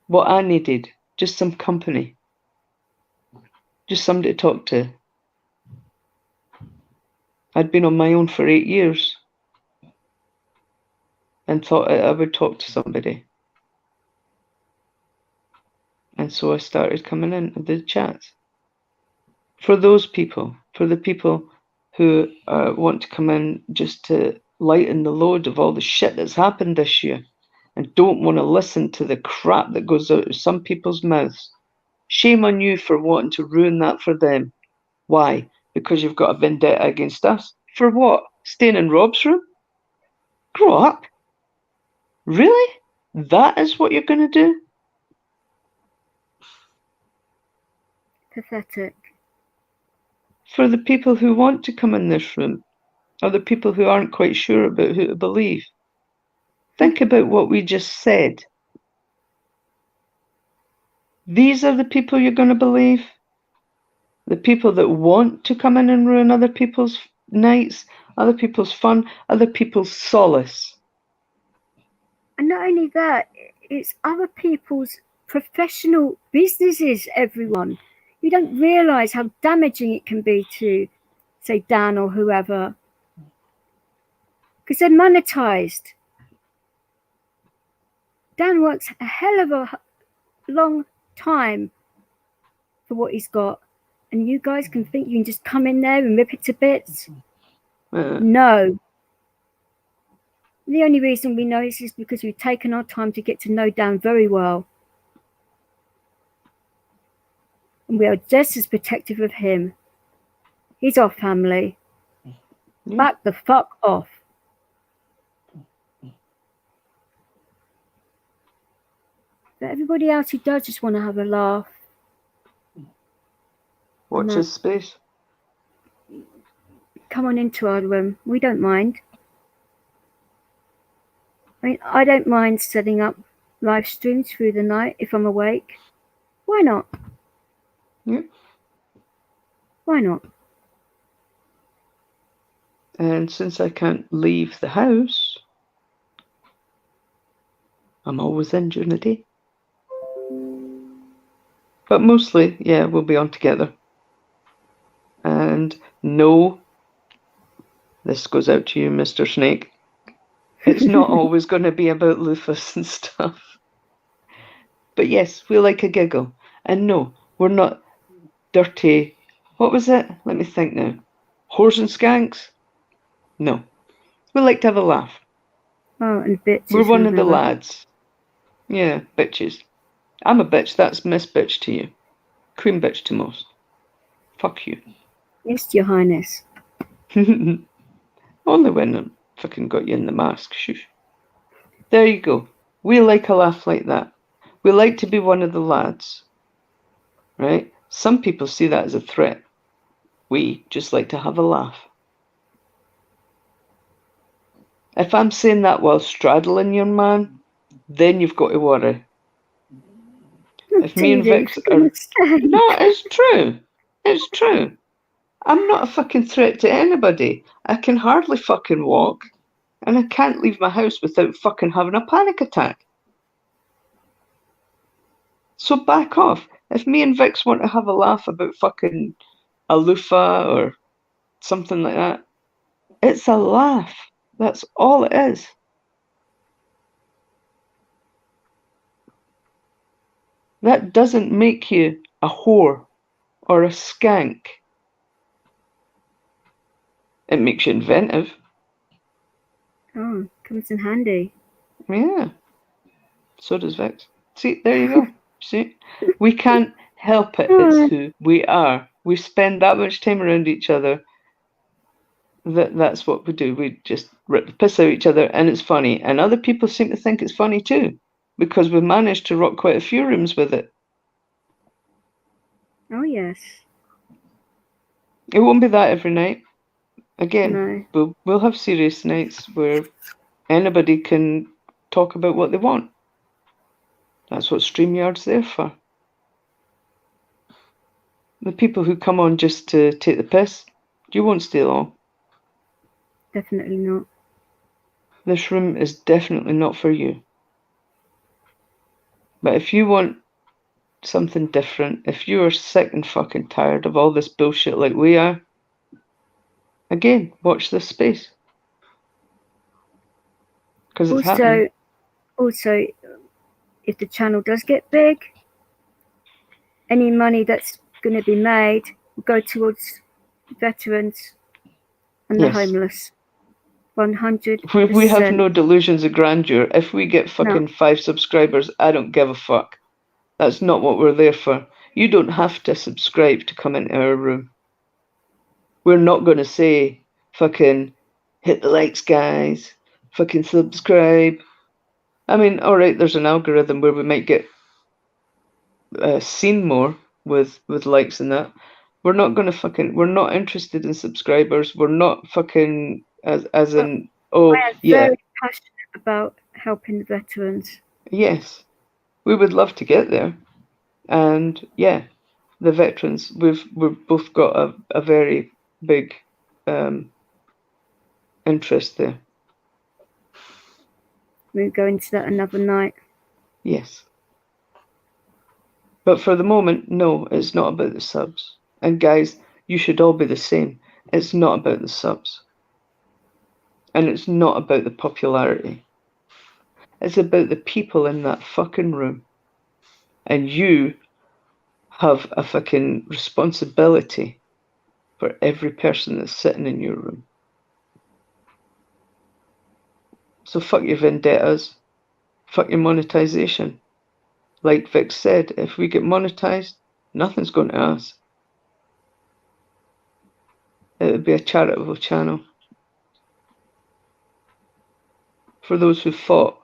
what I needed, just some company. Just somebody to talk to. I'd been on my own for 8 years and thought I would talk to somebody. And so I started coming in and did chats. For those people, for the people who want to come in just to lighten the load of all the shit that's happened this year and don't want to listen to the crap that goes out of some people's mouths. Shame on you for wanting to ruin that for them. Why? Because you've got a vendetta against us? For what? Staying in Rob's room? Grow up. Really? That is what you're going to do? Pathetic. For the people who want to come in this room, or the people who aren't quite sure about who to believe, think about what we just said. These are the people you're going to believe? The people that want to come in and ruin other people's nights, other people's fun, other people's solace. And not only that, it's other people's professional businesses, everyone. You don't realise how damaging it can be to, say, Dan or whoever. Because they're monetised. Dan works a hell of a long time for what he's got. And you guys can think you can just come in there and rip it to bits? No. The only reason we know this is because we've taken our time to get to know Dan very well. And we are just as protective of him. He's our family. Yeah. Back the fuck off. But everybody else who does just want to have a laugh. Watch his space. Come on into our room. We don't mind. I mean, I don't mind setting up live streams through the night if I'm awake. Why not? Yeah. Why not? And since I can't leave the house, I'm always in during the day. But mostly, yeah, we'll be on together. And no, this goes out to you, Mr. Snake. It's not always going to be about loofahs and stuff. But yes, we like a giggle. And no, we're not dirty. What was it? Let me think now. Whores and skanks? No. We like to have a laugh. Oh, and bitches. We're one of the remember. lads. Yeah, bitches. I'm a bitch. That's Miss Bitch to you. Queen Bitch to most. Fuck you. Yes, Your Highness. Only when I fucking got you in the mask. Shush. There you go. We like a laugh like that. We like to be one of the lads. Right? Some people see that as a threat. We just like to have a laugh. If I'm saying that while straddling your man, then you've got to worry. If me and Vix are... No, it's true. It's true. I'm not a fucking threat to anybody. I can hardly fucking walk. And I can't leave my house without fucking having a panic attack. So back off. If me and Vix want to have a laugh about fucking a loofah or something like that, it's a laugh. That's all it is. That doesn't make you a whore or a skank. It makes you inventive. Oh, comes in handy. Yeah. So does Vix. See, there you go. See? We can't help it. It's who we are. We spend that much time around each other. That's what we do. We just rip the piss out of each other, and it's funny. And other people seem to think it's funny too, because we've managed to rock quite a few rooms with it. Oh, yes. It won't be that every night. Again, No. we'll have serious nights where anybody can talk about what they want. That's what StreamYard's there for. The people who come on just to take the piss, you won't stay long. Definitely not. This room is definitely not for you. But if you want something different, if you are sick and fucking tired of all this bullshit like we are, again, watch this space. Because it's happening. Also, if the channel does get big, any money that's going to be made will go towards veterans and the homeless. 100%. We have no delusions of grandeur. If we get fucking 5 subscribers, I don't give a fuck. That's not what we're there for. You don't have to subscribe to come into our room. We're not going to say, fucking, hit the likes, guys. Fucking subscribe. I mean, alright, there's an algorithm where we might get seen more with likes and that. We're not going to fucking... We're not interested in subscribers. We're not fucking... As in... Oh, I am very passionate about helping the veterans. Yes. We would love to get there. And, yeah, the veterans, we've both got a very big interest there. We'll go into that another night. Yes. But for the moment, no, it's not about the subs. And guys, you should all be the same. It's not about the subs. And it's not about the popularity. It's about the people in that fucking room. And you have a fucking responsibility for every person that's sitting in your room. So fuck your vendettas. Fuck your monetization. Like Vic said, if we get monetized, nothing's going to us. It would be a charitable channel. For those who fought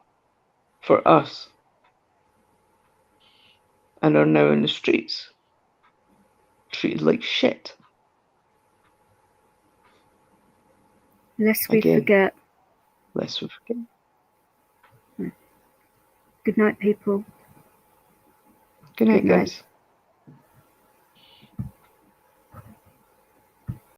for us and are now in the streets, treated like shit. Lest we forget. Lest we forget. Good night, people. Good night, guys.